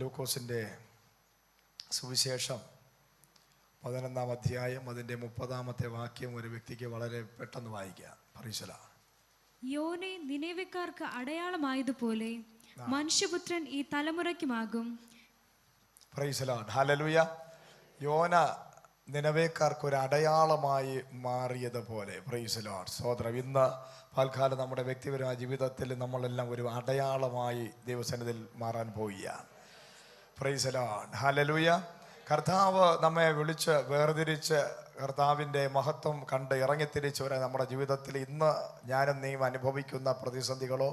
ലൂക്കോസിൻ്റെ സുവിശേഷം 11-ാം അധ്യായം അതിൻ്റെ 30-ാമത്തെ വാക്യം ഒരു വ്യക്തിക്ക് വളരെ പെട്ടെന്ന് വായിക്കാം. പറീശല. യോനെ നിനവേക്കാർക്ക് അടയാളമായതുപോലെ മനുഷ്യപുത്രൻ ഈ തലമുറയ്ക്കുമാകും. പറീശല. ഹല്ലേലൂയ. യോന നിനവേക്കാർക്ക് ഒരു അടയാളമായി മാറിയതുപോലെ. Praise Lord. സ്തോത്രം. ഇന്ന് പൽക്കാലം നമ്മുടെ വ്യക്തിപരമായ ജീവിതത്തിൽ നമ്മളെല്ലാം ഒരു അടയാളമായി ദൈവസന്നിധിയിൽ മാറാൻ പോവുകയാണ്. Praise Lord. ഹല്ലേലൂയ. കർത്താവ് നമ്മെ വിളിച്ച് വേർതിരിച്ച് കർത്താവിൻ്റെ മഹത്വം കണ്ട് ഇറങ്ങിത്തിരിച്ച് വരെ നമ്മുടെ ജീവിതത്തിൽ ഇന്ന് ഞാനും നീയും അനുഭവിക്കുന്ന പ്രതിസന്ധികളോ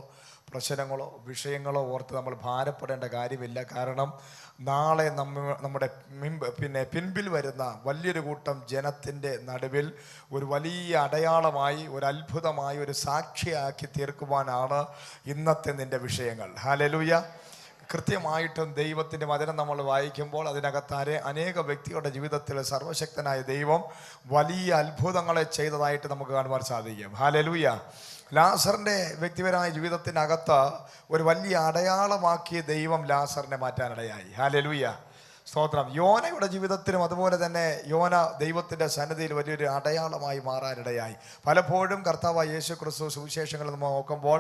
പ്രശ്നങ്ങളോ വിഷയങ്ങളോ ഓർത്ത് നമ്മൾ ഭാരപ്പെടേണ്ട കാര്യമില്ല. കാരണം നാളെ നമ്മുടെ പിൻപിൽ വരുന്ന വലിയൊരു കൂട്ടം ജനത്തിൻ്റെ നടുവിൽ ഒരു വലിയ അടയാളമായി ഒരു അത്ഭുതമായി ഒരു സാക്ഷിയാക്കി തീർക്കുവാനാണ് ഇന്നത്തെ നിൻ്റെ വിഷയങ്ങൾ. ഹല്ലേലൂയ. കൃത്യമായിട്ടും ദൈവത്തിൻ്റെ വചനം നമ്മൾ വായിക്കുമ്പോൾ അതിനകത്ത് അനേക വ്യക്തികളുടെ ജീവിതത്തിൽ സർവശക്തനായ ദൈവം വലിയ അത്ഭുതങ്ങളെ ചെയ്തതായിട്ട് നമുക്ക് കാണുവാൻ സാധിക്കും. ഹല്ലേലൂയ. ലാസറിൻ്റെ വ്യക്തിപരമായ ജീവിതത്തിനകത്ത് ഒരു വലിയ അടയാളമാക്കി ദൈവം ലാസറിനെ മാറ്റാനിടയായി. ഹല്ലേലൂയ. സ്തോത്രം. യോനയുടെ ജീവിതത്തിലും അതുപോലെ തന്നെ യോന ദൈവത്തിൻ്റെ സന്നിധിയിൽ വലിയൊരു അടയാളമായി മാറാനിടയായി. പലപ്പോഴും കർത്താവായ യേശു ക്രിസ്തു സുവിശേഷങ്ങൾ നമ്മൾ നോക്കുമ്പോൾ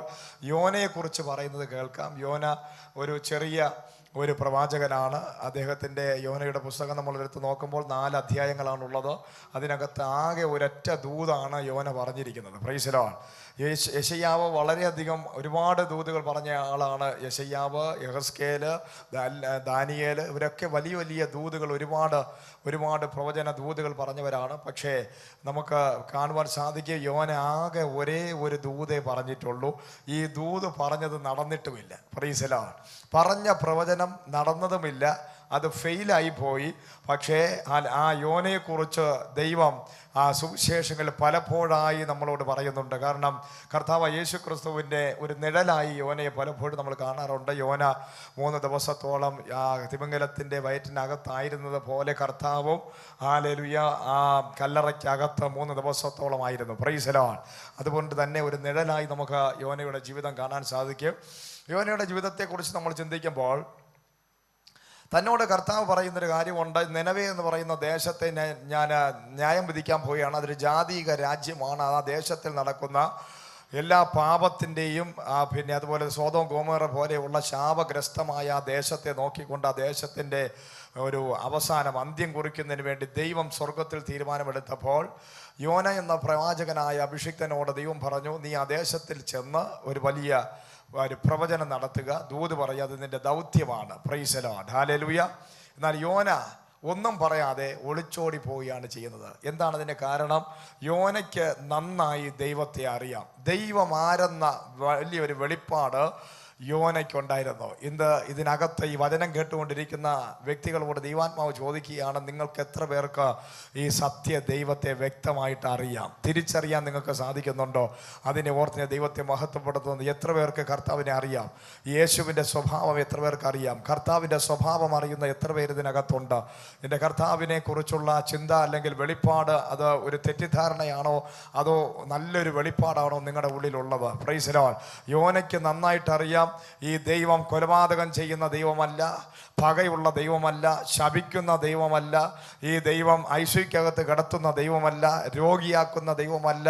യോനയെക്കുറിച്ച് പറയുന്നത് കേൾക്കാം. യോന ഒരു ചെറിയ ഒരു പ്രവാചകനാണ്. അദ്ദേഹത്തിൻ്റെ യോനയുടെ പുസ്തകം നമ്മളെടുത്ത് നോക്കുമ്പോൾ 4 അധ്യായങ്ങളാണുള്ളത്. അതിനകത്ത് ആകെ ഒരൊറ്റ ദൂതാണ് യോന പറഞ്ഞിരിക്കുന്നത്. Praise Lord. യെശയ്യാവ് വളരെയധികം ഒരുപാട് ദൂതുകൾ പറഞ്ഞ ആളാണ്. യെശയ്യാവ്, യെഹെസ്കേൽ, ദാനിയേൽ ഇവരൊക്കെ വലിയ വലിയ ദൂതുകൾ ഒരുപാട് പ്രവചന ദൂതുകൾ പറഞ്ഞവരാണ്. പക്ഷേ നമുക്ക് കാണുവാൻ സാധിക്കും യോന ആകെ ഒരേ ഒരു ദൂതേ പറഞ്ഞിട്ടുള്ളൂ. ഈ ദൂത് പറഞ്ഞത് നടന്നിട്ടുമില്ല. Praise Lord. പറഞ്ഞ പ്രവചനം നടന്നതുമില്ല. അത് ഫെയിലായി പോയി. പക്ഷേ ആ യോനയെക്കുറിച്ച് ദൈവം ആ സുവിശേഷങ്ങൾ പലപ്പോഴായി നമ്മളോട് പറയുന്നുണ്ട്. കാരണം കർത്താവ് യേശു ക്രിസ്തുവിൻ്റെ ഒരു നിഴലായി യോനയെ പലപ്പോഴും നമ്മൾ കാണാറുണ്ട്. യോന 3 ദിവസത്തോളം ആ തിമിംഗലത്തിൻ്റെ വയറ്റിനകത്തായിരുന്നത് പോലെ കർത്താവും ഹല്ലേലൂയ ആ കല്ലറയ്ക്കകത്ത് 3 ദിവസത്തോളമായിരുന്നു. Praise Lord. അതുകൊണ്ട് തന്നെ ഒരു നിഴലായി നമുക്ക് യോനയുടെ ജീവിതം കാണാൻ സാധിക്കും. യോനയുടെ ജീവിതത്തെക്കുറിച്ച് നമ്മൾ ചിന്തിക്കുമ്പോൾ തന്നോട് കർത്താവ് പറയുന്നൊരു കാര്യമുണ്ട്. നിനവേ എന്ന് പറയുന്ന ദേശത്തെ ഞാൻ ന്യായം വിധിക്കാൻ പോവുകയാണ്. അതൊരു ജാതീക രാജ്യമാണ്. ആ ദേശത്തിൽ നടക്കുന്ന എല്ലാ പാപത്തിൻ്റെയും അതുപോലെ സോദോം ഗോമോറ പോലെയുള്ള ശാപഗ്രസ്തമായ ആ ദേശത്തെ നോക്കിക്കൊണ്ട് ആ ദേശത്തിൻ്റെ ഒരു അവസാനം അന്ത്യം കുറിക്കുന്നതിന് വേണ്ടി ദൈവം സ്വർഗത്തിൽ തീരുമാനമെടുത്തപ്പോൾ യോന എന്ന പ്രവാചകനായ അഭിഷിക്തനോട് ദൈവം പറഞ്ഞു, നീ ആ ദേശത്തിൽ ചെന്ന് ഒരു വലിയ ഒരു പ്രവചനം നടത്തുക, ദൂത് പറയുക, അത് നിന്റെ ദൗത്യമാണ്. Praise Lord. ഹല്ലേലൂയ. എന്നാൽ യോന ഒന്നും പറയാതെ ഒളിച്ചോടി പോവുകയാണ് ചെയ്യുന്നത്. എന്താണ് അതിൻ്റെ കാരണം? യോനയ്ക്ക് നന്നായി ദൈവത്തെ അറിയാം. ദൈവം ആരെന്ന വലിയൊരു വെളിപ്പാട് യോനയ്ക്കുണ്ടായിരുന്നു. ഇതിനകത്ത് ഈ വചനം കേട്ടുകൊണ്ടിരിക്കുന്ന വ്യക്തികളോട് ദൈവാത്മാവ് ചോദിക്കുകയാണ്, നിങ്ങൾക്ക് എത്ര പേർക്ക് ഈ സത്യ ദൈവത്തെ വ്യക്തമായിട്ട് അറിയാം, തിരിച്ചറിയാൻ നിങ്ങൾക്ക് സാധിക്കുന്നുണ്ടോ? അതിനെ ഓർത്തിന് ദൈവത്തെ മഹത്വപ്പെടുത്തുന്നത് എത്ര പേർക്ക് കർത്താവിനെ അറിയാം? യേശുവിൻ്റെ സ്വഭാവം എത്ര പേർക്ക് അറിയാം? കർത്താവിൻ്റെ സ്വഭാവം അറിയുന്ന എത്ര പേര് ഇതിനകത്തുണ്ട്? എൻ്റെ കർത്താവിനെ കുറിച്ചുള്ള ചിന്ത അല്ലെങ്കിൽ വെളിപ്പാട് അത് ഒരു തെറ്റിദ്ധാരണയാണോ അതോ നല്ലൊരു വെളിപ്പാടാണോ നിങ്ങളുടെ ഉള്ളിലുള്ളത്? Praise Lord. യോനയ്ക്ക് നന്നായിട്ട് അറിയാം ഈ ദൈവം കൊലപാതകം ചെയ്യുന്ന ദൈവമല്ല, പകയുള്ള ദൈവമല്ല, ശപിക്കുന്ന ദൈവമല്ല, ഈ ദൈവം ഐശ്വര്യക്കകത്ത് കിടത്തുന്ന ദൈവമല്ല, രോഗിയാക്കുന്ന ദൈവമല്ല,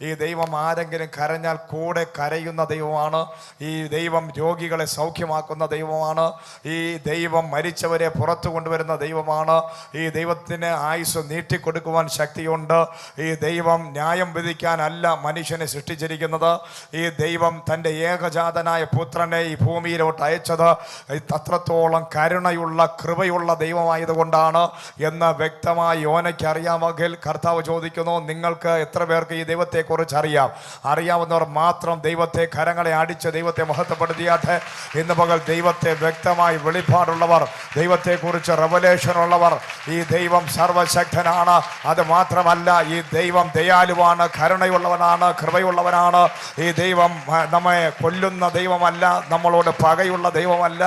ഈ ദൈവം ആരെങ്കിലും കരഞ്ഞാൽ കൂടെ കരയുന്ന ദൈവമാണ്, ഈ ദൈവം രോഗികളെ സൗഖ്യമാക്കുന്ന ദൈവമാണ്, ഈ ദൈവം മരിച്ചവരെ പുറത്തു കൊണ്ടുവരുന്ന ദൈവമാണ്, ഈ ദൈവത്തിന് ആയുസ് നീട്ടിക്കൊടുക്കുവാൻ ശക്തിയുണ്ട്, ഈ ദൈവം ന്യായം വിധിക്കാനല്ല മനുഷ്യനെ സൃഷ്ടിച്ചിരിക്കുന്നത്, ഈ ദൈവം തൻ്റെ ഏകജാതനായ പുത്രനെ ഈ ഭൂമിയിലോട്ട് അയച്ചത് അത്രത്തോളം കരുണയുള്ള കൃപയുള്ള ദൈവമായതുകൊണ്ടാണ് എന്ന് വ്യക്തമായി യോനയ്ക്ക് അറിയാമെങ്കിൽ കർത്താവ് ചോദിക്കുന്നു, നിങ്ങൾക്ക് എത്ര പേർക്ക് ഈ ദൈവത്തെക്കുറിച്ച് അറിയാം? അറിയാവുന്നവർ മാത്രം ദൈവത്തെ കരങ്ങളെ അടിച്ച് ദൈവത്തെ മഹത്വപ്പെടുത്തിയാട്ടെ. ഇന്ന് പകൽ ദൈവത്തെ വ്യക്തമായി വെളിപ്പാടുള്ളവർ, ദൈവത്തെക്കുറിച്ച് റെവലേഷൻ ഉള്ളവർ, ഈ ദൈവം സർവശക്തനാണ്. അത് മാത്രമല്ല, ഈ ദൈവം ദയാലുവാണ്, കരുണയുള്ളവനാണ്, കൃപയുള്ളവനാണ്. ഈ ദൈവം നമ്മെ കൊല്ലുന്ന ദൈവമല്ല, നമ്മളോട് പകയുള്ള ദൈവമല്ല.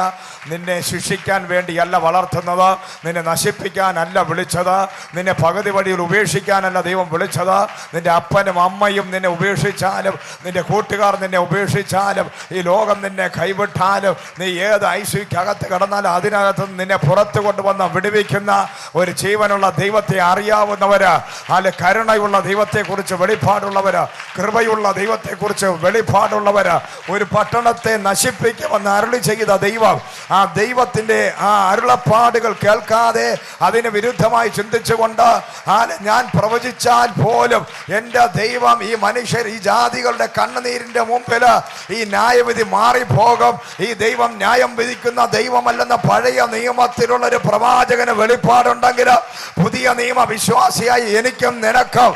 നിന്നെ ശിക്ഷിക്കാൻ വേണ്ടിയല്ല വളർത്തുന്നത്, നിന്നെ നശിപ്പിക്കാനല്ല വിളിച്ചത്, നിന്നെ പകുതി വഴിയിൽ ഉപേക്ഷിക്കാനല്ല ദൈവം വിളിച്ചത്. നിന്റെ അപ്പനും അമ്മയും നിന്നെ ഉപേക്ഷിച്ചാലും, നിന്റെ കൂട്ടുകാർ നിന്നെ ഉപേക്ഷിച്ചാലും, ഈ ലോകം നിന്നെ കൈവിട്ടാലും, നീ ഏത് ഐശ്വര്യക്കകത്ത് കിടന്നാലും അതിനകത്ത് നിന്നെ പുറത്തു കൊണ്ടുവന്ന് വിടുവിക്കുന്ന ഒരു ജീവനുള്ള ദൈവത്തെ അറിയാവുന്നവര്, അല്ലെ കരുണയുള്ള ദൈവത്തെക്കുറിച്ച് വെളിപ്പാടുള്ളവര്, കൃപയുള്ള ദൈവത്തെക്കുറിച്ച് വെളിപ്പാടുള്ളവര്, ഒരു പട്ടണത്തെ നശിപ്പിക്കുമെന്ന് അരുളി ചെയ്ത ദൈവം, ആ ദൈവത്തിന്റെ ആ അരുളപ്പാടുകൾ കേൾക്കാതെ അതിന് വിരുദ്ധമായി ചിന്തിച്ചുകൊണ്ട് ഞാൻ പ്രവചിച്ചാൽ പോലും എൻ്റെ ദൈവം ഈ മനുഷ്യർ, ഈ ജാതികളുടെ കണ്ണുനീരിന്റെ മുമ്പിൽ ഈ ന്യായവിധി മാറിപ്പോകും. ഈ ദൈവം ന്യായം വിധിക്കുന്ന ദൈവമല്ലെന്ന പഴയ നിയമത്തിലുള്ള ഒരു പ്രവാചകന് വെളിപ്പാടുണ്ടെങ്കിൽ, പുതിയ നിയമ വിശ്വാസിയായി എനിക്കും നിനക്കും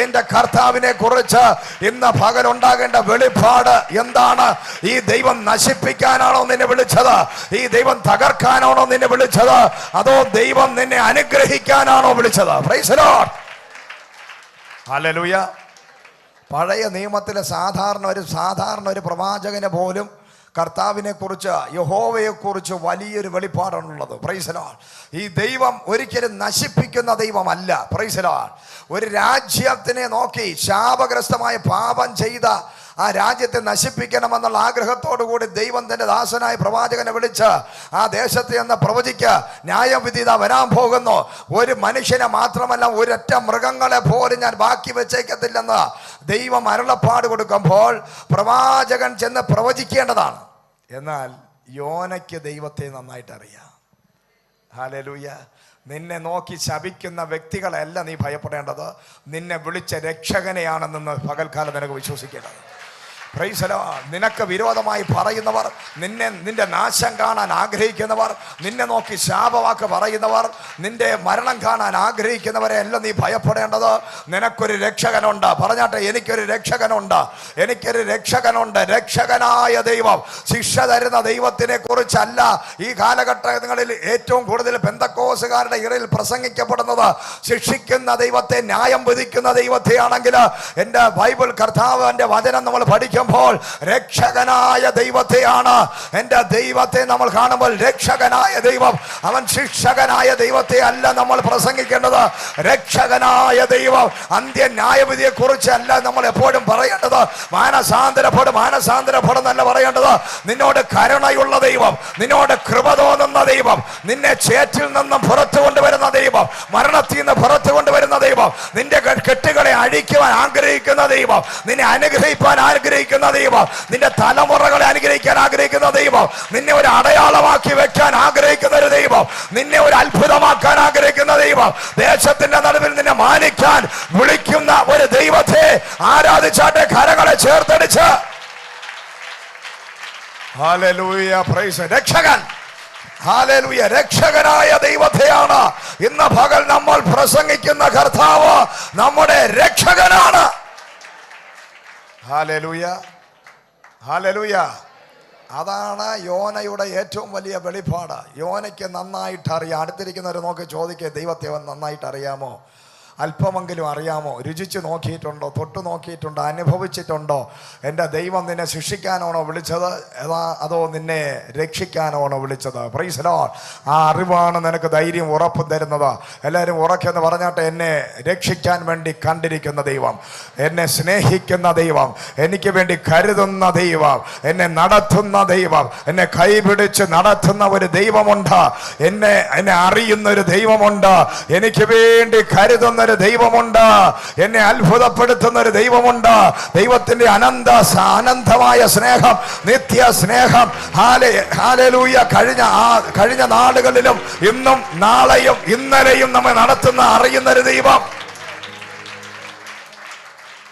എന്റെ കർത്താവിനെ കുറിച്ച് ഇന്ന് പകലുണ്ടാകേണ്ട വെളിപ്പാട് എന്താണ്? ഈ ദൈവം നശിപ്പിക്കാനാണോ നിന്നെ വിളിച്ചത്? ഈ ദൈവം തകർക്കാനാണോ നിന്നെ വിളിച്ചത്? അതോ ദൈവം നിന്നെ അനുഗ്രഹിക്കാനാണോ വിളിച്ചത്? Price the Lord. ഹല്ലേലൂയ. പഴയ നിയമത്തിലെ സാധാരണ ഒരു പ്രവാചകന് പോലും കർത്താവിനെ കുറിച്ച്, യഹോവയെ കുറിച്ച് വലിയൊരു വെളിപ്പാടാണുള്ളത്. Price the Lord. ഈ ദൈവം ഒരിക്കലും നശിപ്പിക്കുന്ന ദൈവമല്ല. Price the Lord. ഒരു രാജ്യത്തിനെ നോക്കി ശാപഗ്രസ്തമായ പാപം ചെയ്ത ആ രാജ്യത്തെ നശിപ്പിക്കണമെന്നുള്ള ആഗ്രഹത്തോടു കൂടി ദൈവം തന്റെ ദാസനായ പ്രവാചകനെ വിളിച്ച് ആ ദേശത്തെ എന്ന് പ്രവചിക്കുക, ന്യായവിധി വരാൻ പോകുന്നു. ഒരു മനുഷ്യനെ മാത്രമല്ല, ഒരൊറ്റ മൃഗങ്ങളെ പോലും ഞാൻ ബാക്കി വെച്ചേക്കത്തില്ലെന്ന് ദൈവം അരുളപ്പാട് കൊടുക്കുമ്പോൾ പ്രവാചകൻ ചെന്ന് പ്രവചിക്കേണ്ടതാണ്. എന്നാൽ യോനയ്ക്ക് ദൈവത്തെ നന്നായിട്ട് അറിയാം. ഹല്ലേലൂയ. നിന്നെ നോക്കി ശപിക്കുന്ന വ്യക്തികളല്ല നീ ഭയപ്പെടേണ്ടത്, നിന്നെ വിളിച്ച രക്ഷകനെയാണെന്ന് പകൽക്കാലം നിനക്ക് വിശ്വസിക്കേണ്ടത്. Price the Lord. നിനക്ക് വിരോധമായി പറയുന്നവർ, നിന്റെ നാശം കാണാൻ ആഗ്രഹിക്കുന്നവർ, നിന്നെ നോക്കി ശാപവാക്ക് പറയുന്നവർ, നിന്റെ മരണം കാണാൻ ആഗ്രഹിക്കുന്നവരെ എല്ലാം നീ ഭയപ്പെടേണ്ടത്. നിനക്കൊരു രക്ഷകനുണ്ട്. പറഞ്ഞാട്ടെ, എനിക്കൊരു രക്ഷകനുണ്ട്, എനിക്കൊരു രക്ഷകനുണ്ട്. രക്ഷകനായ ദൈവം, ശിക്ഷ തരുന്ന ദൈവത്തിനെ കുറിച്ചല്ല ഈ കാലഘട്ടങ്ങളിൽ ഏറ്റവും കൂടുതൽ പെന്തക്കോസുകാരുടെ ഇടയിൽ പ്രസംഗിക്കപ്പെടുന്നത്. ശിക്ഷിക്കുന്ന ദൈവത്തെ, ന്യായം വിധിക്കുന്ന ദൈവത്തെയാണെങ്കിൽ എൻ്റെ ബൈബിൾ കർത്താവിന്റെ വചനം നമ്മൾ പഠിക്കും രക്ഷകനായ ദൈവത്തെയാണ്. എൻ്റെ ദൈവത്തെ നമ്മൾ കാണുമ്പോൾ രക്ഷകനായ ദൈവം, അവൻ ശിക്ഷകനായ ദൈവത്തെ അല്ല നമ്മൾ പ്രസംഗിക്കേണ്ടത്. രക്ഷകനായ ദൈവം. അന്ത്യ ന്യായവിധിയെ കുറിച്ചല്ല നമ്മൾ എപ്പോഴും പറയേണ്ടത്. മാനസാന്തരപ്പെടുന്നല്ല പറയേണ്ടത്. നിന്നോട് കരുണയുള്ള ദൈവം, നിന്നോട് കൃപ തോന്നുന്ന ദൈവം, നിന്നെ ചേറ്റിൽ നിന്നും പുറത്തു കൊണ്ടുവരുന്ന ദൈവം, മരണത്തിൽ നിന്ന് പുറത്തു കൊണ്ടുവരുന്ന ദൈവം, നിന്റെ കെട്ടുകളെ അഴിക്കുവാൻ ആഗ്രഹിക്കുന്ന ദൈവം, നിന്നെ അനുഗ്രഹിക്കാൻ ആഗ്രഹിക്കുന്ന ദൈവം, നിന്റെ തലമുറകളെ അനുഗ്രഹിക്കാൻ ആഗ്രഹിക്കുന്ന ദൈവം, നിന്നെ ഒരു അടയാളമാക്കി വെക്കാൻ ആഗ്രഹിക്കുന്ന ഒരു ദൈവം, നിന്നെ ഒരു അത്ഭുതമാക്കാൻ ആഗ്രഹിക്കുന്ന ദൈവം, ദേശത്തിന്റെ നടുവിൽ നിന്നെ മാനിക്കാൻ വിളിക്കുന്ന ഒരു ദൈവത്തെ ആരാധിച്ചാട്ടെ, കരങ്ങളെ ചേർത്തടിച്ച്. ഹല്ലേലൂയ. പ്രൈസ്. രക്ഷകൻ. ഹല്ലേലൂയ. രക്ഷകനായ ദൈവത്തെയാണ് ഇന്ന് പകൽ നമ്മൾ പ്രസംഗിക്കുന്ന കർത്താവ് നമ്മുടെ രക്ഷകനാണ്. ഹല്ലേലൂയ. ഹല്ലേലൂയ. അതാണ് യോനയുടെ ഏറ്റവും വലിയ വെളിപ്പാട്. യോനയ്ക്ക് നന്നായിട്ട് അറിയാം. അടുത്തിരിക്കുന്നവർ നോക്കി ചോദിക്കുക, ദൈവത്തെ അവൻ നന്നായിട്ട് അറിയാമോ? അല്പമെങ്കിലും അറിയാമോ? രുചിച്ച് നോക്കിയിട്ടുണ്ടോ? തൊട്ടു നോക്കിയിട്ടുണ്ടോ? അനുഭവിച്ചിട്ടുണ്ടോ? എൻ്റെ ദൈവം നിന്നെ ശിക്ഷിക്കാനാണോ വിളിച്ചത്, അതോ നിന്നെ രക്ഷിക്കാനാണോ വിളിച്ചത്? Price the Lord. ആ അറിവാണ് നിനക്ക് ധൈര്യം, ഉറപ്പ് തരുന്നത്. എല്ലാവരും ഉറക്കെന്ന് പറഞ്ഞാട്ടെ, എന്നെ രക്ഷിക്കാൻ വേണ്ടി കണ്ടിരിക്കുന്ന ദൈവം, എന്നെ സ്നേഹിക്കുന്ന ദൈവം, എനിക്ക് വേണ്ടി കരുതുന്ന ദൈവം, എന്നെ നടത്തുന്ന ദൈവം, എന്നെ കൈപിടിച്ച് നടത്തുന്ന ഒരു ദൈവമുണ്ട്. എന്നെ അറിയുന്ന ഒരു ദൈവമുണ്ട്. എനിക്ക് വേണ്ടി കരുതുന്ന ദൈവമുണ്ട്. എന്നെ അത്ഭുതപ്പെടുത്തുന്ന ഒരു ദൈവമുണ്ട്. ദൈവത്തിന്റെ അനന്തമായ സ്നേഹം, നിത്യ സ്നേഹം. ഹല്ലേലൂയ. കഴിഞ്ഞ നാളുകളിലും ഇന്നും നാളെയും ഇന്നലെയും നമ്മെ നടത്തുന്ന അറിയുന്ന ഒരു ദൈവം.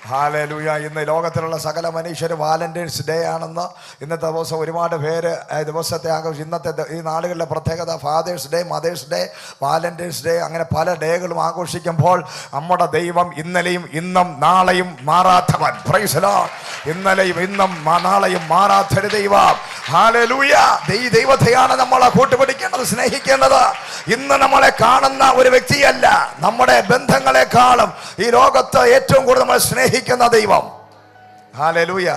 ഹല്ലേലൂയ. ഇന്ന് ലോകത്തിലുള്ള സകല മനുഷ്യരും വാലന്റൈൻസ് ഡേ ആണെന്ന് ഇന്നത്തെ ദിവസം ഒരുപാട് പേര് ദിവസത്തെ ആഘോഷം. ഇന്നത്തെ ഈ നാളുകളിലെ പ്രത്യേകത Father's Day, Mother's Day, Valentine's Day, അങ്ങനെ പല ഡേകളും ആഘോഷിക്കുമ്പോൾ നമ്മുടെ ദൈവം ഇന്നലെയും ഇന്നും നാളെയും മാറാത്തവൻ. Price the Lord. ഇന്നലെയും ഇന്നും നാളെയും മാറാത്തൊരു ദൈവം. ഹല്ലേലൂയ. ഈ ദൈവത്തെയാണ് നമ്മളെ കൂട്ടുപിടിക്കേണ്ടത്, സ്നേഹിക്കേണ്ടത്. ഇന്ന് നമ്മളെ കാണുന്ന ഒരു വ്യക്തിയല്ല, നമ്മുടെ ബന്ധങ്ങളെക്കാളും ഈ ലോകത്ത് ഏറ്റവും കൂടുതൽ നമ്മൾ സ്നേഹിക്കുന്ന ദൈവം. ഹല്ലേലൂയ.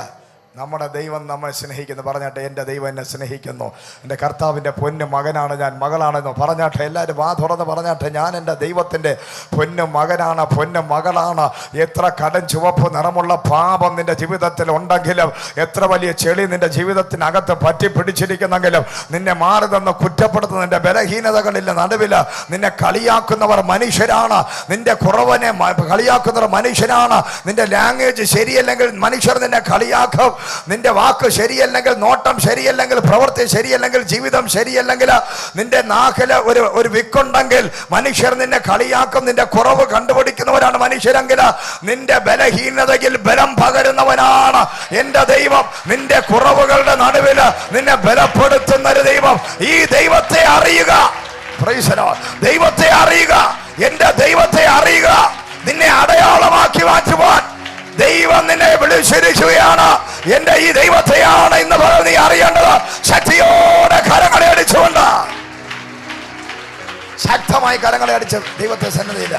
നമ്മുടെ ദൈവം നമ്മെ സ്നേഹിക്കുന്നു. പറഞ്ഞാട്ടെ, എൻ്റെ ദൈവം എന്നെ സ്നേഹിക്കുന്നു. എൻ്റെ കർത്താവിൻ്റെ പൊന്നു മകനാണ് ഞാൻ, മകളാണെന്ന് പറഞ്ഞാട്ടെ. എല്ലാവരും വാ തുറന്ന് പറഞ്ഞാട്ടെ, ഞാൻ എൻ്റെ ദൈവത്തിൻ്റെ പൊന്നു മകനാണ്, പൊന്നു മകളാണ്. എത്ര കടം ചുവപ്പ് നിറമുള്ള പാപം നിന്റെ ജീവിതത്തിൽ ഉണ്ടെങ്കിലും, എത്ര വലിയ ചെളി നിന്റെ ജീവിതത്തിനകത്ത് പറ്റി പിടിച്ചിരിക്കുന്നെങ്കിലും, നിന്നെ മാറി നിന്ന് കുറ്റപ്പെടുത്തുന്ന നിന്റെ ബലഹീനതകളില്ല നടുവിൽ നിന്നെ കളിയാക്കുന്നവർ മനുഷ്യരാണ്. നിന്റെ കുറവനെ കളിയാക്കുന്നവർ മനുഷ്യരാണ്. നിന്റെ ലാംഗ്വേജ് ശരിയല്ലെങ്കിൽ മനുഷ്യർ നിന്നെ കളിയാക്കും. നിന്റെ വാക്ക് ശരിയല്ലെങ്കിൽ, നോട്ടം ശരിയല്ലെങ്കിൽ, പ്രവൃത്തി ശരിയല്ലെങ്കിൽ, ജീവിതം ശരിയല്ലെങ്കിൽ, നിന്റെ നാക്കില് ഒരു വിക്കുണ്ടെങ്കിൽ മനുഷ്യർ നിന്നെ കളിയാക്കും. നിന്റെ കുറവ് കണ്ടുപിടിക്കുന്നവരാണ് മനുഷ്യരെങ്കിൽ, നിന്റെ ബലഹീനതയിൽ ബലം പകരുന്നവനാണ് എൻ്റെ ദൈവം. നിന്റെ കുറവുകളുടെ നടുവിൽ നിന്നെ ബലപ്പെടുത്തുന്ന ഒരു ദൈവം. ഈ ദൈവത്തെ അറിയുക. Price the Lord. ദൈവത്തെ അറിയുക, എൻ്റെ ദൈവത്തെ അറിയുക. നിന്നെ അടയാളമാക്കി മാറ്റുവാൻ ദൈവം നിന്നെ വിളിച്ചിരിക്കുകയാണ്. എന്റെ ഈ ദൈവത്തെയാണ് ഇന്ന് നീ അറിയേണ്ടത്. ശക്തിയോടെ കരങ്ങളെ അടിച്ചുകൊണ്ട്, ശക്തമായി കരങ്ങളെ അടിച്ച് ദൈവത്തെ സന്നിധിയില്ല.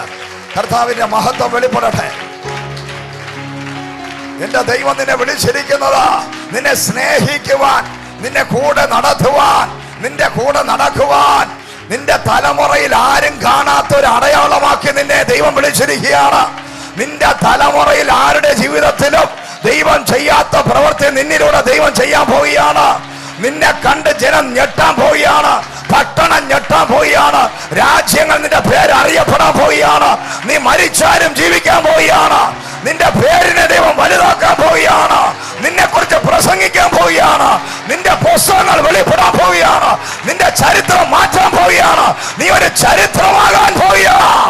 കർത്താവിന്റെ മഹത്വം വെളിപ്പെടട്ടെ. എന്റെ ദൈവം നിന്നെ വിളിച്ചിരിക്കുന്നത് നിന്നെ സ്നേഹിക്കുവാൻ, നിന്നെ കൂടെ നടത്തുവാൻ, നിന്റെ കൂടെ നടക്കുവാൻ. നിന്റെ തലമുറയിൽ ആരും കാണാത്ത ഒരു അടയാളമാക്കി നിന്നെ ദൈവം വിളിച്ചിരിക്കുകയാണ്. നിന്റെ തലമുറയിൽ ആരുടെ ജീവിതത്തിലും ദൈവം ചെയ്യാത്ത പ്രവൃത്തി നിന്നിലൂടെ ദൈവം ചെയ്യാൻ പോവുകയാണ്. നിന്നെ കണ്ട് ജനം ഞെട്ടാൻ പോവുകയാണ്, പട്ടണം ഞെട്ടാൻ പോവുകയാണ്, രാജ്യങ്ങൾ നിന്റെ പേര് അറിയപ്പെടാൻ പോവുകയാണ്. നീ മരിച്ചാലും ജീവിക്കാൻ പോവുകയാണ്. നിന്റെ പേരിനെ ദൈവം വലുതാക്കാൻ പോവുകയാണ്. നിന്നെ കുറിച്ച് പ്രസംഗിക്കാൻ പോവുകയാണ്. നിന്റെ പുസ്തകങ്ങൾ വെളിപ്പെടാൻ പോവുകയാണ്. നിന്റെ ചരിത്രം മാറ്റാൻ പോവുകയാണ്. നീ ഒരു ചരിത്രമാകാൻ പോവുകയാണ്.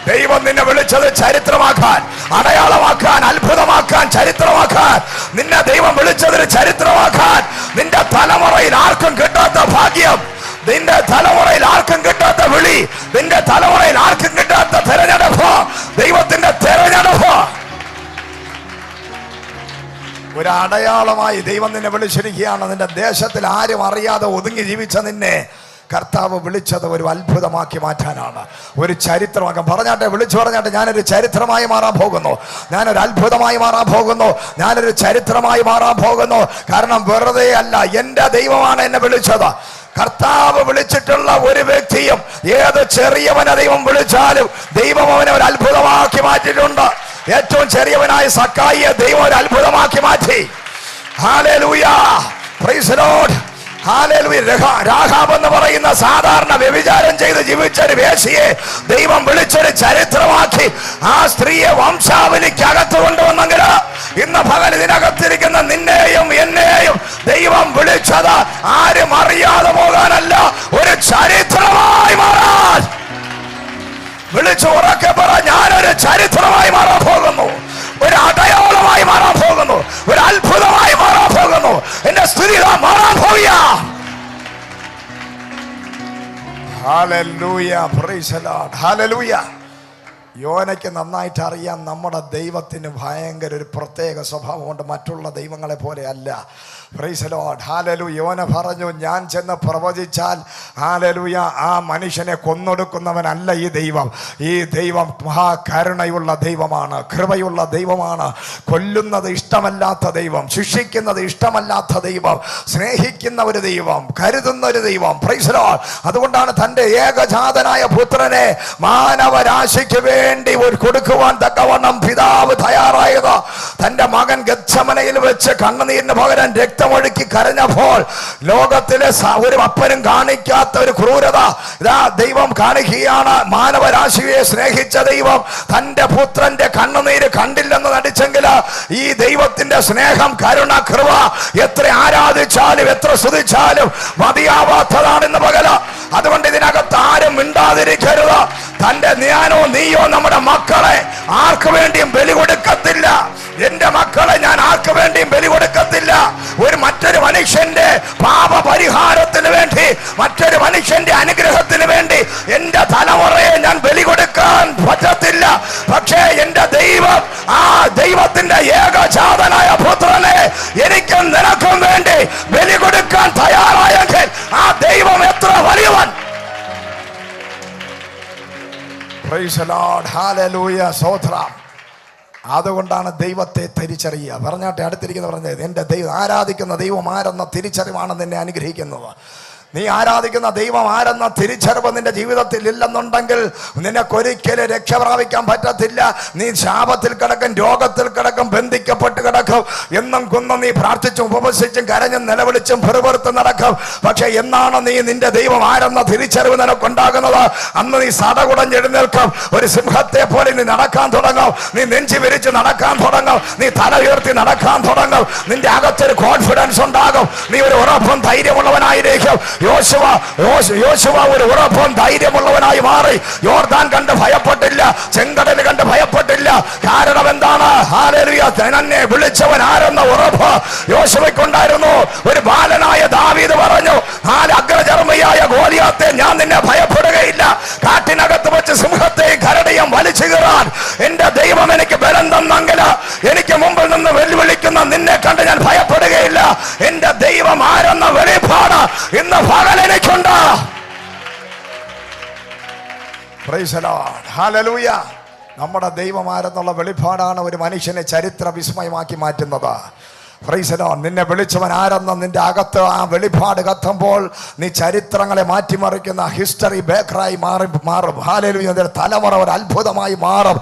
ദൈവം നിന്നെ വിളിച്ചത് ചരിത്രമാക്കാൻ, അടയാളമാക്കാൻ, അത്ഭുതമാക്കാൻ, ചരിത്രമാക്കാൻ. നിന്നെ ദൈവം വിളിച്ചതൊരു ചരിത്രമാക്കാൻ. നിന്റെ തലമുറയിൽ ആർക്കും കിട്ടാത്ത ഭാഗ്യം, നിന്റെ തലമുറയിൽ ആർക്കും കിട്ടാത്ത വിളി, നിന്റെ തലമുറയിൽ ആർക്കും കിട്ടാത്ത തെരഞ്ഞെടുപ്പ്, ദൈവത്തിന്റെ തെരഞ്ഞെടുപ്പ്. ഒരു അടയാളമായി ദൈവം നിന്നെ വിളിച്ചിരിക്കുകയാണ്. നിന്റെ ദേശത്തിൽ ആരും അറിയാതെ ഒതുങ്ങി ജീവിച്ച നിന്നെ കർത്താവ് വിളിച്ചത് ഒരു അത്ഭുതമാക്കി മാറ്റാനാണ്, ഒരു ചരിത്രമാക്കാൻ. പറഞ്ഞാട്ടെ, വിളിച്ചു പറഞ്ഞാട്ടെ, ഞാനൊരു ചരിത്രമായി മാറാൻ പോകുന്നു, ഞാനൊരു അത്ഭുതമായി മാറാൻ പോകുന്നു, ഞാനൊരു ചരിത്രമായി മാറാൻ പോകുന്നു. കാരണം വെറുതെ അല്ല, എൻ്റെ ദൈവമാണ് എന്നെ വിളിച്ചത്. കർത്താവ് വിളിച്ചിട്ടുള്ള ഒരു വ്യക്തിയും ഏത് ചെറിയവനെ ദൈവം വിളിച്ചാലും ദൈവം അവനെ ഒരു അത്ഭുതമാക്കി മാറ്റിയിട്ടുണ്ട്. ഏറ്റവും ചെറിയവനായ സക്കായിയെ ദൈവം ഒരു അത്ഭുതമാക്കി മാറ്റി. Hallelujah, praise the Lord. Rahab എന്ന് പറയുന്ന സാധാരണ വ്യഭിചാരം ചെയ്ത് ജീവിച്ച ഒരു വേശ്യയെ ദൈവം വിളിച്ചൊരു ചരിത്രമാക്കി ആ സ്ത്രീയെ വംശാവലിക്കകത്ത് കൊണ്ടുവന്നെങ്കിൽ ഇന്ന് പകൽ ഇതിനകത്തിരിക്കുന്ന നിന്നെയും എന്നെയും ദൈവം വിളിച്ചത് ആരും അറിയാതെ പോകാനല്ല, ഒരു ചരിത്രമായി മാറാൻ. വിളിച്ചു ഉറക്കെ പറ, ഞാനൊരു ചരിത്രമായി മാറാൻ പോകുന്നു, ഒരു അടയാളമായി മാറാൻ പോകുന്നു, ഒരു അത്ഭുതമായി മാറാൻ പോകുന്നു. എന്റെ സ്ഥിതി മാറാൻ പോവുക. Hallelujah, praise the Lord, hallelujah. യോനയ്ക്ക് നന്നായിട്ട് അറിയാം, നമ്മുടെ ദൈവത്തിന് ഭയങ്കര ഒരു പ്രത്യേക സ്വഭാവമുണ്ട്, മറ്റുള്ള ദൈവങ്ങളെ പോലെ അല്ല. Price the Lord, hallelujah. യോന പറഞ്ഞു, ഞാൻ ചെന്ന് പ്രവചിച്ചാൽ ഹല്ലേലൂയ ആ മനുഷ്യനെ കൊന്നൊടുക്കുന്നവനല്ല ഈ ദൈവം. ഈ ദൈവം മഹാകരുണയുള്ള ദൈവമാണ്, കൃപയുള്ള ദൈവമാണ്. കൊല്ലുന്നത് ഇഷ്ടമല്ലാത്ത ദൈവം, ശിക്ഷിക്കുന്നത് ഇഷ്ടമല്ലാത്ത ദൈവം, സ്നേഹിക്കുന്ന ഒരു ദൈവം, കരുതുന്ന ഒരു ദൈവം. Price the Lord. അതുകൊണ്ടാണ് തൻ്റെ ഏകജാതനായ പുത്രനെ മാനവരാശിക്ക് വേണ്ടി കൊടുക്കുവാൻ തക്കവണ്ണം പിതാവ് തയ്യാറായത്. തൻ്റെ മകൻ ഗത്സമനയിൽ വെച്ച് കണ്ണുനീരിന് പകരം രക്തമൊഴുക്കി കരഞ്ഞപ്പോൾ ലോകത്തിലെ ഒരു അപ്പനും കാണിക്കാത്ത ഒരു ക്രൂരത ഇതാ ദൈവം കാണിക്കുകയാണ്. മാനവരാശിയെ സ്നേഹിച്ച ദൈവം തൻ്റെ പുത്രന്റെ കണ്ണുനീര് കണ്ടില്ലെന്ന് നടിച്ചെങ്കിൽ ഈ ദൈവത്തിന്റെ സ്നേഹം, കരുണ, കൃപ എത്ര ആരാധിച്ചാലും എത്ര സ്തുതിച്ചാലും മതിയാവാത്തതാണെന്ന് പകല. അതുകൊണ്ട് ഇതിനകത്ത് ആരും മിണ്ടാതിരിക്കരുത്. തന്റെ ഞാനോ നീയോ നമ്മുടെ മക്കളെ ആർക്കു വേണ്ടിയും ബലി കൊടുക്കത്തില്ല. ആർക്ക് വേണ്ടിയും ബലി കൊടുക്കത്തില്ല. മറ്റൊരു മനുഷ്യന്റെ പാപപരിഹാരത്തിന് വേണ്ടി, മറ്റൊരു മനുഷ്യന്റെ അനുഗ്രഹത്തിന് വേണ്ടി എന്റെ തലമുറയെ ഞാൻ ബലി കൊടുക്കാൻ പറ്റത്തില്ല. പക്ഷേ എന്റെ ദൈവം, ആ ദൈവത്തിന്റെ ഏകജാതനായ പുത്രനെ എനിക്കും നിനക്കും വേണ്ടി ബലി കൊടുക്കാൻ തയ്യാറായെങ്കിൽ ആ ദൈവം എത്ര വലിയവൻ. പ്രൈസ് ദി ലോർഡ്, ഹല്ലേലൂയ, സ്തോത്രം. അതുകൊണ്ടാണ് ദൈവത്തെ തിരിച്ചറിയുക. പറഞ്ഞാട്ടെ, അടുത്തിരിക്കുന്ന പറഞ്ഞത്, എൻ്റെ ദൈവം, ആരാധിക്കുന്ന ദൈവം ആരെന്ന തിരിച്ചറിവാണ് നിന്നെ അനുഗ്രഹിക്കുന്നത്. നീ ആരാധിക്കുന്ന ദൈവം ആരെന്ന തിരിച്ചറിവ് നിന്റെ ജീവിതത്തിൽ ഇല്ലെന്നുണ്ടെങ്കിൽ നിനക്കൊരിക്കലും രക്ഷ പ്രാപിക്കാൻ പറ്റത്തില്ല. നീ ശാപത്തിൽ കിടക്കും, രോഗത്തിൽ കിടക്കും, ബന്ധിക്കപ്പെട്ട് കിടക്കും. എന്നും കുന്നും നീ പ്രാർത്ഥിച്ചും ഉപവസിച്ചും കരഞ്ഞും നിലവിളിച്ചും പെറുപെറുത്ത് നടക്കും. പക്ഷെ എന്നാണ് നീ നിന്റെ ദൈവം ആരെന്ന തിരിച്ചറിവ് നിനക്കുണ്ടാകുന്നത്, അന്ന് നീ സടകുടഞ്ഞെഴുന്നേൽക്കും. ഒരു സിംഹത്തെ പോലെ നീ നടക്കാൻ തുടങ്ങും. നീ നെഞ്ചി വിരിച്ച് നടക്കാൻ തുടങ്ങും. നീ തല ഉയർത്തി നടക്കാൻ തുടങ്ങും. നിന്റെ അകത്തൊരു കോൺഫിഡൻസ് ഉണ്ടാകും. നീ ഒരു ഉറപ്പും ധൈര്യമുള്ളവനായിരിക്കും. യോശുവ ഒരു ഉറപ്പും ധൈര്യമുള്ളവനായി മാറി. യോർദാൻ കണ്ട് ഭയപ്പെട്ടില്ല, ചെങ്കടൽ കണ്ട് ഭയപ്പെട്ടില്ല. കാരണം എന്താണ്? ഹല്ലേലൂയ, തന്നെ വിളിച്ചവൻ ആരെന്ന ഉറപ്പ് യോശുവയ്ക്കുണ്ടായിരുന്നു. ഒരു ബാലനായ ദാവീദ് പറഞ്ഞു, അഗ്രചർമ്മിയായ ഗോലിയാത്തെ ഞാൻ നിന്നെ ഭയപ്പെടുകയില്ല. കാട്ടിനകത്ത് വെച്ച് സിംഹത്തെയും കരടിയും വലിച്ചു കീറാൻ എന്റെ ദൈവം എനിക്ക് ബലം തന്നെങ്കിൽ എനിക്ക് മുമ്പിൽ നിന്ന് വെല്ലുവിളിക്കുന്ന നിന്നെ കണ്ട് ഞാൻ ഭയപ്പെടുകയില്ല. എന്റെ ദൈവം ആരെന്ന വെളിപ്പാട് ഇന്ന് പകൽ എനിക്കുണ്ട്. Price the Lord, hallelujah. നമ്മുടെ ദൈവം ആരെന്നുള്ള വെളിപ്പാടാണ് ഒരു മനുഷ്യനെ ചരിത്ര വിസ്മയമാക്കി മാറ്റുന്നത്. Price the Lord. നിന്നെ വിളിച്ചവൻ ആരെന്ന് നിന്റെ അകത്ത് ആ വെളിപ്പാട് കത്തുമ്പോൾ നീ ചരിത്രങ്ങളെ മാറ്റിമറിക്കുന്ന ഹിസ്റ്ററി ബേക്കറായി മാറും. ഹല്ലേലൂയ. തലമുറ ഒരു അത്ഭുതമായി മാറും.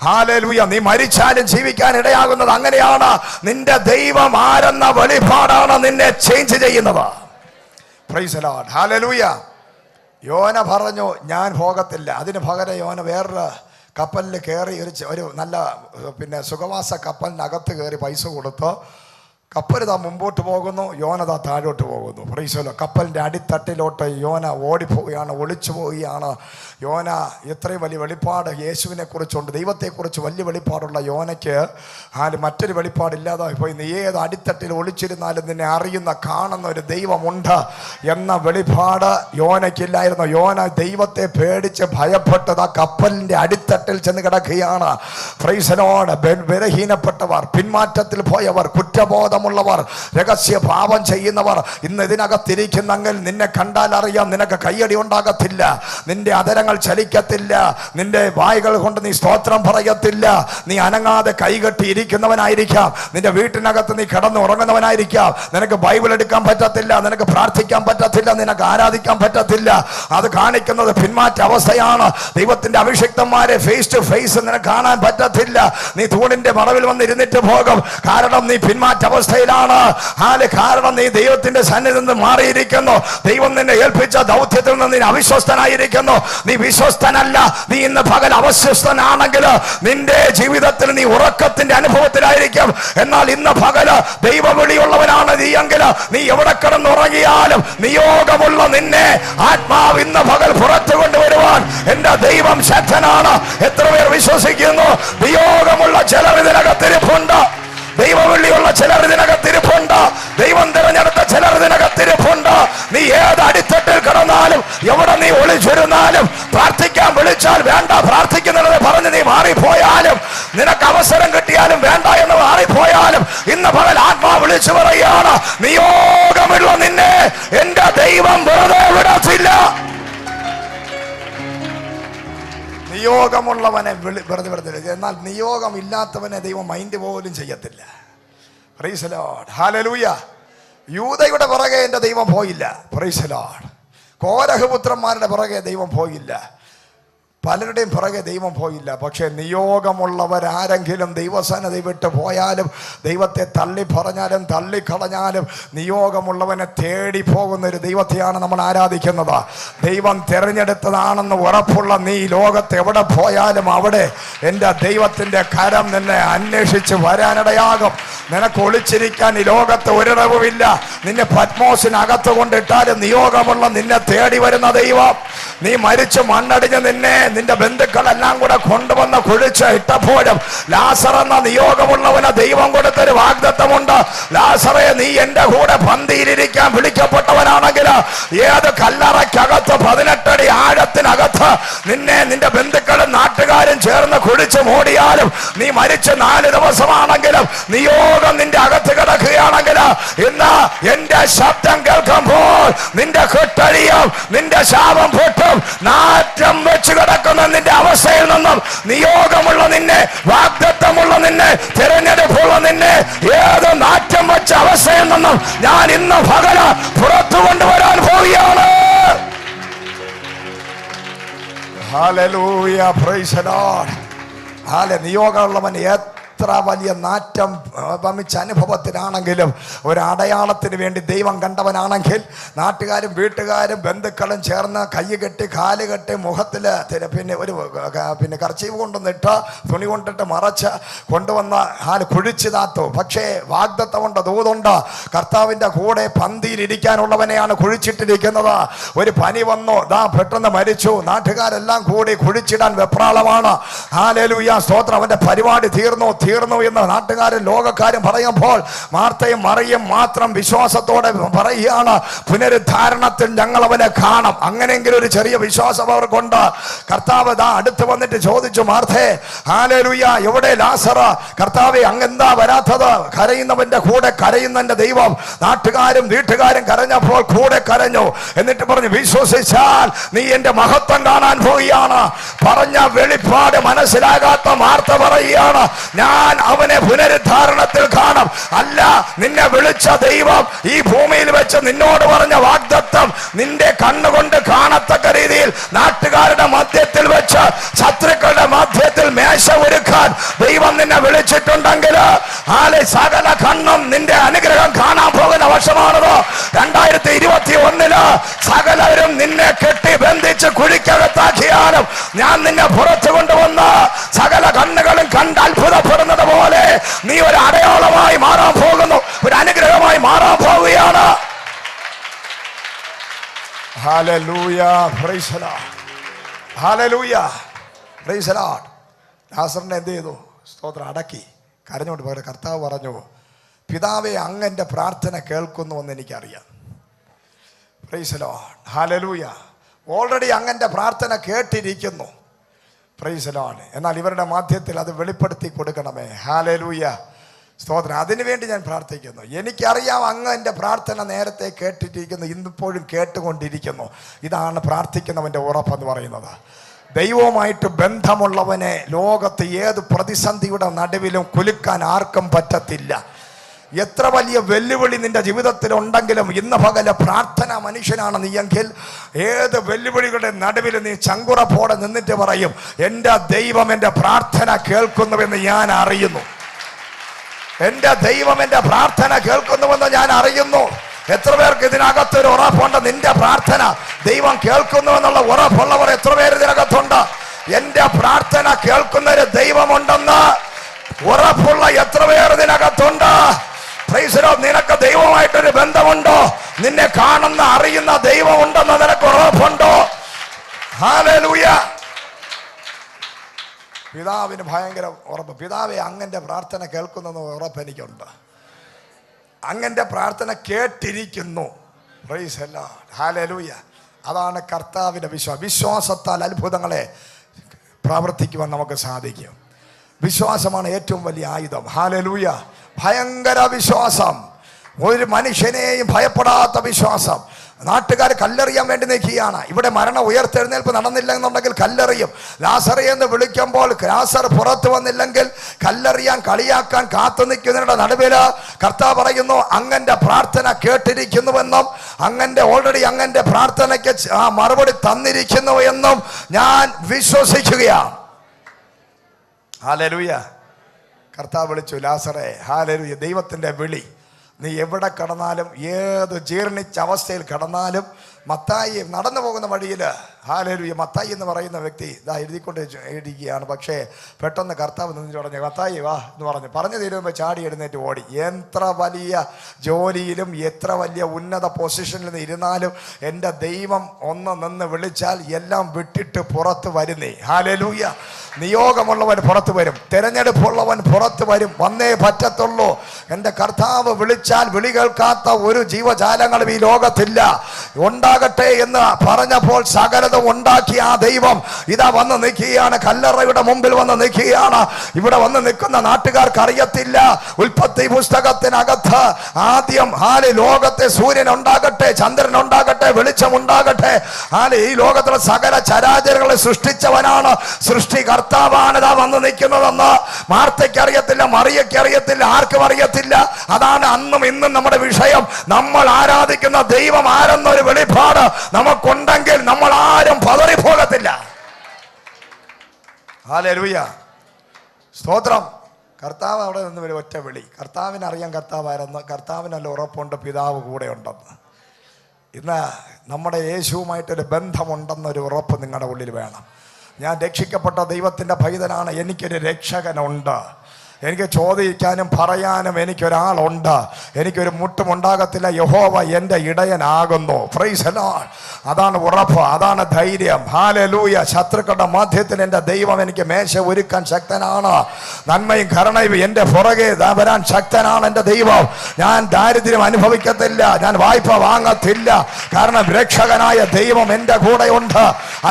ഹല്ലേലൂയ. നീ മരിച്ചാലും ജീവിക്കാൻ ഇടയാകുന്നത് അങ്ങനെയാണ്. നിന്റെ ദൈവം ആരെന്ന വെളിപ്പാടാണ് നിന്നെ ചേഞ്ച് ചെയ്യുന്നത്. Price the Lord, hallelujah. യോന പറഞ്ഞു, ഞാൻ പോകത്തില്ല. അതിന് പകരം യോന വേറൊരു കപ്പലിൽ കയറി ഒരു നല്ല സുഖവാസ കപ്പലിനകത്ത് കയറി പൈസ കൊടുത്ത് കപ്പൽ താ മുമ്പോട്ട് പോകുന്നു, യോന താ താഴോട്ട് പോകുന്നു. Price the Lord. കപ്പലിൻ്റെ അടിത്തട്ടിലോട്ട് യോന ഓടിപ്പോവുകയാണ്, ഒളിച്ചു പോവുകയാണ്. യോന ഇത്രയും വലിയ വെളിപ്പാട് യേശുവിനെ കുറിച്ചുണ്ട്, ദൈവത്തെക്കുറിച്ച് വലിയ വെളിപ്പാടുള്ള യോനയ്ക്ക് മറ്റൊരു വെളിപ്പാടില്ലാതായി പോയി. നീ ഏത് അടിത്തട്ടിൽ ഒളിച്ചിരുന്നാലും നിന്നെ അറിയുന്ന കാണുന്ന ഒരു ദൈവമുണ്ട് എന്ന വെളിപ്പാട് യോനയ്ക്കില്ലായിരുന്നു. യോന ദൈവത്തെ പേടിച്ച് ഭയപ്പെട്ടത് ആ കപ്പലിൻ്റെ അടിത്തട്ടിൽ ചെന്ന് കിടക്കുകയാണ്. Praise the Lord. ബലഹീനപ്പെട്ടവർ, പിന്മാറ്റത്തിൽ പോയവർ, കുറ്റബോധമുള്ളവർ, രഹസ്യ പാപം ചെയ്യുന്നവർ ഇന്ന് ഇതിനകത്തിരിക്കുന്നെങ്കിൽ നിന്നെ കണ്ടാൽ അറിയാം നിനക്ക് കയ്യടി ഉണ്ടാകത്തില്ല, നിന്റെ അതരങ്ങൾ ചലിക്കത്തില്ല, നിന്റെ വായ്കൾ കൊണ്ട് നീ സ്തോത്രം പറയത്തില്ല. നീ അനങ്ങാതെ കൈകെട്ടി ഇരിക്കുന്നവനായിരിക്കാം. നിന്റെ വീട്ടിനകത്ത് നീ കിടന്ന് ഉറങ്ങുന്നവനായിരിക്കാം. നിനക്ക് ബൈബിൾ എടുക്കാൻ പറ്റത്തില്ല, നിനക്ക് പ്രാർത്ഥിക്കാൻ പറ്റത്തില്ല, നിനക്ക് ആരാധിക്കാൻ പറ്റത്തില്ല. അത് കാണിക്കുന്നത് പിന്മാറ്റ അവസ്ഥയാണ്. ദൈവത്തിന്റെ അഭിഷിക്തന്മാരെ ഫേസ് ടു ഫേസ് നിനക്ക് കാണാൻ പറ്റത്തില്ല. നീ തൂണിന്റെ മറവിൽ വന്ന് ഇരുന്നിട്ട് പോകും. കാരണം നീ പിന്മാറ്റ അവസ്ഥയിലാണ്. കാരണം നീ ദൈവത്തിന്റെ സന്നിധിയിൽ നിന്ന് മാറിയിരിക്കുന്നു. ദൈവം നിന്നെ ഏൽപ്പിച്ച ദൗത്യത്തിൽ നിന്ന് നീ അവിശ്വസ്തനായിരിക്കുന്നു. നീ വിശ്വസ്തനല്ല, നീ ഇന്ന് പകൽ അവിശ്വസ്തനാണെങ്കിൽ നിന്റെ ജീവിതത്തിൽ നീ ഉറക്കത്തിന്റെ അനുഭവത്തിലായിരിക്കും. എന്നാൽ ഇന്ന് പകല് ദൈവവിളിയുള്ളവനാണ് നീ എങ്കിൽ നീ എവിടെ കിടന്നുറങ്ങിയാലും നിയോഗമുള്ള നിന്നെ ആത്മാവ് ഇന്ന് പകൽ പുറത്തു കൊണ്ടുവരുവാൻ എന്റെ ദൈവം ശക്തനാണ്. എത്ര പേർ വിശ്വസിക്കുന്നു? നിയോഗമുള്ള ചിലർ ഇതിനകത്തിരിപ്പുണ്ട്, ദൈവവിളിയുള്ള ചിലർ ഇതിനകത്തിരിപ്പുണ്ട്, ദൈവം തിരഞ്ഞെടുത്ത ചിലർ ഇതിനകത്തിരിപ്പുണ്ട്. നീ ഏത് അടിത്തട്ടിൽ കിടന്നാലും എവിടെ നീ ഒളിച്ചിരുന്നാലും പ്രാർത്ഥിക്കാൻ വിളിച്ചാൽ വേണ്ട പ്രാർത്ഥിക്കുന്നത് പറഞ്ഞ് നീ മാറിപ്പോയാലും, നിനക്ക് അവസരം കിട്ടിയാലും വേണ്ട എന്ന് മാറിപ്പോയാലും, ഇന്ന് പകൽ ആത്മാ വിളിച്ചു പറയുകയാണ്, നിയോഗമുള്ള നിന്നെ എന്റെ ദൈവം വെറുതെ വിടത്തില്ല. നിയോഗമുള്ളവനെ വെറുതെ വിടത്തില്ല, എന്നാൽ നിയോഗം ഇല്ലാത്തവനെ ദൈവം മൈൻഡ് പോലും ചെയ്യത്തില്ല. Praise the Lord, hallelujah. യൂദയുടെ പുറകെ എൻ്റെ ദൈവം പോയില്ല. Price the Lord. കോരഹ് പുത്രന്മാരുടെ പുറകെ ദൈവം പോയില്ല. പലരുടെയും പുറകെ ദൈവം പോയില്ല. പക്ഷെ നിയോഗമുള്ളവരാരെങ്കിലും ദൈവസന്നിധി വിട്ട് പോയാലും, ദൈവത്തെ തള്ളി പറഞ്ഞാലും തള്ളിക്കളഞ്ഞാലും, നിയോഗമുള്ളവനെ തേടി പോകുന്ന ഒരു ദൈവത്തെയാണ് നമ്മൾ ആരാധിക്കുന്നത്. ദൈവം തിരഞ്ഞെടുത്തതാണെന്ന് ഉറപ്പുള്ള നീ ലോകത്ത് എവിടെ പോയാലും അവിടെ എൻ്റെ ദൈവത്തിൻ്റെ കരം നിന്നെ അന്വേഷിച്ച് വരാനിടയാകും. നിനക്ക് ഒളിച്ചിരിക്കാൻ ഈ ലോകത്ത് ഒരിടവുമില്ല. നിന്നെ പത്മോസിനകത്ത് കൊണ്ടിട്ടാലും നിയോഗമുള്ള നിന്നെ തേടി വരുന്ന ദൈവം നീ മരിച്ചു മണ്ണടിഞ്ഞ് നിന്റെ ബന്ധുക്കളെല്ലാം കൂടെ കൊണ്ടുവന്ന് കുഴിച്ച് ഇട്ടപ്പോഴും ലാസർ എന്ന നിയോഗമുള്ളവന് ദൈവം കൊടുത്തൊരു വാഗ്ദത്തമുണ്ട്. ലാസറെ, നീ എന്റെ കൂടെ പന്തിയിലിരിക്കാൻ വിളിക്കപ്പെട്ടവനാണെങ്കിൽ ഏത് കല്ലറയ്ക്കകത്ത് 18 അടി ആഴത്തിനകത്ത് നിന്റെ ബന്ധുക്കളും നാട്ടുകാരും ചേർന്ന് കുഴിച്ച് മൂടിയാലും നീ മരിച്ച് 4 ദിവസമാണെങ്കിലും നിയോഗം നിന്റെ അകത്ത് കിടക്കുകയാണെങ്കിൽ ഇന്ന് എന്റെ ശബ്ദം കേൾക്കുമ്പോൾ നിന്റെ കെട്ടഴിയും, നിന്റെ ശാപം പൊട്ടും. നാറ്റം വെച്ച് കിടക്കുന്ന നിന്റെ അവസ്ഥയിൽ നിന്നും നിയോഗമുള്ള നിന്നെ, വാഗ്ദത്തമുള്ള നിന്നെ, തിരഞ്ഞെടുപ്പുള്ള നിന്നെ ഏത് നാറ്റം വെച്ച അവസ്ഥയിൽ നിന്നും ഞാൻ ഇന്ന് പകല പുറത്തു കൊണ്ടുവരാൻ പോവുകയാണ്. Hallelujah, praise the Lord. നിയോഗമുള്ളവൻ എത്ര വലിയ നാറ്റം വമിച്ച അനുഭവത്തിനാണെങ്കിലും ഒരു അടയാളത്തിന് വേണ്ടി ദൈവം കണ്ടവനാണെങ്കിൽ നാട്ടുകാരും വീട്ടുകാരും ബന്ധുക്കളും ചേർന്ന് കൈ കെട്ടി കാല് കെട്ടി മുഖത്തിൽ പിന്നെ കർച്ചീവ് കൊണ്ടുവന്നിട്ട് തുണി കൊണ്ടിട്ട് മറച്ച് കൊണ്ടുവന്ന കുഴിച്ചു താത്തു. പക്ഷേ വാഗ്ദത്തമുണ്ട്, ദൂതുണ്ട്. കർത്താവിൻ്റെ കൂടെ പന്തിയിലിരിക്കാനുള്ളവനെയാണ് കുഴിച്ചിട്ടിരിക്കുന്നത്. ഒരു പനി വന്നു, പെട്ടെന്ന് മരിച്ചു. നാട്ടുകാരെല്ലാം കൂടി കുഴിച്ചിടാൻ വെപ്രാളമാണ്. ഹല്ലേലൂയ, സ്തോത്രം. അവന്റെ പരിപാടി തീർന്നു എന്ന് നാട്ടുകാരും ലോകക്കാരും പറയുമ്പോൾ മാർത്തയും മറിയും മാത്രം വിശ്വാസത്തോടെ പറയുകയാണ്, പുനരുദ്ധാരണത്തിൽ ഞങ്ങൾ അവനെ കാണും. അങ്ങനെയെങ്കിലും ഒരു ചെറിയ വിശ്വാസം അവർക്കുണ്ട്. കർത്താവ് അടുത്ത് വന്നിട്ട് ചോദിച്ചു, മാർത്തേ, ഹല്ലേലൂയ, എവിടെ ലാസർ? കർത്താവേ, അങ്ങെന്താ വരാത്തത്? കരയുന്നവന്റെ കൂടെ കരയുന്നവന്റെ ദൈവം. നാട്ടുകാരും വീട്ടുകാരും കരഞ്ഞപ്പോൾ കൂടെ കരഞ്ഞു. എന്നിട്ട് പറഞ്ഞു, വിശ്വസിച്ചാൽ നീ എന്റെ മഹത്വം കാണാൻ പോവുകയാണ്. പറഞ്ഞ വെളിപ്പാട് മനസ്സിലാകാത്ത മാർത്ത പറയുകയാണ്, ഞാൻ അവനെ പുനരുദ്ധാരണത്തിൽ കാണും. അല്ല, നിന്നെ വിളിച്ച ദൈവം ഈ ഭൂമിയിൽ വെച്ച് നിന്നോട് പറഞ്ഞ വാഗ്ദത്തം നിന്റെ കണ്ണുകൊണ്ട് കാണത്തക്ക രീതിയിൽ നാട്ടുകാരുടെ മധ്യത്തിൽ വെച്ച് ശത്രുക്കളുടെ മധ്യത്തിൽ മേശ ഒരുക്കാൻ ദൈവം നിന്നെ വിളിച്ചിട്ടുണ്ടെങ്കിൽ സകല കണ്ണും നിന്റെ അനുഗ്രഹം കാണാൻ പോകുന്ന വർഷമാണത് 2021. സകലരും നിന്നെ കെട്ടി ബന്ധിച്ച് കുഴിക്കകത്താക്കിയാലും ഞാൻ നിന്നെ പുറത്തു കൊണ്ടുവന്ന് സകല കണ്ണുകളും കണ്ട് അത്ഭുതപ്പെടുന്നത് പോലെ നീ ഒരു അടയാളമായി മാറാൻ പോകുന്നു, ഒരു അനുഗ്രഹമായി മാറാൻ പോവുകയാണ്. Hallelujah, praise the Lord. Hallelujah, praise the Lord. ലാസറിനെ എന്ത് ചെയ്തു? സ്തോത്രം, അടക്കി. കരഞ്ഞോണ്ട് പോയ കർത്താവ് പറഞ്ഞു, പിതാവേ, അങ്ങന്റെ പ്രാർത്ഥന കേൾക്കുന്നുവെന്ന് എനിക്കറിയാം. Praise the Lord. Hallelujah. Already അങ്ങന്റെ പ്രാർത്ഥന കേട്ടിരിക്കുന്നു. Praise the Lord. എന്നാൽ ഇവരുടെ മധ്യത്തിൽ അത് വെളിപ്പെടുത്തി കൊടുക്കണമേ. ഹല്ലേലൂയ, സ്തോത്രം. അതിനുവേണ്ടി ഞാൻ പ്രാർത്ഥിക്കുന്നു. എനിക്കറിയാം അങ്ങ് എൻ്റെ പ്രാർത്ഥന നേരത്തെ കേട്ടിട്ടിരിക്കുന്നു, ഇന്നിപ്പോഴും കേട്ടുകൊണ്ടിരിക്കുന്നു. ഇതാണ് പ്രാർത്ഥിക്കുന്നവൻ്റെ ഉറപ്പെന്ന് പറയുന്നത്. ദൈവവുമായിട്ട് ബന്ധമുള്ളവനെ ലോകത്ത് ഏത് പ്രതിസന്ധിയുടെ നടുവിലും കുലുക്കാൻ ആർക്കും പറ്റത്തില്ല. എത്ര വലിയ വെല്ലുവിളി നിന്റെ ജീവിതത്തിൽ ഉണ്ടെങ്കിലും ഇന്ന് പകല പ്രാർത്ഥന മനുഷ്യനാണ് നീയെങ്കിൽ ഏത് വെല്ലുവിളികളുടെ നടുവിൽ നീ ചങ്കുറപ്പോടെ നിന്നിട്ട് പറയും, എൻ്റെ ദൈവം എൻ്റെ പ്രാർത്ഥന കേൾക്കുന്നുവെന്ന് ഞാൻ അറിയുന്നു. എൻ്റെ ദൈവം എൻ്റെ പ്രാർത്ഥന കേൾക്കുന്നുവെന്ന് ഞാൻ അറിയുന്നു. എത്ര പേർക്ക് ഇതിനകത്തൊരു ഉറപ്പുണ്ട്? നിന്റെ പ്രാർത്ഥന ദൈവം കേൾക്കുന്നുവെന്നുള്ള ഉറപ്പുള്ളവർ എത്ര പേര് ഇതിനകത്തുണ്ട്? എൻ്റെ പ്രാർത്ഥന കേൾക്കുന്നൊരു ദൈവമുണ്ടെന്ന് ഉറപ്പുള്ള എത്ര പേർ ഇതിനകത്തുണ്ട്? Price the Lord. നിനക്ക് ദൈവമായിട്ടൊരു ബന്ധമുണ്ടോ? നിന്നെ കാണുന്ന അറിയുന്ന ദൈവം ഉണ്ടെന്ന് നിനക്ക് ഉറപ്പുണ്ടോ? ഹല്ലേലൂയ. പിതാവിന് ഭയങ്കര ഉറപ്പ്. പിതാവേ, അങ്ങന്റെ പ്രാർത്ഥന കേൾക്കുന്നെന്ന് ഉറപ്പ് എനിക്കുണ്ട്. അങ്ങന്റെ പ്രാർത്ഥന കേട്ടിരിക്കുന്നു. Praise the Lord. ഹല്ലേലൂയ. അതാണ് കർത്താവിന്റെ വിശ്വാസം. വിശ്വാസത്താൽ അത്ഭുതങ്ങളെ പ്രവർത്തിക്കുവാൻ നമുക്ക് സാധിക്കും. വിശ്വാസമാണ് ഏറ്റവും വലിയ ആയുധം. ഹല്ലേലൂയ. ഭയങ്കര വിശ്വാസം, ഒരു മനുഷ്യനെയും ഭയപ്പെടാത്ത വിശ്വാസം. നാട്ടുകാർ കല്ലെറിയാൻ വേണ്ടി നിൽക്കുകയാണ്. ഇവിടെ മരണം ഉയർത്തെഴുന്നേൽപ്പ് നടന്നില്ല എന്നുണ്ടെങ്കിൽ കല്ലെറിയും. ലാസറെ എന്ന് വിളിക്കുമ്പോൾ ലാസർ പുറത്തു വന്നില്ലെങ്കിൽ കല്ലെറിയാൻ കളിയാക്കാൻ കാത്തു നിൽക്കുന്നതിന്റെ നടുവിൽ കർത്താവ് പറയുന്നു, അങ്ങന്റെ പ്രാർത്ഥന കേട്ടിരിക്കുന്നുവെന്നും ഓൾറെഡി അങ്ങന്റെ പ്രാർത്ഥനയ്ക്ക് മറുപടി തന്നിരിക്കുന്നു എന്നും ഞാൻ വിശ്വസിക്കുകയാണ്. ഹല്ലേലൂയ. കർത്താവ് വിളിച്ചു, ലാസറേ. ഹല്ലേലൂയ. ദൈവത്തിന്റെ വിളി. നീ എവിടെ കടന്നാലും, ഏത് ജീർണിച്ച അവസ്ഥയിൽ കടന്നാലും, മത്തായി നടന്നു പോകുന്ന വഴിയിൽ ഹല്ലേലൂയ. മത്തായി എന്ന് പറയുന്ന വ്യക്തി ഇതാ എഴുതിയിരിക്കുകയാണ്. പക്ഷേ പെട്ടെന്ന് കർത്താവ് നിന്നിട്ട് പറഞ്ഞു, മത്തായി വാ എന്ന് പറഞ്ഞു തീരുമ്പോൾ ചാടി എഴുന്നേറ്റ് ഓടി. എത്ര വലിയ ജോലിയിലും എത്ര വലിയ ഉന്നത പൊസിഷനിൽ ഇരുന്നാലും എൻ്റെ ദൈവം ഒന്ന് നിന്ന് വിളിച്ചാൽ എല്ലാം വിട്ടിട്ട് പുറത്ത് വരുന്നേ. ഹല്ലേലൂയ. നിയോഗമുള്ളവൻ പുറത്തു വരും, തിരഞ്ഞെടുപ്പുള്ളവൻ പുറത്തു വരും, വന്നേ പറ്റത്തുള്ളൂ. എൻ്റെ കർത്താവ് വിളിച്ചാൽ വിളി കേൾക്കാത്ത ഒരു ജീവജാലങ്ങളും ഈ ലോകത്തില്ല. ഉണ്ടാകട്ടെ എന്ന് പറഞ്ഞപ്പോൾ സകലതും ഉണ്ടാക്കിയ ആ ദൈവം ഇതാ വന്ന് നിൽക്കുകയാണ്. കല്ലറയുടെ മുമ്പിൽ വന്ന് നിൽക്കുകയാണ്. ഇവിടെ വന്ന് നിൽക്കുന്ന നാട്ടുകാർക്ക് അറിയത്തില്ല. ഉൽപ്പത്തി പുസ്തകത്തിനകത്ത് ആദ്യം ലോകത്തെ സൂര്യൻ ഉണ്ടാകട്ടെ, ചന്ദ്രൻ ഉണ്ടാകട്ടെ, വെളിച്ചം ഉണ്ടാകട്ടെ, ഈ ലോകത്തിലെ സകല ചരാചരങ്ങളെ സൃഷ്ടിച്ചവനാണ്, സൃഷ്ടി കർത്താവാണ് ഇതാ വന്ന് നിൽക്കുന്നതെന്ന് മാർത്തയ്ക്ക് അറിയത്തില്ല, മറിയയ്ക്ക് അറിയത്തില്ല, ആർക്കും അറിയത്തില്ല. അതാണ് അന്നും ഇന്നും നമ്മുടെ വിഷയം. നമ്മൾ ആരാധിക്കുന്ന ദൈവം ആരെന്നൊരു വെളിപ്പാട് നമുക്കുണ്ടെങ്കിൽ നമ്മൾ ആരും പതറിപ്പോകത്തില്ല. ഹല്ലേലൂയ. സ്തോത്രം. കർത്താവ് അവിടെ നിന്ന് ഒരു ഒറ്റ വിളി. കർത്താവിനറിയാം കർത്താവ് ആരെന്ന്, കർത്താവിനല്ല ഉറപ്പുണ്ട് പിതാവ് കൂടെ ഉണ്ടെന്ന്. ഇന്ന് നമ്മുടെ യേശുവുമായിട്ടൊരു ബന്ധമുണ്ടെന്നൊരു ഉറപ്പ് നിങ്ങളുടെ ഉള്ളിൽ വേണം. ഞാൻ രക്ഷിക്കപ്പെട്ട ദൈവത്തിൻ്റെ പൈതലാണ്, എനിക്കൊരു രക്ഷകനുണ്ട്, എനിക്ക് ചോദിക്കാനും പറയാനും എനിക്കൊരാളുണ്ട്, എനിക്കൊരു മുട്ടുമുണ്ടാകത്തില്ല, യഹോവ എൻ്റെ ഇടയനാകുന്നു. Price the Lord. അതാണ് ഉറപ്പ്, അതാണ് ധൈര്യം. ഹല്ലേലൂയ. ശത്രുക്കളുടെ മധ്യത്തിൽ എൻ്റെ ദൈവം എനിക്ക് മേശ ഒരുക്കാൻ ശക്തനാണ്. നന്മയും കരുണയും എൻ്റെ പുറകെ വരാൻ ശക്തനാണ് എൻ്റെ ദൈവം. ഞാൻ ദാരിദ്ര്യം അനുഭവിക്കത്തില്ല, ഞാൻ വായ്പ വാങ്ങത്തില്ല, കാരണം രക്ഷകനായ ദൈവം എൻ്റെ കൂടെയുണ്ട്.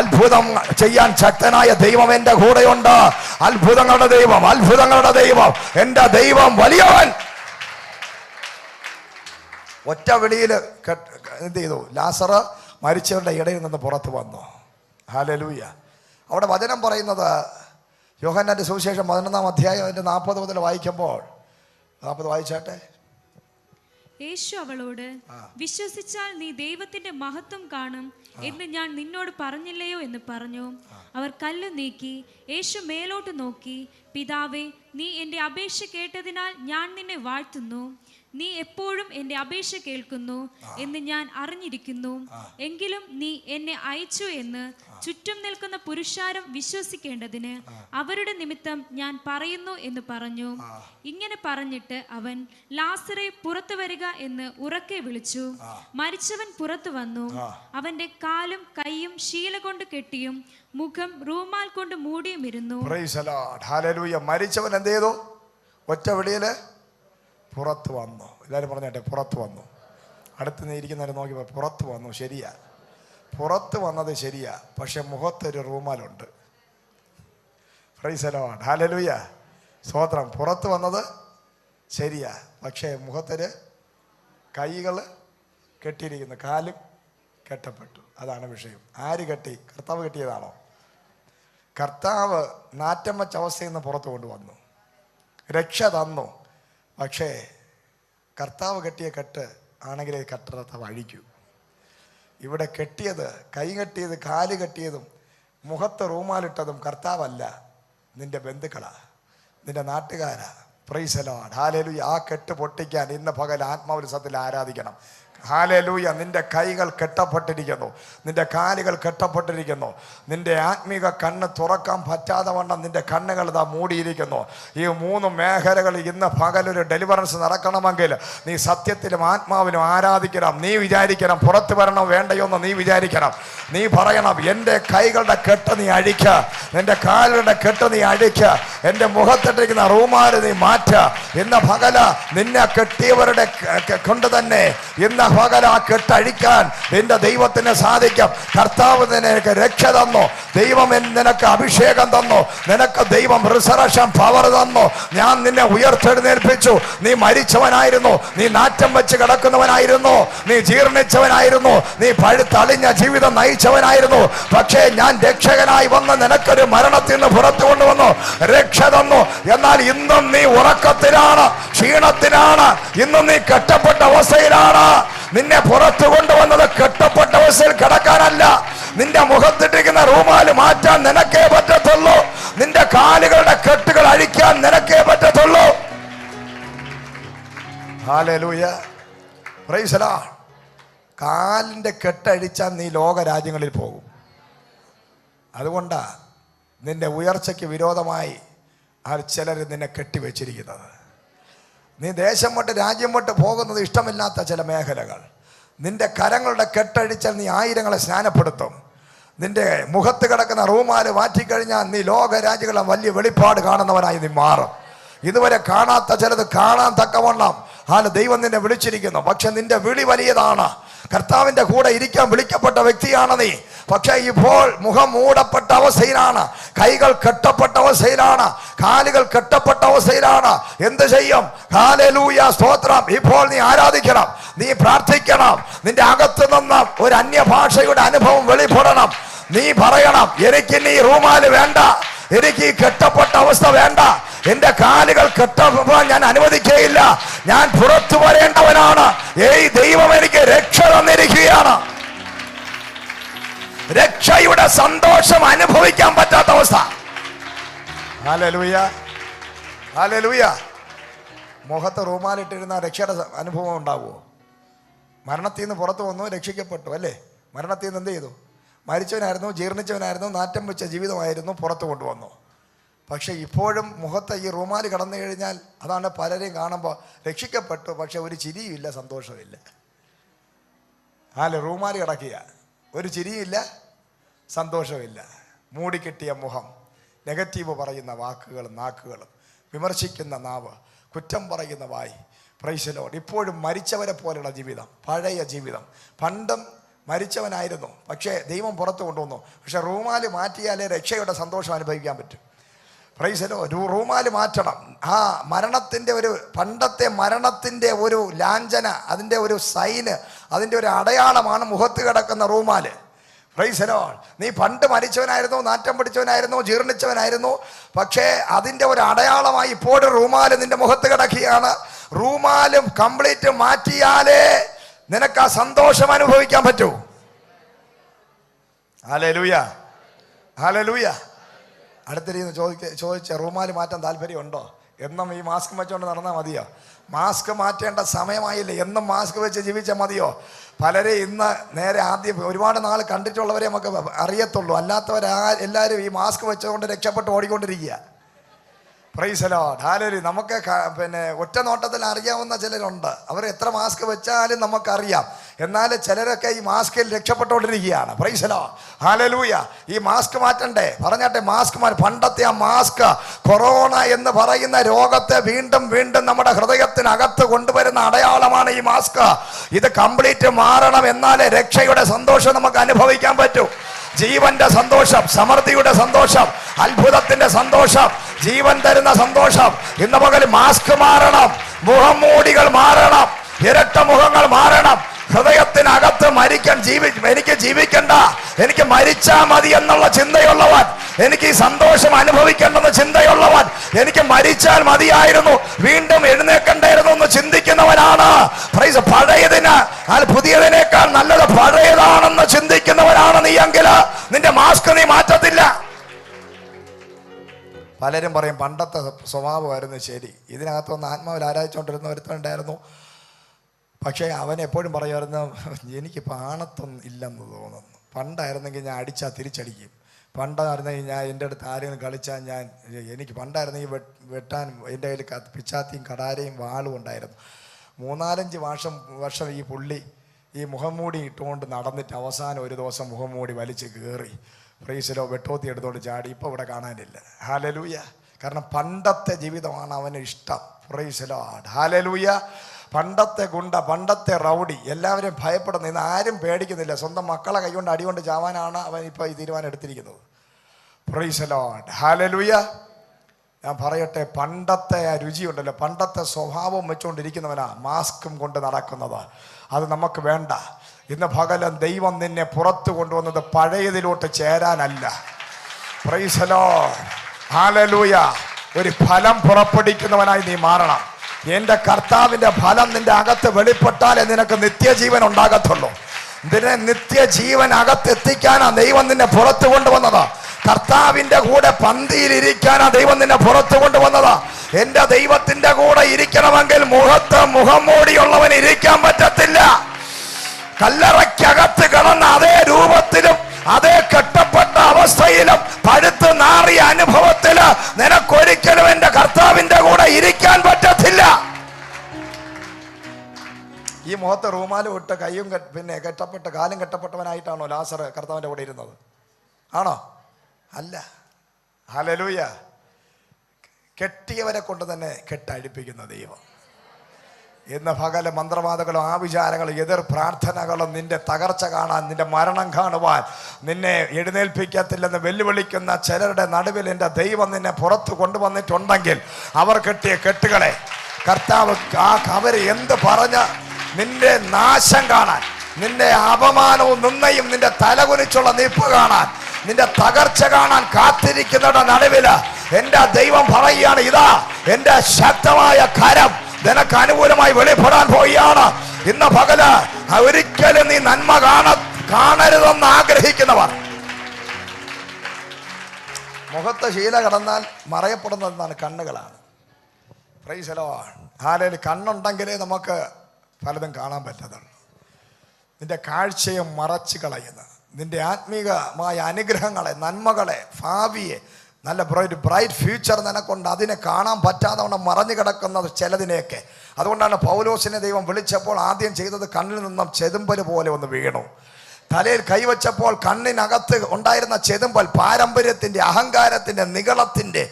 അത്ഭുതം ചെയ്യാൻ ശക്തനായ ദൈവം എൻ്റെ കൂടെയുണ്ട്. അത്ഭുതങ്ങളുടെ ദൈവം, അത്ഭുതങ്ങളുടെ ദൈവം, എന്റെ ദൈവം വലിയവൻ. ഒറ്റ വിളിയിൽ എന്ത് ചെയ്തു? ലാസർ മരിച്ചവരുടെ ഇടയിൽ നിന്ന് പുറത്തു വന്നു. ഹല്ലേലൂയ. അവിടെ വചനം പറയുന്നത് യോഹന്നാന്റെ സുവിശേഷം 11-ാം അധ്യായം 40 മുതൽ വായിക്കുമ്പോൾ, 40 വായിച്ചാട്ടെ. യേശു അവളോട്, വിശ്വസിച്ചാൽ നീ ദൈവത്തിന്റെ മഹത്വം കാണും എന്ന് ഞാൻ നിന്നോട് പറഞ്ഞില്ലയോ എന്ന് പറഞ്ഞു. അവർ കല്ല് നീക്കി. യേശു മേലോട്ട് നോക്കി, പിതാവേ, നീ എൻ്റെ അപേക്ഷ കേട്ടതിനാൽ ഞാൻ നിന്നെ വാഴ്ത്തുന്നു. നീ എപ്പോഴും എൻ്റെ അപേക്ഷ കേൾക്കുന്നു എന്ന് ഞാൻ അറിഞ്ഞിരിക്കുന്നു. എങ്കിലും നീ എന്നെ അയച്ചു എന്ന് ചുറ്റും നിൽക്കുന്ന പുരുഷാരം വിശ്വസിക്കേണ്ടതിന് അവരുടെ നിമിത്തം ഞാൻ പറയുന്നു എന്ന് പറഞ്ഞു. ഇങ്ങനെ പറഞ്ഞിട്ട് അവൻ, ലാസറെ പുറത്തു വരിക എന്ന് ഉറക്കെ വിളിച്ചു. മരിച്ചവൻ പുറത്തു വന്നു. അവന്റെ കാലും കൈയും ശീല കൊണ്ട് കെട്ടിയും മുഖം റൂമാൽ കൊണ്ട് മൂടിയും ഇരുന്നു. Price the Lord. ഹല്ലേലൂയ. മരിച്ചവൻ എന്ത് ചെയ്തു? ഒറ്റ വിളിയില് പുറത്തു വന്നു. എല്ലാവരും പറഞ്ഞാട്ടെ, പുറത്തു വന്നു. അടുത്ത് നീരിക്കുന്നവരെ നോക്കിയപ്പോൾ പുറത്തു വന്നു. ശരിയാ, പുറത്ത് വന്നത് ശരിയാ, പക്ഷെ മുഖത്തൊരു റൂമാലുണ്ട്. Praise the Lord. ഹല്ലേലൂയ. സ്തോത്രം. പുറത്ത് വന്നത് ശരിയാ, പക്ഷേ മുഖത്തൊരു കൈകൾ കെട്ടിയിരിക്കുന്നു, കാലും കെട്ടപ്പെട്ടു. അതാണ് വിഷയം. ആര് കെട്ടി? കർത്താവ് കെട്ടിയതാണോ? കർത്താവ് നാറ്റം വച്ച അവസ്ഥയിൽ നിന്ന് പുറത്തു കൊണ്ടുവന്നു, രക്ഷ തന്നു. പക്ഷേ കർത്താവ് കെട്ടിയ കെട്ട് ആണെങ്കിൽ കർത്താവ് അഴിക്കൂ. ഇവിടെ കെട്ടിയത്, കൈ കെട്ടിയത്, കാല് കെട്ടിയതും മുഖത്ത് റൂമാലിട്ടതും കർത്താവല്ല, നിന്റെ ബന്ധുക്കളാ, നിന്റെ നാട്ടുകാരാ. Praise the Lord. ഹല്ലേലൂയ. ആ കെട്ട് പൊട്ടിക്കാൻ ഇന്ന് പകൽ ആത്മാവുത്സവത്തിൽ ആരാധിക്കണം. ഹല്ലേലൂയ. നിന്റെ കൈകൾ കെട്ടപ്പെട്ടിരിക്കുന്നു, നിന്റെ കാലുകൾ കെട്ടപ്പെട്ടിരിക്കുന്നു, നിന്റെ ആത്മീക കണ്ണ് തുറക്കാൻ പറ്റാതെ വണ്ണം നിന്റെ കണ്ണുകൾ ഇതാ മൂടിയിരിക്കുന്നു. ഈ 3 മേഖലകളിൽ ഇന്ന് പകലൊരു ഡെലിവറൻസ് നടക്കണമെങ്കിൽ നീ സത്യത്തിലും ആത്മാവിലും ആരാധിക്കണം. നീ വിചാരിക്കണം പുറത്ത് വരണോ വേണ്ടയോ എന്ന് നീ വിചാരിക്കണം. നീ പറയണം, എൻ്റെ കൈകളുടെ കെട്ട് നീ അഴിക്ക, എൻ്റെ കാലുകളുടെ കെട്ട് നീ അഴിക്ക, എൻ്റെ മുഖത്തിട്ടിരിക്കുന്ന റൂമാല് നീ മാറ്റ. ഇന്ന് പകല നിന്നെ കെട്ടിയവരുടെ കൊണ്ട് തന്നെ ഇന്ന് പകൽ ആ കെട്ടഴിക്കാൻ നിന്റെ ദൈവത്തിന് സാധിക്കും. കർത്താവ് നിനക്ക് രക്ഷ തന്നു, ദൈവം നിനക്ക് അഭിഷേകം തന്നു, നിനക്ക് ദൈവം റിസറക്ഷൻ പവർ തന്നു. ഞാൻ നിന്നെ ഉയർത്തെഴുന്നേൽപ്പിച്ചു. നീ മരിച്ചവനായിരുന്നു, നീ നാറ്റം വെച്ച് കിടക്കുന്നവനായിരുന്നു, നീ ജീർണിച്ചവനായിരുന്നു, നീ പഴുത്തളിഞ്ഞ ജീവിതം നയിച്ചവനായിരുന്നു. പക്ഷേ ഞാൻ രക്ഷകനായി വന്ന് നിനക്കൊരു മരണത്തിൽ നിന്ന് പുറത്തു കൊണ്ടുവന്നു, രക്ഷ തന്നു. എന്നാൽ ഇന്നും നീ ഉറക്കത്തിലാണ്, ക്ഷീണത്തിലാണ്, ഇന്നും നീ കെട്ടപ്പെട്ട അവസ്ഥയിലാണ്. നിന്നെ പുറത്തു കൊണ്ടുവന്നത് കെട്ടപ്പെട്ട അവസ്ഥയിൽ കിടക്കാനല്ല, നിന്റെ മുഖത്തിട്ടിരിക്കുന്ന റൂമാല് മാറ്റാൻ നിനക്കേ പറ്റത്തുള്ളൂ, നിന്റെ കാലുകളുടെ കെട്ടുകൾ അഴിക്കാൻ നിനക്കേ പറ്റത്തുള്ളൂ. ഹല്ലേലൂയ. Praise the Lord. കാലിന്റെ കെട്ടഴിച്ചാൽ നീ ലോക രാജ്യങ്ങളിൽ പോകും. അതുകൊണ്ടാണ് നിന്റെ ഉയർച്ചയ്ക്ക് വിരോധമായി ചിലർ നിന്നെ കെട്ടിവെച്ചിരിക്കുന്നത്. നീ ദേശം വിട്ട് രാജ്യം വിട്ട് പോകുന്നത് ഇഷ്ടമില്ലാത്ത ചില മേഖലകൾ. നിന്റെ കരങ്ങളുടെ കെട്ടഴിച്ചാൽ നീ ആയിരങ്ങളെ സ്നാനപ്പെടുത്തും. നിന്റെ മുഖത്ത് കിടക്കുന്ന റൂമാല് മാറ്റിക്കഴിഞ്ഞാൽ നീ ലോകരാജ്യങ്ങളെ വലിയ വെളിപ്പാട് കാണുന്നവനായി നീ മാറും. ഇതുവരെ കാണാത്ത ചിലത് കാണാൻ തക്കവണ്ണം ദൈവം നിന്നെ വിളിച്ചിരിക്കുന്നു. പക്ഷെ നിന്റെ വിളി വലിയതാണ്. കർത്താവിന്റെ കൂടെ ഇരിക്കാൻ വിളിക്കപ്പെട്ട വ്യക്തിയാണ് നീ. പക്ഷെ ഇപ്പോൾ മുഖം മൂടപ്പെട്ട അവസ്ഥയിലാണ്, കൈകൾ കെട്ടപ്പെട്ട അവസ്ഥയിലാണ്, കാലുകൾ കെട്ടപ്പെട്ട അവസ്ഥയിലാണ്. എന്ത് ചെയ്യും? ഹല്ലേലൂയ, സ്തോത്രം. ഇപ്പോൾ നീ ആരാധിക്കണം, നീ പ്രാർത്ഥിക്കണം. നിന്റെ അകത്ത് നിന്ന് ഒരു അന്യഭാഷയുടെ അനുഭവം വെളിപ്പെടണം. നീ പറയണം, എനിക്ക് ഇനി റൂമാല് വേണ്ട, എനിക്ക് ഈ കെട്ടപ്പെട്ട അവസ്ഥ വേണ്ട, എന്റെ കാലുകൾ കെട്ടപ്പെടാൻ ഞാൻ അനുവദിക്കുകയില്ല, ഞാൻ പുറത്തു വരേണ്ടവനാണ്. ദൈവം എനിക്ക് രക്ഷ തന്നിരിക്കുകയാണ്. രക്ഷയുടെ സന്തോഷം അനുഭവിക്കാൻ പറ്റാത്ത അവസ്ഥ. Hallelujah, hallelujah. മുഖത്ത് റൂമാലിട്ടിരുന്ന രക്ഷയുടെ അനുഭവം ഉണ്ടാവുമോ? മരണത്തിൽ നിന്ന് പുറത്തു വന്നു, രക്ഷിക്കപ്പെട്ടു അല്ലേ? മരണത്തിൽ നിന്ന് എന്ത് ചെയ്തു? മരിച്ചവനായിരുന്നു, ജീർണിച്ചവനായിരുന്നു, നാറ്റം വെച്ച ജീവിതമായിരുന്നു, പുറത്തു കൊണ്ടുവന്നു. പക്ഷെ ഇപ്പോഴും മുഖത്ത് ഈ റൂമാല് കടന്നു കഴിഞ്ഞാൽ അതാണ് പലരെയും കാണുമ്പോൾ രക്ഷിക്കപ്പെട്ടു, പക്ഷെ ഒരു ചിരിയുമില്ല, സന്തോഷമില്ല. റൂമാല് കിടക്കുക, ഒരു ചിരിയില്ല, സന്തോഷമില്ല. മൂടിക്കെട്ടിയ മുഖം, നെഗറ്റീവ് പറയുന്ന വാക്കുകളും നാക്കുകളും, വിമർശിക്കുന്ന നാവ്, കുറ്റം പറയുന്ന വായി. Price the Lord. ഇപ്പോഴും മരിച്ചവരെ പോലെയുള്ള ജീവിതം, പഴയ ജീവിതം. പണ്ടും മരിച്ചവനായിരുന്നു, പക്ഷേ ദൈവം പുറത്തു കൊണ്ടുവന്നു. പക്ഷെ റൂമാല് മാറ്റിയാലേ രക്ഷയുടെ സന്തോഷം അനുഭവിക്കാൻ പറ്റും. Price the Lord. റൂമാല് മാറ്റണം. മരണത്തിൻ്റെ ഒരു പണ്ടത്തെ മരണത്തിൻ്റെ ഒരു ലാഞ്ചന, അതിൻ്റെ ഒരു സൈന്, അതിൻ്റെ ഒരു അടയാളമാണ് മുഖത്ത് കിടക്കുന്ന റൂമാല്. Price the Lord. നീ പണ്ട് മരിച്ചവനായിരുന്നു, നാറ്റം പിടിച്ചവനായിരുന്നു, ജീർണിച്ചവനായിരുന്നു, പക്ഷേ അതിൻ്റെ ഒരു അടയാളമായി ഇപ്പോഴും റൂമാല് നിന്റെ മുഖത്ത് കിടക്കുകയാണ്. റൂമാലും കംപ്ലീറ്റ് മാറ്റിയാലേ നിനക്ക് ആ സന്തോഷം അനുഭവിക്കാൻ പറ്റൂ. Hallelujah, hallelujah. അടുത്തിരിക്കുന്ന ചോദിച്ച റൂമാല് മാറ്റാൻ താല്പര്യമുണ്ടോ? എന്നും ഈ മാസ്ക് വെച്ചുകൊണ്ട് നടന്നാൽ മതിയോ? മാസ്ക് മാറ്റേണ്ട സമയമായില്ലേ? എന്നും മാസ്ക് വെച്ച് ജീവിച്ചാൽ മതിയോ? പലരെ ഇന്ന് നേരെ ആദ്യം ഒരുപാട് നാൾ കണ്ടിട്ടുള്ളവരെ നമുക്ക് അറിയത്തുള്ളൂ, എല്ലാവരും ഈ മാസ്ക് വെച്ചുകൊണ്ട് രക്ഷപ്പെട്ട് ഓടിക്കൊണ്ടിരിക്കുക. Praise the Lord, hallelujah. നമുക്ക് ഒറ്റ നോട്ടത്തിൽ അറിയാവുന്ന ചിലരുണ്ട്, അവർ എത്ര മാസ്ക് വെച്ചാലും നമുക്കറിയാം. എന്നാൽ ചിലരൊക്കെ ഈ മാസ്കിൽ രക്ഷപ്പെട്ടുകൊണ്ടിരിക്കുകയാണ്. Praise the Lord, hallelujah. ഈ മാസ്ക് മാറ്റണ്ടേ? പറഞ്ഞാട്ടെ, മാസ്ക് പണ്ടത്തെ ആ മാസ്ക് കൊറോണ എന്ന് പറയുന്ന രോഗത്തെ വീണ്ടും വീണ്ടും നമ്മുടെ ഹൃദയത്തിനകത്ത് കൊണ്ടുവരുന്ന അടയാളമാണ് ഈ മാസ്ക്. ഇത് കംപ്ലീറ്റ് മാറണം, എന്നാലേ രക്ഷയുടെ സന്തോഷം നമുക്ക് അനുഭവിക്കാൻ പറ്റൂ. ജീവന്റെ സന്തോഷം, സമൃദ്ധിയുടെ സന്തോഷം, അത്ഭുതത്തിന്റെ സന്തോഷം, ജീവൻ തരുന്ന സന്തോഷം. ഇന്ന് പകൽ മാസ്ക് മാറണം, മുഖം മൂടികൾ മാറണം, ഇരട്ട മുഖങ്ങൾ മാറണം. ഹൃദയത്തിനകത്ത് എനിക്ക് ജീവിക്കണ്ട, എനിക്ക് മരിച്ചാ മതി എന്നുള്ള ചിന്തയുള്ളവൻ, എനിക്ക് ഈ സന്തോഷം അനുഭവിക്കേണ്ടെന്ന് ചിന്തയുള്ളവൻ, എനിക്ക് മരിച്ചാൽ മതിയായിരുന്നു, വീണ്ടും എഴുന്നേക്കണ്ടായിരുന്നു എന്ന് ചിന്തിക്കുന്നവനാണ്. പഴയതിന് പുതിയതിനേക്കാൾ നല്ലത് പഴയതാണെന്ന് ചിന്തിക്കുന്നവനാണ് നീ എങ്കിൽ നിന്റെ മാസ്ക് നീ മാറ്റത്തില്ല. പലരും പറയും പണ്ടത്തെ സ്വഭാവമായിരുന്നു ശരി. ഇതിനകത്തൊന്ന് ആത്മാവിൽ ആരാധിച്ചുകൊണ്ടിരുന്ന ഒരുത്തനുണ്ടായിരുന്നു, പക്ഷേ അവൻ എപ്പോഴും പറയുമായിരുന്നു, എനിക്കിപ്പോൾ ആണത്വം ഇല്ലെന്ന് തോന്നുന്നു. പണ്ടായിരുന്നെങ്കിൽ ഞാൻ അടിച്ചാൽ തിരിച്ചടിക്കും, പണ്ടായിരുന്നെങ്കിൽ ഞാൻ എൻ്റെ അടുത്ത് ആരെങ്കിലും കളിച്ചാൽ എനിക്ക് പണ്ടായിരുന്നെങ്കിൽ വെട്ടാൻ എൻ്റെ കയ്യിൽ പിച്ചാത്തിയും കടാരയും വാളും ഉണ്ടായിരുന്നു. 3-4 വർഷം ഈ പുള്ളി ഈ മുഖംമൂടി ഇട്ടുകൊണ്ട് നടന്നിട്ട് അവസാനം ഒരു ദിവസം മുഖംമൂടി വലിച്ച് കയറി പ്രൈസിലോ വെട്ടോത്തി എടുത്തോണ്ട് ചാടി. ഇപ്പോൾ ഇവിടെ കാണാനില്ല. ഹല്ലേലൂയ. കാരണം പണ്ടത്തെ ജീവിതമാണ് അവന് ഇഷ്ടം. പ്രൈസിലോ, ഹല്ലേലൂയ. പണ്ടത്തെ ഗുണ്ട, പണ്ടത്തെ റൗഡി, എല്ലാവരും ഭയപ്പെടുന്നു. ഇന്ന് ആരും പേടിക്കുന്നില്ല. സ്വന്തം മക്കളെ കൈകൊണ്ട് അടികൊണ്ട് ചാവാനാണ് അവൻ ഇപ്പോൾ ഈ തീരുമാനം എടുത്തിരിക്കുന്നത്. Price the Lord, hallelujah. ഞാൻ പറയട്ടെ, പണ്ടത്തെ ആ രുചിയുണ്ടല്ലോ, പണ്ടത്തെ സ്വഭാവം വെച്ചുകൊണ്ടിരിക്കുന്നവനാ മാസ്കും കൊണ്ട് നടക്കുന്നത്. അത് നമുക്ക് വേണ്ട. ഇന്ന് പകലും ദൈവം നിന്നെ പുറത്തു കൊണ്ടുവന്നത് പഴയതിലോട്ട് ചേരാനല്ല. Praise the Lord, hallelujah. ഒരു ഫലം പുറപ്പെടുവിക്കുന്നവനായി നീ മാറണം. എൻ്റെ കർത്താവിൻ്റെ ഫലം നിന്റെ അകത്ത് വെളിപ്പെട്ടാലേ നിനക്ക് നിത്യജീവൻ ഉണ്ടാകത്തുള്ളൂ. ഇതിനെ നിത്യജീവൻ അകത്തെത്തിക്കാനാ ദൈവം നിന്നെ പുറത്തു കൊണ്ടുവന്നത്. കർത്താവിൻ്റെ കൂടെ പന്തിയിലിരിക്കാനാ ദൈവം നിന്നെ പുറത്തു കൊണ്ടുവന്നത്. എൻ്റെ ദൈവത്തിൻ്റെ കൂടെ ഇരിക്കണമെങ്കിൽ മുഖം മൂടിയുള്ളവൻ ഇരിക്കാൻ പറ്റത്തില്ല. കല്ലറയ്ക്കകത്ത് കിടന്ന അതേ രൂപത്തിലും അതേ കെട്ടപ്പെട്ട അവസ്ഥയിൽ മുഖത്ത് റൂമാലും ഇട്ട് കയ്യും പിന്നെ കെട്ടപ്പെട്ട് കാലും കെട്ടപ്പെട്ടവനായിട്ടാണോ ലാസർ കർത്താവിൻ്റെ കൂടെ ഇരുന്നത്? ആണോ? അല്ല. ഹല്ലേലൂയ. കെട്ടിയവരെ കൊണ്ട് തന്നെ കെട്ടഴിപ്പിക്കുന്ന ദൈവം. ഇന്ന് പകല മന്ത്രവാദങ്ങളും ആവിചാരങ്ങളും എതിർ പ്രാർത്ഥനകളും നിന്റെ തകർച്ച കാണാൻ, നിന്റെ മരണം കാണുവാൻ, നിന്നെ എഴുന്നേൽപ്പിക്കത്തില്ലെന്ന് വെല്ലുവിളിക്കുന്ന ചിലരുടെ നടുവിൽ എൻ്റെ ദൈവം നിന്നെ പുറത്തു കൊണ്ടുവന്നിട്ടുണ്ടെങ്കിൽ അവർ കെട്ടിയ കെട്ടുകളെ കർത്താവ് അവർ എന്ത് പറഞ്ഞ് നിന്റെ നാശം കാണാൻ, നിന്റെ അപമാനവും നിന്നയും നിന്റെ തലകുനിച്ചുള്ള നിപ്പ് കാണാൻ, നിന്റെ തകർച്ച കാണാൻ കാത്തിരിക്കുന്നവരുടെ നടുവില് എൻ്റെ ദൈവം പറയുകയാണ്, ഇതാ എൻ്റെ ശക്തമായ കരം നിനക്ക് അനുകൂലമായി വെളിപ്പെടാൻ പോവുകയാണ്. ഇന്ന് പകല് ഒരിക്കലും നീ നന്മ കാണരുതെന്ന് ആഗ്രഹിക്കുന്നവർ, മുഖത്ത് ശീല കടന്നാൽ മറയപ്പെടുന്നതെന്നാണ് കണ്ണുകളാണ്. Praise the Lord. ഹാലേലൂയ. കണ്ണുണ്ടെങ്കിലേ നമുക്ക് പലതും കാണാൻ പറ്റത്തുള്ളൂ. നിന്റെ കാഴ്ചയെ മറച്ചു കളയുന്ന, നിന്റെ ആത്മീകമായ അനുഗ്രഹങ്ങളെ, നന്മകളെ, ഭാവിയെ, നല്ല ഒരു ബ്രൈറ്റ് ഫ്യൂച്ചർ നിനക്കൊണ്ട് അതിനെ കാണാൻ പറ്റാതെ കൊണ്ട് മറഞ്ഞു കിടക്കുന്നത് ചിലതിനെയൊക്കെ. അതുകൊണ്ടാണ് പൗലോസിനെ ദൈവം വിളിച്ചപ്പോൾ ആദ്യം ചെയ്തത് കണ്ണിൽ നിന്നും ചെതുമ്പൽ പോലെ ഒന്ന് വീണു. തലയിൽ കൈവച്ചപ്പോൾ കണ്ണിനകത്ത് ഉണ്ടായിരുന്ന ചെതുമ്പൽ പാരമ്പര്യത്തിൻ്റെ, അഹങ്കാരത്തിൻ്റെ, നിഗളത്തിൻ്റെ,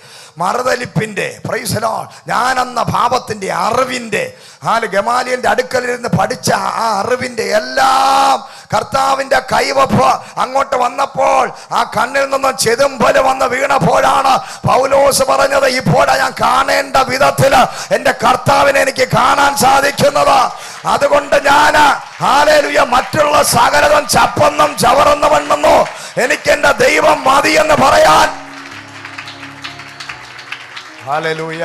മറുതലിപ്പിൻ്റെ, പ്രൈസ് ദി ലോർഡ്, ഞാനെന്ന ഭാവത്തിൻ്റെ, അറിവിൻ്റെ, ഗമാലിയലിന്റെ അടുക്കലിരുന്ന് പഠിച്ച ആ അറിവിൻ്റെ എല്ലാം കർത്താവിൻ്റെ കൈവപ്പ് അങ്ങോട്ട് വന്നപ്പോൾ ആ കണ്ണിൽ നിന്നും ചെതുമ്പല് വന്ന് വീണപ്പോഴാണ് പൗലോസ് പറഞ്ഞത്, ഇപ്പോഴാ ഞാൻ കാണേണ്ട വിധത്തില് എൻ്റെ കർത്താവിനെ എനിക്ക് കാണാൻ സാധിക്കുന്നത്. അതുകൊണ്ട് ഞാൻ ഹല്ലേലൂയ മറ്റുള്ള സകലതും ചപ്പന്നും ചവറന്നു വണ്ണെന്നോ എനിക്ക് എൻ്റെ ദൈവം മതിയെന്ന് പറയാൻ. ഹല്ലേലൂയ.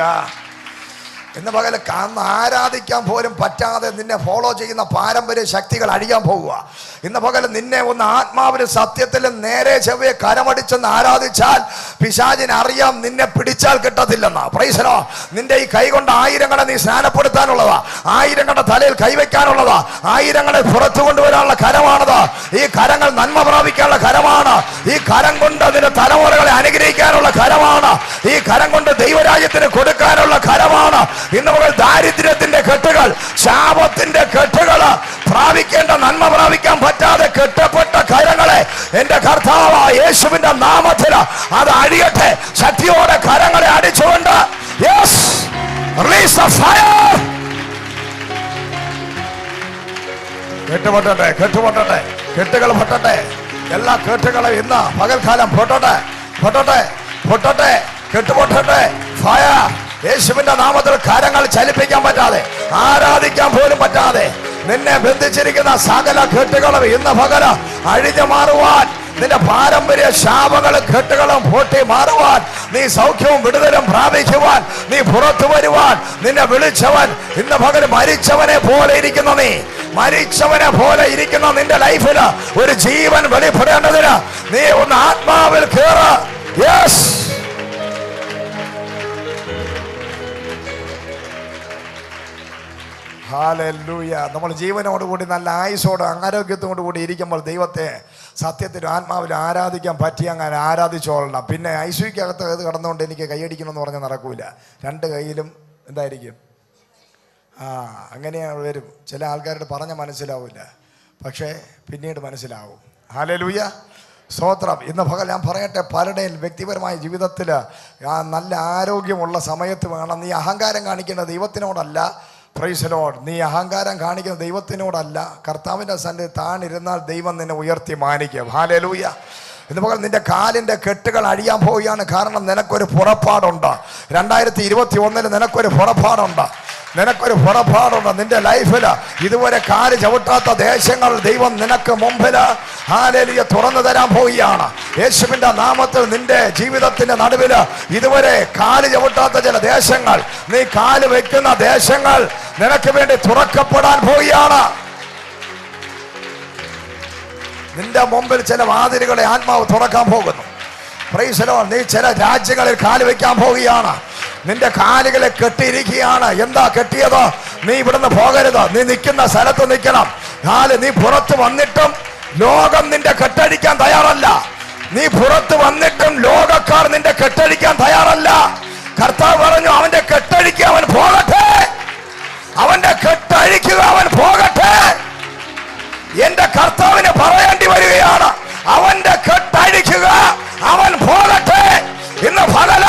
ഇന്ന് പകല് ആരാധിക്കാൻ പോലും പറ്റാതെ നിന്നെ ഫോളോ ചെയ്യുന്ന പാരമ്പര്യ ശക്തികൾ അഴിയാൻ പോവുക. ഇന്ന് പകല് നിന്നെ ഒന്ന് ആത്മാവിന് സത്യത്തിൽ നേരെ ചെവ്വേ കരമടിച്ചെന്ന് ആരാധിച്ചാൽ പിശാചിന് അറിയാം നിന്നെ പിടിച്ചാൽ കിട്ടത്തില്ലെന്നാ. Price the Lord. നിന്റെ ഈ കൈ കൊണ്ട് ആയിരങ്ങളെ നീ സ്നാനപ്പെടുത്താനുള്ളതാ, ആയിരങ്ങളുടെ തലയിൽ കൈവയ്ക്കാനുള്ളതാ, ആയിരങ്ങളെ പുറത്തു കൊണ്ടുവരാനുള്ള കരമാണത്. ഈ കരങ്ങൾ നന്മ പ്രാപിക്കാനുള്ള കരമാണ്. ഈ കരം കൊണ്ട് അതിന്റെ തലമുറകളെ അനുഗ്രഹിക്കാനുള്ള കരമാണ്. ഈ കരം കൊണ്ട് ദൈവരാജ്യത്തിന് കൊടുക്കാനുള്ള കരമാണ്. ഇന്ന് മുതൽ ദാരിദ്ര്യത്തിന്റെ കെട്ടുകൾ, ശാപത്തിന്റെ കെട്ടുകൾ, പ്രാപിക്കേണ്ട നന്മ പ്രാപിക്കാൻ പറ്റാതെ കെട്ടപ്പെട്ട കരങ്ങളെ എന്റെ കർത്താവ് യേശുവിന്റെ നാമത്തിൽ അത് അഴിയട്ടെ. ശക്തിയോടെ കരങ്ങളെ അടിച്ചുകൊണ്ട് യെസ് റിലീസ് ദ ഫയർ. കെട്ടുപൊട്ടട്ടെ, കെട്ടുപൊട്ടട്ടെ, കെട്ടുകൾ പൊട്ടട്ടെ. എല്ലാ കെട്ടുകളും ഇന്ന് പകൽക്കാലം പൊട്ടട്ടെ, പൊട്ടട്ടെ, പൊട്ടട്ടെ, കെട്ടുപൊട്ടട്ടെ. ഫയർ. യേശുവിന്റെ നാമത്തിൽ കരങ്ങൾ ചലിപ്പിക്കാൻ പറ്റാതെ, ആരാധിക്കാൻ പോലും പറ്റാതെ നിന്നെ ബന്ധിച്ചിരിക്കുന്ന സകല കെട്ടുകളും ഇന്ന് പകല് അഴിഞ്ഞു മാറുവാൻ, നിന്റെ പാരമ്പര്യ ശാപങ്ങളും കെട്ടുകളും പൊട്ടി മാറുവാൻ, നീ സൗഖ്യവും വിടുതലും പ്രാപിക്കുവാൻ, നീ പുറത്തു വരുവാൻ നിന്നെ വിളിച്ചവൻ ഇന്ന് പകല് മരിച്ചവനെ പോലെ ഇരിക്കുന്ന നീ, മരിച്ചവനെ പോലെ ഇരിക്കുന്ന നിന്റെ ലൈഫില് ഒരു ജീവൻ വെളിപ്പെടേണ്ടതിന് നീ ഒന്ന് ആത്മാവിൽ കേറ. യെസ്. ഹല്ലേലൂയ. നമ്മൾ ജീവനോടുകൂടി നല്ല ആയുസോടും ആരോഗ്യത്തോടു കൂടി ഇരിക്കുമ്പോൾ ദൈവത്തെ സത്യത്തിലും ആത്മാവിലും ആരാധിക്കാൻ പറ്റി അങ്ങനെ ആരാധിച്ചോളണം. പിന്നെ ഐശ്വര്യക്കകത്ത് കടന്നുകൊണ്ട് എനിക്ക് കൈയടിക്കണമെന്ന് പറഞ്ഞാൽ നടക്കൂല. രണ്ട് കൈയിലും എന്തായിരിക്കും? അങ്ങനെയാണ് വരും. ചില ആൾക്കാരോട് പറഞ്ഞാൽ മനസ്സിലാവില്ല, പക്ഷേ പിന്നീട് മനസ്സിലാവും. ഹല്ലേലൂയ. സ്തോത്രം. ഇന്ന് പകൽ ഞാൻ പറയട്ടെ, പലരുടെയും വ്യക്തിപരമായ ജീവിതത്തിൽ നല്ല ആരോഗ്യമുള്ള സമയത്ത് വേണം നീ അഹങ്കാരം കാണിക്കേണ്ട ദൈവത്തിനോടല്ല. Price the Lord. നീ അഹങ്കാരം കാണിക്കുന്ന ദൈവത്തിനോടല്ല, കർത്താവിൻ്റെ സന്നിധി താണിരുന്നാൽ ദൈവം നിന്നെ ഉയർത്തി മാനിക്കും. ഹല്ലേലൂയ. ഇന്ന് പകൽ നിന്റെ കാലിൻ്റെ കെട്ടുകൾ അഴിയാൻ പോവുകയാണ്. കാരണം നിനക്കൊരു പുറപ്പാടുണ്ട്. 2021 നിനക്കൊരു പുറപ്പാടുണ്ട്, നിനക്കൊരു പുറപ്പാടുണ്ട്. നിന്റെ ലൈഫിൽ ഇതുവരെ കാല് ചവിട്ടാത്ത ദേശങ്ങൾ ദൈവം നിനക്ക് മുമ്പിൽ ഹല്ലേലൂയ തുറന്നു തരാൻ പോവുകയാണ്. യേശുവിന്റെ നാമത്തിൽ നിന്റെ ജീവിതത്തിന്റെ നടുവിൽ ഇതുവരെ കാല് ചവിട്ടാത്ത ചില ദേശങ്ങൾ, നീ കാല് വെക്കുന്ന ദേശങ്ങൾ നിനക്ക് വേണ്ടി തുറക്കപ്പെടാൻ പോവുകയാണ്. നിന്റെ മുമ്പിൽ ചില വാതിലുകളെ ആത്മാവ് തുറക്കാൻ പോകുന്നു. Price the Lord. നീ ചില രാജ്യങ്ങളിൽ കാല് വെക്കാൻ പോവുകയാണ്. നിന്റെ കാലുകളെ കെട്ടിയിരിക്കുകയാണ്. എന്താ കെട്ടിയത്? നീ ഇവിടുന്ന് പോകരുത്, നീ നിൽക്കുന്ന സ്ഥലത്ത് നിൽക്കണം. നീ പുറത്ത് വന്നിട്ടും ലോകം നിന്റെ കെട്ടഴിക്കാൻ തയ്യാറല്ല. നീ പുറത്ത് വന്നിട്ടും ലോകക്കാർ നിന്റെ കെട്ടഴിക്കാൻ തയ്യാറല്ല. കർത്താവ് പറഞ്ഞു, അവന്റെ കെട്ടഴിക്കുക അവൻ പോകട്ടെ, അവന്റെ കെട്ടഴിക്കുക അവൻ പോകട്ടെ. കർത്താവിന് പറയേണ്ടി വരികയാണ്, അവന്റെ കെട്ടഴിക്കുക, അവൻ പോകട്ടെ. ഇന്ന് പകല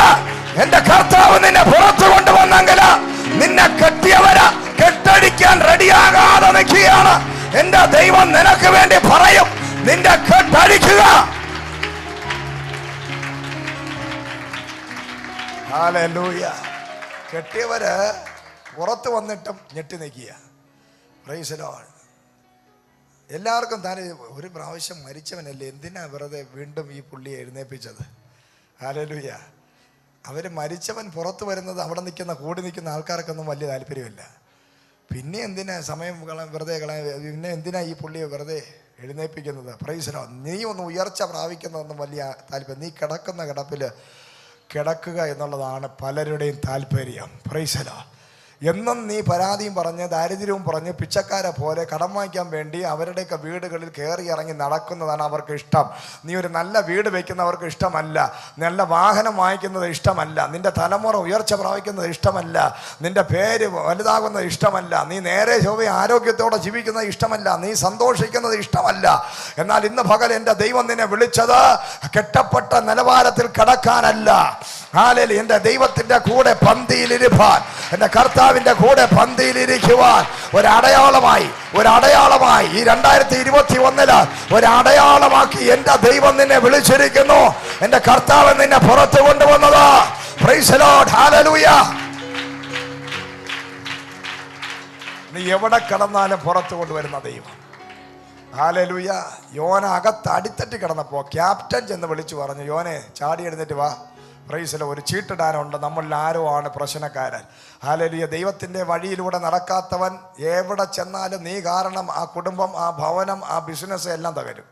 എന്റെ കർത്താവ് നിന്നെ പുറത്തു കൊണ്ടുവന്നെങ്കിൽ നിന്നെ കെട്ടിയവര് കെട്ടടിക്കാൻ റെഡിയാകാതെ നിൽക്കുകയാണ്. എന്റെ ദൈവം നിനക്ക് വേണ്ടി പറയും, നിന്റെ കെട്ടഴിക്കുക. ഹല്ലേലൂയ. കെട്ടിയവര് പുറത്ത് വന്നിട്ടും ഞെട്ടി നിൽക്കുക. Price the Lord. എല്ലാവർക്കും താൻ ഒരു പ്രാവശ്യം മരിച്ചവനല്ലേ, എന്തിനാ വെറുതെ വീണ്ടും ഈ പുള്ളിയെ എഴുന്നേൽപ്പിച്ചത്? ഹല്ലേലൂയ. അവർ മരിച്ചവൻ പുറത്ത് വരുന്നത് അവിടെ കൂടി നിൽക്കുന്ന ആൾക്കാർക്കൊന്നും വലിയ താല്പര്യമില്ല. പിന്നെ എന്തിനാ സമയം വെറുതെ പിന്നെ എന്തിനാ ഈ പുള്ളിയെ വെറുതെ എഴുന്നേൽപ്പിക്കുന്നത്? Price the Lord. നീ ഒന്ന് ഉയർച്ച പ്രാപിക്കുന്നതൊന്നും വലിയ താല്പര്യം. നീ കിടക്കുന്ന കിടപ്പിൽ കിടക്കുക എന്നുള്ളതാണ് പലരുടെയും താല്പര്യം. Price the Lord. എന്നും നീ പരാതിയും പറഞ്ഞ് ദാരിദ്ര്യവും പറഞ്ഞ് പിച്ചക്കാരെ പോലെ കടം വാങ്ങിക്കാൻ വേണ്ടി അവരുടെയൊക്കെ വീടുകളിൽ കയറി ഇറങ്ങി നടക്കുന്നതാണ് അവർക്ക് ഇഷ്ടം. നീ ഒരു നല്ല വീട് വയ്ക്കുന്നവർക്ക് ഇഷ്ടമല്ല, നല്ല വാഹനം വാങ്ങിക്കുന്നത് ഇഷ്ടമല്ല, നിന്റെ തലമുറ ഉയർച്ച പ്രാപിക്കുന്നത് ഇഷ്ടമല്ല, നിന്റെ പേര് വലുതാകുന്നത് ഇഷ്ടമല്ല, നീ നേരെ ചൊവ്വേ ആരോഗ്യത്തോടെ ജീവിക്കുന്നത് ഇഷ്ടമല്ല, നീ സന്തോഷിക്കുന്നത് ഇഷ്ടമല്ല. എന്നാൽ ഇന്ന് പകൽ എൻ്റെ ദൈവം നിന്നെ വിളിച്ചത് കെട്ടപ്പെട്ട നിലവാരത്തിൽ കിടക്കാനല്ല. ഹല്ലേലൂയ. എൻ്റെ ദൈവത്തിൻ്റെ കൂടെ പന്തിയിലിരിപ്പാൻ, എൻ്റെ കർത്താവിൻ്റെ കൂടെ പന്തിയിലിരിക്കുവാൻ ഒരടയാളമായി ഈ 2021 ഒരടയാളമാക്കി എൻ്റെ ദൈവം നിന്നെ വിളിച്ചിരിക്കുന്നു. എൻ്റെ കർത്താവ് നിന്നെ പുറത്തു കൊണ്ടുവന്നത്. Price the Lord. ഹല്ലേലൂയ. നീ എവിടെ കിടന്നാലും പുറത്തു കൊണ്ടുവരുന്ന ദൈവം. ഹല്ലേലൂയ. യോന അകത്ത് അടിത്തട്ടി കിടന്നപ്പോൾ ക്യാപ്റ്റൻ ചെന്ന് വിളിച്ചു പറഞ്ഞു, യോനെ ചാടി എഴുന്നേറ്റ് വാ. Price the Lord. ഒരു ചീട്ടിടാനുണ്ട്, നമ്മളിൽ ആരോ ആണ് പ്രശ്നക്കാരൻ. ഹല്ലേലൂയ. ദൈവത്തിൻ്റെ വഴിയിലൂടെ നടക്കാത്തവൻ എവിടെ ചെന്നാലും നീ കാരണം ആ കുടുംബം, ആ ഭവനം, ആ ബിസിനസ് എല്ലാം തകരും.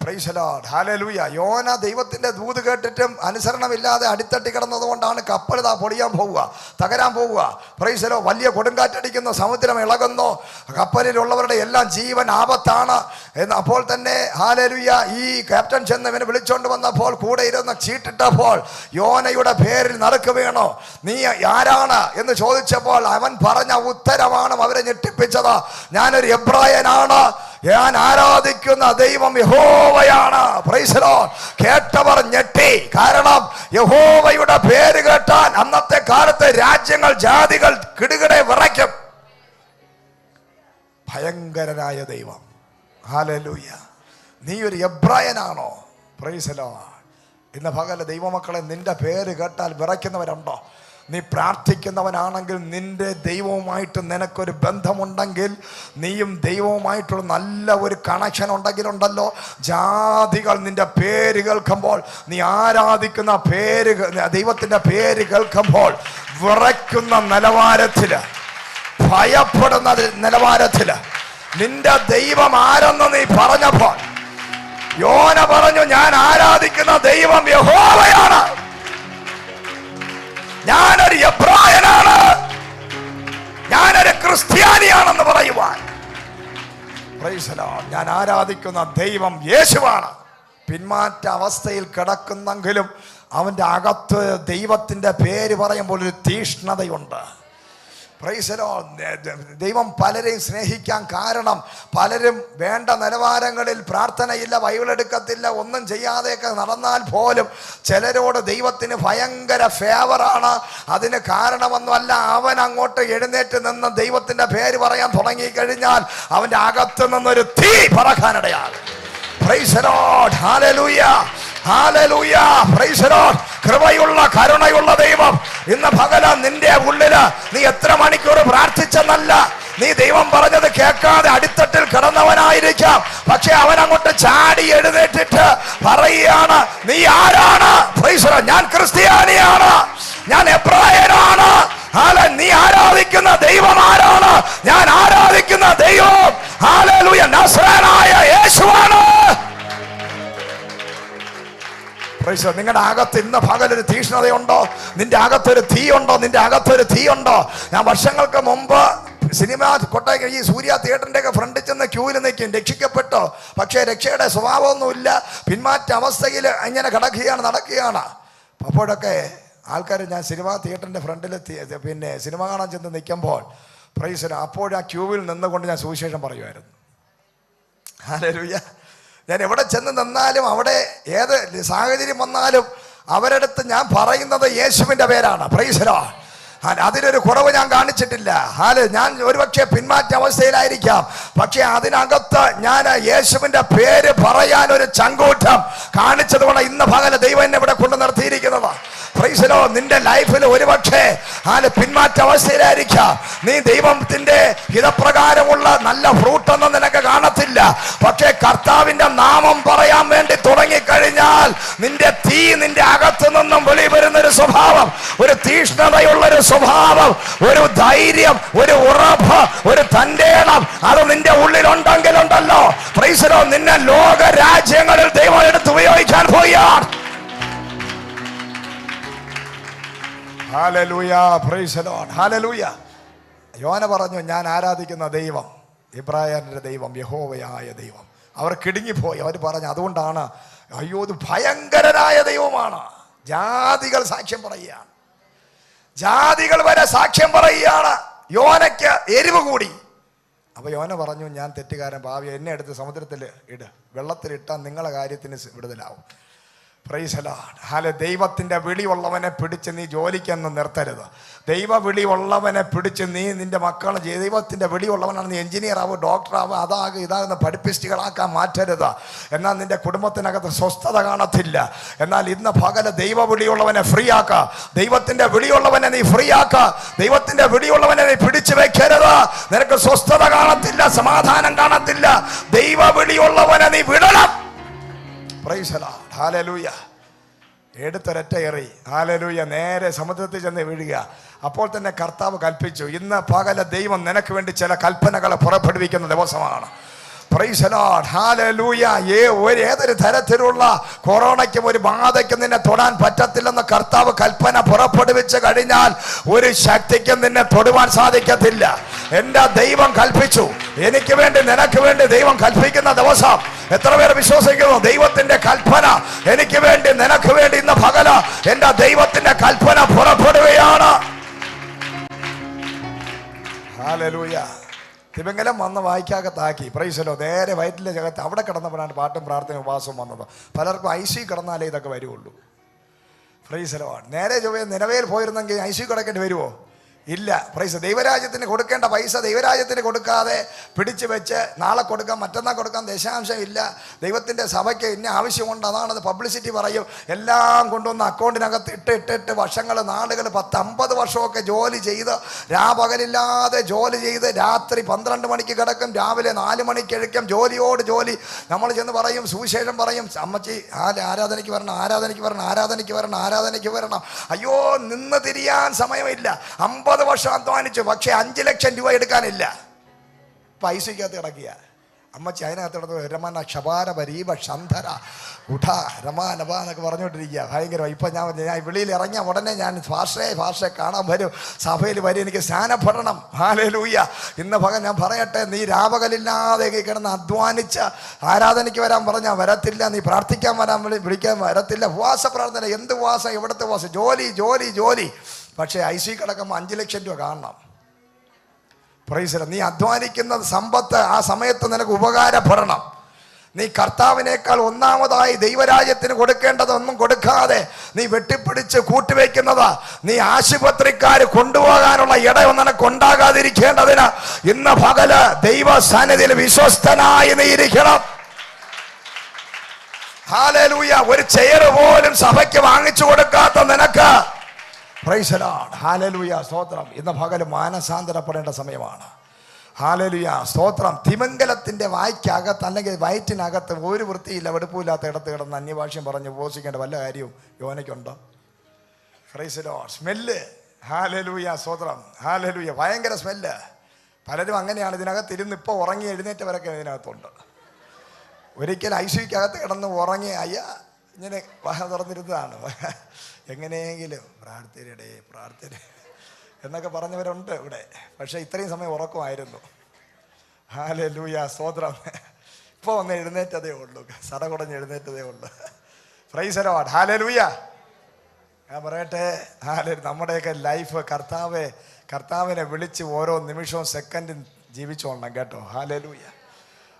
Price the Lord. ഹല്ലേലൂയ. യോന ദൈവത്തിൻ്റെ ദൂത് കേട്ടിട്ടും അനുസരണമില്ലാതെ അടിത്തട്ടി കിടന്നതുകൊണ്ടാണ് കപ്പൽ പൊടിയാൻ പോവുക, തകരാൻ പോവുക. Price the Lord. വലിയ കൊടുങ്കാറ്റടിക്കുന്നു, സമുദ്രം ഇളകുന്നു, കപ്പലിലുള്ളവരുടെ എല്ലാം ജീവൻ ആപത്താണ് എന്ന്. അപ്പോൾ തന്നെ ഹല്ലേലൂയ ഈ ക്യാപ്റ്റൻ ചെന്ന് ഇവനെ വിളിച്ചോണ്ട് വന്നപ്പോൾ കൂടെ ഇരുന്ന് ചീട്ടിട്ടപ്പോൾ യോനയുടെ പേരിൽ നറുക്ക് വീണു. നീ ആരാണ് എന്ന് ചോദിച്ചപ്പോൾ അവൻ പറഞ്ഞ ഉത്തരമാണ് അവരെ ഞെട്ടിപ്പിച്ചത്. ഞാനൊരു എബ്രായനാണ്, ഞാൻ ആരാധിക്കുന്ന ദൈവം യഹോവയാണ്. Price the Lord. കേട്ടവർ ഞെട്ടി. കാരണം യഹോവയുടെ പേര് കേട്ടാൽ അന്നത്തെ കാലത്ത് രാജ്യങ്ങൾ, ജാതികൾ കിടുകിടെ വിറയ്ക്കും. ഭയങ്കരനായ ദൈവം. ഹല്ലേലൂയ. നീ ഒരു എബ്രായനാണോ? Price the Lord. ഇന്ന് പകൽ ദൈവമക്കളെ, നിന്റെ പേര് കേട്ടാൽ വിറയ്ക്കുന്നവരുണ്ടോ? നീ പ്രാർത്ഥിക്കുന്നവനാണെങ്കിൽ, നിന്റെ ദൈവവുമായിട്ട് നിനക്കൊരു ബന്ധമുണ്ടെങ്കിൽ, നീയും ദൈവവുമായിട്ടുള്ള നല്ല ഒരു കണക്ഷൻ ഉണ്ടെങ്കിലുണ്ടല്ലോ, ജാതികൾ നിന്റെ പേര് കേൾക്കുമ്പോൾ, നീ ആരാധിക്കുന്ന പേര്, ദൈവത്തിൻ്റെ പേര് കേൾക്കുമ്പോൾ വിറയ്ക്കുന്ന നിലവാരത്തില്, ഭയപ്പെടുന്ന നിലവാരത്തില് നിന്റെ ദൈവം ആരെന്ന് നീ പറഞ്ഞപ്പോൾ യോന പറഞ്ഞു, ഞാൻ ആരാധിക്കുന്ന ദൈവം യഹോവയാണ്, ഞാനൊരു എബ്രായനാണ്, ഞാനൊരു ക്രിസ്ത്യാനിയാണെന്ന് പറയുവാൻ. Price the Lord. ഞാൻ ആരാധിക്കുന്ന ദൈവം യേശുവാണ്. പിന്മാറ്റ അവസ്ഥയിൽ കിടക്കുന്നെങ്കിലും അവൻ്റെ അകത്ത് ദൈവത്തിൻ്റെ പേര് പറയുമ്പോൾ ഒരു തീഷ്ണതയുണ്ട്. Price the Lord. ദൈവം പലരെയും സ്നേഹിക്കാൻ കാരണം, പലരും വേണ്ട നിലവാരങ്ങളിൽ പ്രാർത്ഥനയില്ല, ബൈബിൾ എടുക്കത്തില്ല, ഒന്നും ചെയ്യാതെയൊക്കെ നടന്നാൽ പോലും ചിലരോട് ദൈവത്തിന് ഭയങ്കര ഫേവറാണ്. അതിന് കാരണമൊന്നുമല്ല, അവൻ അങ്ങോട്ട് എഴുന്നേറ്റ് നിന്ന് ദൈവത്തിൻ്റെ പേര് പറയാൻ തുടങ്ങിക്കഴിഞ്ഞാൽ അവൻ്റെ അകത്ത് നിന്നൊരു തീ പറക്കാനിടയാകും. Praise the Lord. Hallelujah. Hallelujah. Praise the Lord. കൃപയുള്ള കരുണയുള്ള ദൈവം ഇന്ന് പകല നിന്റെ ഉള്ളില് നീ എത്ര മണിക്കൂർ പ്രാർത്ഥിച്ചെന്നല്ല, നീ ദൈവം പറഞ്ഞത് കേൾക്കാതെ അടിത്തട്ടിൽ കിടന്നവനായിരിക്കാം, പക്ഷെ അവൻ അങ്ങോട്ട് ചാടി എഴുന്നേറ്റിട്ട് പറയുകയാണ്, നീ ആരാണ്? Price the Lord. ഞാൻ ക്രിസ്ത്യാനിയാണ്, ഞാൻ എബ്രായനാണ്. നീ ആരാധിക്കുന്ന ദൈവം ആരാണ്? ഞാൻ ആരാധിക്കുന്ന ദൈവം ഹല്ലേലൂയ നസ്രായനായ യേശുവാണ്. നിങ്ങളുടെ അകത്ത് ഇന്ന് പകലൊരു തീഷ്ണതയുണ്ടോ? നിന്റെ അകത്തൊരു തീ ഉണ്ടോ? നിന്റെ അകത്തൊരു തീ ഉണ്ടോ? ഞാൻ വർഷങ്ങൾക്ക് മുമ്പ് സിനിമ കൊട്ടായി ഈ സൂര്യ തിയേറ്ററിൻ്റെ ഒക്കെ ഫ്രണ്ടിൽ ചെന്ന് ക്യൂവിൽ നിൽക്കും, രക്ഷിക്കപ്പെട്ടോ? പക്ഷേ രക്ഷയുടെ സ്വഭാവമൊന്നുമില്ല, പിന്മാറ്റ അവസ്ഥയിൽ ഇങ്ങനെ നടക്കുകയാണ്. അപ്പോഴൊക്കെ ആൾക്കാർ, ഞാൻ സിനിമ തിയേറ്ററിൻ്റെ ഫ്രണ്ടിൽ പിന്നെ സിനിമ കാണാൻ ചെന്ന് നിൽക്കുമ്പോൾ പ്രൈസ്, അപ്പോൾ ആ ക്യൂവിൽ നിന്നുകൊണ്ട് ഞാൻ സുവിശേഷം പറയുമായിരുന്നു. ഹല്ലേലൂയ. ഞാൻ എവിടെ ചെന്ന് നിന്നാലും അവിടെ ഏത് സാഹചര്യം വന്നാലും അവരടുത്ത് ഞാൻ പറയുന്നത് യേശുവിൻ്റെ പേരാണ്. Price the Lord. അതിനൊരു കുറവ് ഞാൻ കാണിച്ചിട്ടില്ല. ഞാൻ ഒരുപക്ഷെ പിന്മാറ്റ അവസ്ഥയിലായിരിക്കാം, പക്ഷെ അതിനകത്ത് ഞാൻ യേശുവിൻ്റെ പേര് പറയാൻ ഒരു ചങ്കൂറ്റം കാണിച്ചതുകൊണ്ട് ഇന്ന് പകല് ദൈവം എന്നെ ഇവിടെ കൊണ്ടു നിർത്തിയിരിക്കുന്നത്. Praise the Lord. നിന്റെ ലൈഫിൽ ഒരുപക്ഷെ പിന്മാറ്റ അവസ്ഥയിലായിരിക്കാം. നീ ദൈവത്തിന്റെ ഹിതപ്രകാരമുള്ള നല്ല ഫ്രൂട്ടൊന്നും നിനക്ക് കാണത്തില്ല. പക്ഷെ കർത്താവിന്റെ നാമം പറയാൻ വേണ്ടി തുടങ്ങിക്കഴിഞ്ഞാൽ നിന്റെ തീ നിന്റെ അകത്തു നിന്നും വെളി വരുന്നൊരു സ്വഭാവം, ഒരു തീഷ്ണതയുള്ളൊരു സ്വഭാവം, ഒരു ധൈര്യം, ഒരു ഉറപ്പ്, ഒരു തന്റേടം അത് നിന്റെ ഉള്ളിലുണ്ടെങ്കിലുണ്ടല്ലോ, പ്രൈസ് ദി ലോർഡ്, നിന്നെ ലോക രാജ്യങ്ങളിൽ ദൈവം എടുത്ത് ഉപയോഗിക്കാൻ പോയാണ്. Hallelujah, praise the Lord, hallelujah. യോന പറഞ്ഞു, ഞാൻ ആരാധിക്കുന്ന ദൈവം ഇബ്രായരുടെ ദൈവം, യഹോവയായ ദൈവം. അവർ കിടുങ്ങിപ്പോയി. അവർ പറഞ്ഞു, അതുകൊണ്ടാണ്, അയ്യോ ഇത് ഭയങ്കരനായ ദൈവമാണ്. ജാതികൾ സാക്ഷ്യം പറയുകയാണ്, ജാതികൾ വരെ സാക്ഷ്യം പറയുകയാണ്. യോനയ്ക്ക് എരിവ് കൂടി. അപ്പൊ യോന പറഞ്ഞു, ഞാൻ തെറ്റുകാരൻ, ഭാവി എന്നെ എടുത്ത് സമുദ്രത്തിൽ ഇട്, വെള്ളത്തിലിട്ടാൽ നിങ്ങളെ കാര്യത്തിന് വിടുതലാവും. Price the Lord. ദൈവത്തിന്റെ വിളിയുള്ളവനെ പിടിച്ച് നീ ജോലിക്കൊന്നും നിർത്തരുത്. ദൈവ വിളിയുള്ളവനെ പിടിച്ച് നീ നിന്റെ മക്കളെ, ദൈവത്തിന്റെ വിളിയുള്ളവനാണ്, നീ എഞ്ചിനീയർ ആവും, ഡോക്ടർ ആവും, ഇതാകുന്ന പഠിപ്പിസ്റ്റുകളാക്കാൻ മാറ്റരുത്. എന്നാൽ നിന്റെ കുടുംബത്തിനകത്ത് സ്വസ്ഥത കാണത്തില്ല. എന്നാൽ ഇന്ന് പകല് ദൈവ വിളിയുള്ളവനെ ഫ്രീ ആക്ക. ദൈവത്തിന്റെ വിളിയുള്ളവനെ നീ ഫ്രീ ആക്ക. ദൈവത്തിന്റെ വിളിയുള്ളവനെ നീ പിടിച്ചു വെക്കരുത്. നിനക്ക് സ്വസ്ഥത കാണത്തില്ല, സമാധാനം കാണത്തില്ല. ദൈവ വിളിയുള്ളവനെ നീ വിടണം. Praise the Lord. ഹല്ലേലൂയ. എടുത്തൊരൊറ്റ എറി. ഹല്ലേലൂയ. നേരെ സമുദ്രത്തിൽ ചെന്ന് വീഴുക. അപ്പോൾ തന്നെ കർത്താവ് കൽപ്പിച്ചു, ഇന്ന് പകല ദൈവം നിനക്ക് വേണ്ടി ചില കൽപ്പനകളെ പുറപ്പെടുവിക്കുന്ന ദിവസമാണ്. Price the Lord. ഹല്ലേലൂയ. ഏതൊരു തരത്തിലുള്ള കൊറോണയ്ക്കും ഒരു ബാധയ്ക്കും നിന്നെ തൊടാൻ പറ്റത്തില്ലെന്ന് കർത്താവ് കൽപ്പന പുറപ്പെടുവിച്ച് കഴിഞ്ഞാൽ ഒരു ശക്തിക്കും നിന്നെ തൊടുവാൻ സാധിക്കത്തില്ല. എന്റെ ദൈവം കൽപ്പിച്ചു. എനിക്ക് വേണ്ടി നിനക്ക് വേണ്ടി ദൈവം കൽപ്പിക്കുന്ന ദിവസം എത്ര പേർ വിശ്വസിക്കുന്നു? ദൈവത്തിന്റെ കൽപ്പന എനിക്ക് വേണ്ടി നിനക്ക് വേണ്ടി ഇന്ന് പകല എന്റെ ദൈവത്തിന്റെ കൽപ്പന പുറപ്പെടുകയാണ്. ഹല്ലേലൂയ. തിമിംഗലം വന്ന് വായിക്കകത്താക്കി. Price the Lord. നേരെ വയറ്റിലെ ജഗത്ത് അവിടെ കിടന്നപ്പോഴാണ് പാട്ടും പ്രാർത്ഥനയും ഉപവാസവും വന്നത്. പലർക്കും ഐസി കിടന്നാലേ ഇതൊക്കെ വരുള്ളൂ. Price the Lord. നേരെ ചൊവ്വേ നിലവേൽ പോയിരുന്നെങ്കിൽ ഐസി കിടക്കേണ്ടി വരുമോ? ഇല്ല. പ്രൈസ്. ദൈവരാജ്യത്തിന് കൊടുക്കേണ്ട പൈസ ദൈവരാജ്യത്തിന് കൊടുക്കാതെ പിടിച്ചു വെച്ച് നാളെ കൊടുക്കാം, മറ്റന്നാൾ കൊടുക്കാം, ദശാംശം ഇല്ല. ദൈവത്തിൻ്റെ സഭയ്ക്ക് ഇന്ന ആവശ്യമുണ്ട്, അതാണത് പബ്ലിസിറ്റി പറയും. എല്ലാം കൊണ്ടുവന്ന് അക്കൗണ്ടിനകത്ത് ഇട്ടിട്ട് വർഷങ്ങൾ, നാളുകൾ, 10-50 വർഷമൊക്കെ ജോലി ചെയ്ത് രാപകലില്ലാതെ ജോലി ചെയ്ത് രാത്രി 12 മണിക്ക് കിടക്കും, രാവിലെ 4 മണിക്ക് എഴുക്കും. ജോലിയോട് ജോലി. നമ്മൾ ചെന്ന് പറയും, സുവിശേഷം പറയും, അമ്മച്ചി ആരാധനയ്ക്ക് വരണം, ആരാധനയ്ക്ക് വരണം, ആരാധനയ്ക്ക് വരണം, ആരാധനയ്ക്ക് വരണം. അയ്യോ, നിന്ന് തിരിയാൻ സമയമില്ല. 50 വർഷം അധ്വാനിച്ചു, പക്ഷെ 5 ലക്ഷം രൂപ എടുക്കാനില്ല. പൈസക്കകത്ത് കിടക്കുക. അമ്മച്ചി അതിനകത്ത് കിടന്നു രമാന ക്ഷപാര പരീപ ഷന്ധര ഉഠ രമാനബ എന്നൊക്കെ പറഞ്ഞുകൊണ്ടിരിക്കുക. ഭയങ്കര. ഇപ്പം ഞാൻ വെളിയിൽ ഇറങ്ങിയ ഉടനെ ഞാൻ ഭാഷയെ കാണാൻ വരും, സഭയിൽ വരും, എനിക്ക് സ്നാനപ്പെടണം. ഹല്ലേലൂയ. ഇന്ന് പകൽ ഞാൻ പറയട്ടെ, നീ രാപകലില്ലാതെ കിടന്ന് അധ്വാനിച്ച് ആരാധനയ്ക്ക് വരാൻ പറഞ്ഞാൽ വരത്തില്ല. നീ പ്രാർത്ഥിക്കാൻ വിളിക്കാൻ വരത്തില്ല. ഉപവാസ പ്രാർത്ഥന. എന്ത് ഉപവാസം? എവിടുത്തെ ഉപവാസം? ജോലി ജോലി ജോലി. പക്ഷേ ഐസി കിടക്കുമ്പോൾ 5 ലക്ഷം രൂപ കാണണം. Price the Lord. നീ അധ്വാനിക്കുന്ന സമ്പത്ത് ആ സമയത്ത് നിനക്ക് ഉപകാരപ്പെടണം. നീ കർത്താവിനേക്കാൾ ഒന്നാമതായി ദൈവരാജ്യത്തിന് കൊടുക്കേണ്ടതൊന്നും കൊടുക്കാതെ നീ വെട്ടിപ്പിടിച്ച് കൂട്ടിവെക്കുന്നത് നീ ആശുപത്രിക്കാർ കൊണ്ടുപോകാനുള്ള ഇടം നിനക്കുണ്ടാകാതിരിക്കേണ്ടതിന് ഇന്ന് പകല് ദൈവ സന്നിധിയിൽ വിശ്വസ്തനായി നീ ഇരിക്കണം. ഹല്ലേലൂയ. ഒരു ചെയർ പോലും സഭയ്ക്ക് വാങ്ങിച്ചു കൊടുക്കാത്ത നിനക്ക്, പ്രൈസ് ദി ലോർഡ്, ഹല്ലേലൂയ, സ്തോത്രം, ഇന്ന് പകല് മാനസാന്തരപ്പെടേണ്ട സമയമാണ്. ഹല്ലേലൂയ, സ്തോത്രം. തിമിംഗലത്തിന്റെ വായ്ക്കകത്ത് അല്ലെങ്കിൽ വയറ്റിനകത്ത് ഒരു വൃത്തിയില്ല, വെടുപ്പില്ലാത്ത ഇടത്ത് കിടന്ന് അന്യഭാഷ്യം പറഞ്ഞ് ഉപവസിക്കേണ്ട വല്ല കാര്യവും യോനയ്ക്കുണ്ടോ? Praise the Lord. Smell. Hallelujah, സ്തോത്രം, ഹല്ലേലൂയ. ഭയങ്കര സ്മെല്ല്. പലരും അങ്ങനെയാണ് ഇതിനകത്ത് ഇരുന്ന്. ഇപ്പോൾ ഉറങ്ങി എഴുന്നേറ്റവരൊക്കെ ഇതിനകത്തുണ്ട്. ഒരിക്കൽ ഐസിയുക്കകത്ത് കിടന്ന് ഉറങ്ങി അയ്യ ഇങ്ങനെ വാഹനം തുറന്നിരുന്നതാണ്. എങ്ങനെയെങ്കിലും പ്രാർത്ഥന എന്നൊക്കെ പറഞ്ഞവരുണ്ട് ഇവിടെ. പക്ഷേ ഇത്രയും സമയം ഉറക്കമായിരുന്നു. ഹല്ലേലൂയ, സ്തോത്രം. ഇപ്പോൾ ഒന്ന് എഴുന്നേറ്റതേ ഉള്ളൂ, സടകുടഞ്ഞ് എഴുന്നേറ്റതേ ഉള്ളൂ. Price the Lord. ഹല്ലേലൂയ. ഞാൻ പറയട്ടെ, നമ്മുടെയൊക്കെ ലൈഫ് കർത്താവിനെ വിളിച്ച് ഓരോ നിമിഷവും സെക്കൻഡും ജീവിച്ചോളണം കേട്ടോ. ഹല്ലേലൂയ.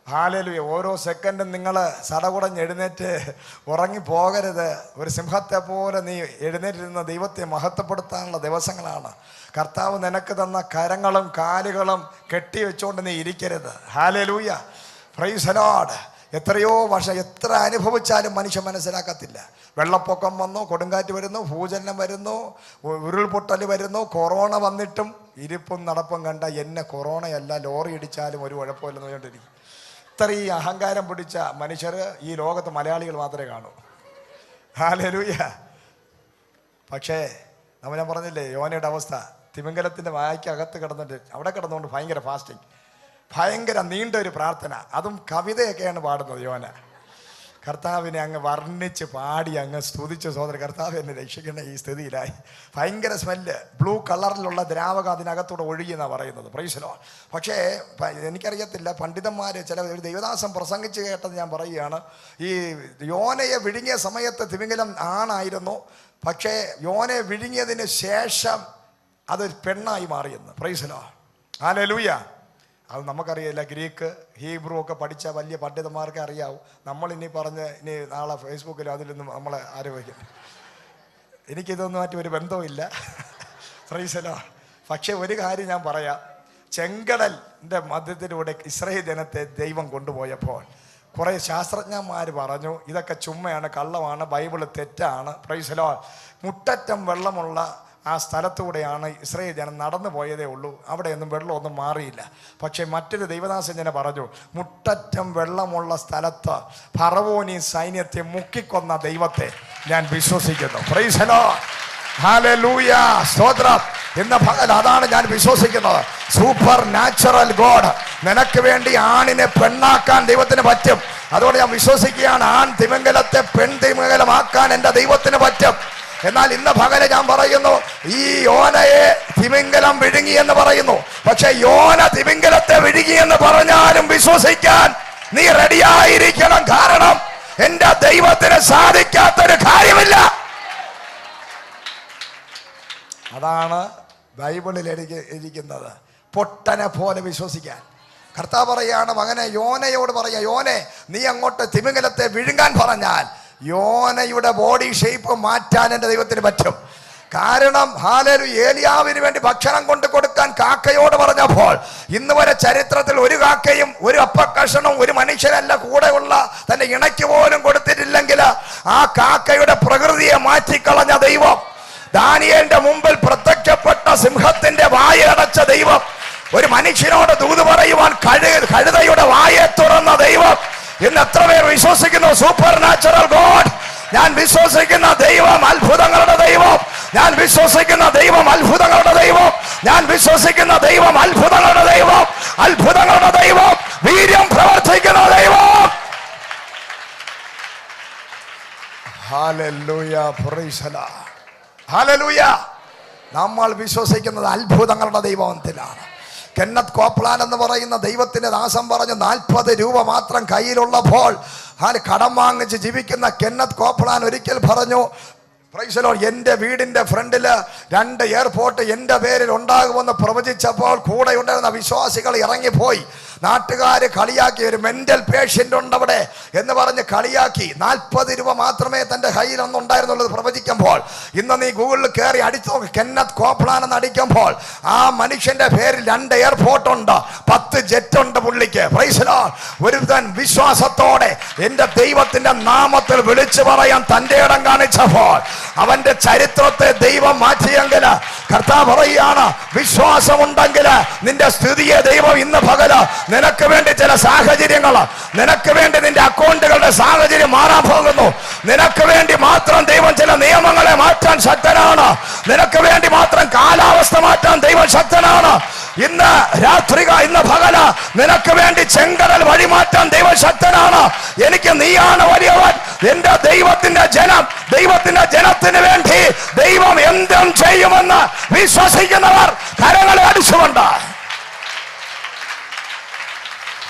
ഹല്ലേലൂയ. ഓരോ സെക്കൻഡും നിങ്ങൾ സടകുടഞ്ഞ് എഴുന്നേറ്റ് ഉറങ്ങിപ്പോകരുത്. ഒരു സിംഹത്തെ പോലെ നീ എഴുന്നേറ്റിരുന്ന ദൈവത്തെ മഹത്വപ്പെടുത്താനുള്ള ദിവസങ്ങളാണ്. കർത്താവ് നിനക്ക് തന്ന കരങ്ങളും കാലുകളും കെട്ടിവെച്ചുകൊണ്ട് നീ ഇരിക്കരുത്. ഹല്ലേലൂയ. Praise the Lord. എത്രയോ വർഷം എത്ര അനുഭവിച്ചാലും മനുഷ്യൻ മനസ്സിലാക്കത്തില്ല. വെള്ളപ്പൊക്കം വന്നു, കൊടുങ്കാറ്റ് വരുന്നു, ഭൂചലനം വരുന്നു, ഉരുൾപൊട്ടൽ വരുന്നു, കൊറോണ വന്നിട്ടും ഇരിപ്പും നടപ്പും കണ്ട എന്നെ കൊറോണയല്ല, ലോറി ഇടിച്ചാലും ഒരു കുഴപ്പമില്ലെന്ന് പറഞ്ഞിട്ടിരിക്കും. ഇത്രയും അഹങ്കാരം പിടിച്ച മനുഷ്യർ ഈ ലോകത്ത് മലയാളികൾ മാത്രമേ കാണൂ. ഹല്ലേലൂയ. പക്ഷേ ഞാൻ പറഞ്ഞില്ലേ യോനയുടെ അവസ്ഥ, തിമിംഗലത്തിൻ്റെ വായ്ക്കകത്ത് കിടന്നിട്ട് അവിടെ കിടന്നുകൊണ്ട് ഭയങ്കര ഫാസ്റ്റിങ്, ഭയങ്കര നീണ്ട ഒരു പ്രാർത്ഥന, അതും കവിതയൊക്കെയാണ് പാടുന്നത് യോന. കർത്താവിനെ അങ്ങ് വർണ്ണിച്ച് പാടി അങ്ങ് സ്തുതിച്ച് സോദര കർത്താവ് എന്നെ രക്ഷിക്കുന്ന ഈ സ്ഥിതിയിലായി. ഭയങ്കര സ്മെല്ല്, ബ്ലൂ കളറിലുള്ള ദ്രാവകം അതിനകത്തൂടെ ഒഴുകിയെന്നാണ് പറയുന്നത്. Price the Lord. പക്ഷേ എനിക്കറിയത്തില്ല, പണ്ഡിതന്മാർ ചില ഒരു ദൈവദാസം പ്രസംഗിച്ച് കേട്ടത് ഞാൻ പറയുകയാണ്. ഈ യോനയെ വിഴുങ്ങിയ സമയത്ത് തിമിംഗലം ആണായിരുന്നു, പക്ഷേ യോനയെ വിഴുങ്ങിയതിന് ശേഷം അതൊരു പെണ്ണായി മാറിയെന്ന്. Price the Lord. ഹല്ലേലൂയ. അത് നമുക്കറിയില്ല. ഗ്രീക്ക് ഹീബ്രു ഒക്കെ പഠിച്ച വലിയ പണ്ഡിതന്മാർക്ക് അറിയാവും. നമ്മളിനി പറഞ്ഞ് ഇനി നാളെ ഫേസ്ബുക്കിൽ അതിലൊന്നും നമ്മളെ ആരോപിക്കും. എനിക്കിതൊന്നുമായിട്ട് ഒരു ബന്ധവുമില്ല. Price the Lord. പക്ഷേ ഒരു കാര്യം ഞാൻ പറയാം. ചെങ്കടലിൻ്റെ മധ്യത്തിലൂടെ ഇസ്രായേൽ ജനത്തെ ദൈവം കൊണ്ടുപോയപ്പോൾ കുറേ ശാസ്ത്രജ്ഞന്മാർ പറഞ്ഞു ഇതൊക്കെ ചുമ്മയാണ്, കള്ളമാണ്, ബൈബിള് തെറ്റാണ്. Price the Lord. മുട്ടറ്റം വെള്ളമുള്ള ആ സ്ഥലത്തൂടെയാണ് ഇസ്രായേൽ ജനം നടന്നു പോയതേ ഉള്ളൂ, അവിടെയൊന്നും വെള്ളമൊന്നും മാറിയില്ല. പക്ഷേ മറ്റൊരു ദൈവദാസൻ ജനം പറഞ്ഞു മുട്ടറ്റം വെള്ളമുള്ള സ്ഥലത്ത് ഫറവോനി സൈന്യത്തെ മുക്കിക്കൊന്ന ദൈവത്തെ ഞാൻ വിശ്വസിക്കുന്നു. Price the Lord. ഹല്ലേലൂയ. സ്തോത്രം. ഇന്ന് പകൽ അതാണ് ഞാൻ വിശ്വസിക്കുന്നത്. Super natural God. നിനക്ക് വേണ്ടി ആണിനെ പെണ്ണാക്കാൻ ദൈവത്തിന് പറ്റും. അതുകൊണ്ട് ഞാൻ വിശ്വസിക്കുകയാണ്, ആൺ തിമിംഗലത്തെ പെൺ തിമിംഗലമാക്കാൻ എൻ്റെ ദൈവത്തിന് പറ്റും. എന്നാൽ ഇന്ന് പകല് ഞാൻ പറയുന്നു, ഈ യോനയെ തിമിംഗലം വിഴുങ്ങി എന്ന് പറയുന്നു. പക്ഷെ യോന തിമിംഗലത്തെ വിഴുങ്ങി എന്ന് പറഞ്ഞാലും വിശ്വസിക്കാൻ നീ റെഡിയായിരിക്കണം. കാരണം എന്റെ ദൈവത്തിന് സാധിക്കാത്തൊരു കാര്യമില്ല. അതാണ് ബൈബിളിൽ ഇരിക്കുന്നത്. പൊട്ടനെ പോലെ വിശ്വസിക്കാൻ. കർത്താവ് പറയാണ്, മകനെ യോനയോട് പറയാ, യോനെ നീ അങ്ങോട്ട് തിമിംഗലത്തെ വിഴുങ്ങാൻ പറഞ്ഞാൽ യോനയുടെ ബോഡി ഷേപ്പ് മാറ്റാൻ എൻ്റെ ദൈവത്തിന് പറ്റും. കാരണം ഹല്ലേലൂയ, ഏലിയാവിന് വേണ്ടി ഭക്ഷണം കൊണ്ട് കൊടുക്കാൻ കാക്കയോട് പറഞ്ഞപ്പോൾ ഇന്ന് വരെ ചരിത്രത്തിൽ ഒരു കാക്കയും ഒരു അപ്പക്കഷണവും ഒരു മനുഷ്യനല്ല കൂടെയുള്ള തന്റെ ഇണയ്ക്ക് പോലും കൊടുത്തിട്ടില്ലെങ്കിൽ ആ കാക്കയുടെ പ്രകൃതിയെ മാറ്റിക്കളഞ്ഞ ദൈവം, ദാനിയേലിന്റെ മുമ്പിൽ പ്രത്യക്ഷപ്പെട്ട സിംഹത്തിന്റെ വായടച്ച ദൈവം, ഒരു മനുഷ്യനോട് ദൂത് പറയുവാൻ കഴുതയുടെ വായെ തുറന്ന ദൈവം, ഇന്ന് എത്ര പേർ വിശ്വസിക്കുന്നു? Super natural God. ഞാൻ വിശ്വസിക്കുന്ന ദൈവം അത്ഭുതങ്ങളുടെ ദൈവം. ഞാൻ വിശ്വസിക്കുന്ന ദൈവം അത്ഭുതങ്ങളുടെ ദൈവം. ഞാൻ വിശ്വസിക്കുന്ന ദൈവം അത്ഭുതങ്ങളുടെ ദൈവം. അത്ഭുതങ്ങളുടെ ദൈവം, വീര്യം പ്രവർത്തിക്കുന്ന ദൈവം. Hallelujah. Praise the Lord. Hallelujah. നമ്മൾ വിശ്വസിക്കുന്നത് അത്ഭുതങ്ങളുടെ ദൈവത്തിലാണ്. കെന്നത്ത് കോപ്ലാൻ എന്ന് പറയുന്ന ദൈവത്തിന്റെ ദാസം പറഞ്ഞു, 40 രൂപ മാത്രം കയ്യിലുള്ളപ്പോൾ കടം വാങ്ങിച്ച് ജീവിക്കുന്ന കെന്നത്ത് കോപ്ലാൻ ഒരിക്കൽ പറഞ്ഞു, പ്രൈസ് ദി ലോർഡ്, എൻ്റെ വീടിൻ്റെ ഫ്രണ്ടിൽ 2 എയർപോർട്ട് എൻ്റെ പേരിൽ ഉണ്ടാകുമെന്ന് പ്രവചിച്ചപ്പോൾ കൂടെ ഉണ്ടായിരുന്ന വിശ്വാസികൾ ഇറങ്ങിപ്പോയി. നാട്ടുകാർ കളിയാക്കി, ഒരു മെന്റൽ പേഷ്യൻ്റ് ഉണ്ട് അവിടെ എന്ന് പറഞ്ഞ് കളിയാക്കി. 40 രൂപ മാത്രമേ തൻ്റെ കയ്യിൽ ഒന്നുണ്ടായിരുന്നുള്ളത് പ്രവചിക്കുമ്പോൾ. ഇന്ന് നീ ഗൂഗിളിൽ കയറി അടിച്ചു നോക്കി, കെന്നത്ത് കോപ്ലാൻ എന്ന് അടിക്കുമ്പോൾ ആ മനുഷ്യന്റെ പേരിൽ 2 എയർപോർട്ട് ഉണ്ട്, 10 ജെറ്റ് ഉണ്ട് പുള്ളിക്ക്. Price the Lord. ഒരുത്തൻ വിശ്വാസത്തോടെ എൻ്റെ ദൈവത്തിന്റെ നാമത്തിൽ വിളിച്ചു പറയാൻ തൻ്റെ ഇടം കാണിച്ചപ്പോൾ അവന്റെ ചരിത്രത്തെ ദൈവം മാറ്റിയെങ്കിൽ കർത്താവ് പറയുകയാണ്, വിശ്വാസമുണ്ടെങ്കിൽ നിന്റെ സ്ഥിതിയെ ദൈവം ഇന്ന് പകല് നിനക്ക് വേണ്ടി ചില സാഹചര്യങ്ങൾ, നിനക്ക് വേണ്ടി നിന്റെ അക്കൗണ്ടുകളുടെ സാഹചര്യം മാറാൻ പോകുന്നു. നിനക്ക് വേണ്ടി മാത്രം ദൈവം ചില നിയമങ്ങളെ മാറ്റാൻ ശക്തനാണ്. നിനക്ക് വേണ്ടി മാത്രം കാലാവസ്ഥ മാറ്റാൻ ദൈവം ശക്തനാണ്. ഇന്ന് രാത്രിക, ഇന്ന് പകല നിനക്ക് വേണ്ടി ചെങ്കടൽ വഴിമാറ്റാൻ ദൈവം ശക്തനാണ്. എനിക്ക് നീയാണ് വലിയവൻ. എന്റെ ദൈവത്തിന്റെ ജനം, ദൈവത്തിന്റെ ജനത്തിന് വേണ്ടി ദൈവം എന്തും ചെയ്യുമെന്ന് വിശ്വസിക്കുന്നവർ കരങ്ങളെ അടിച്ചുകൊണ്ട്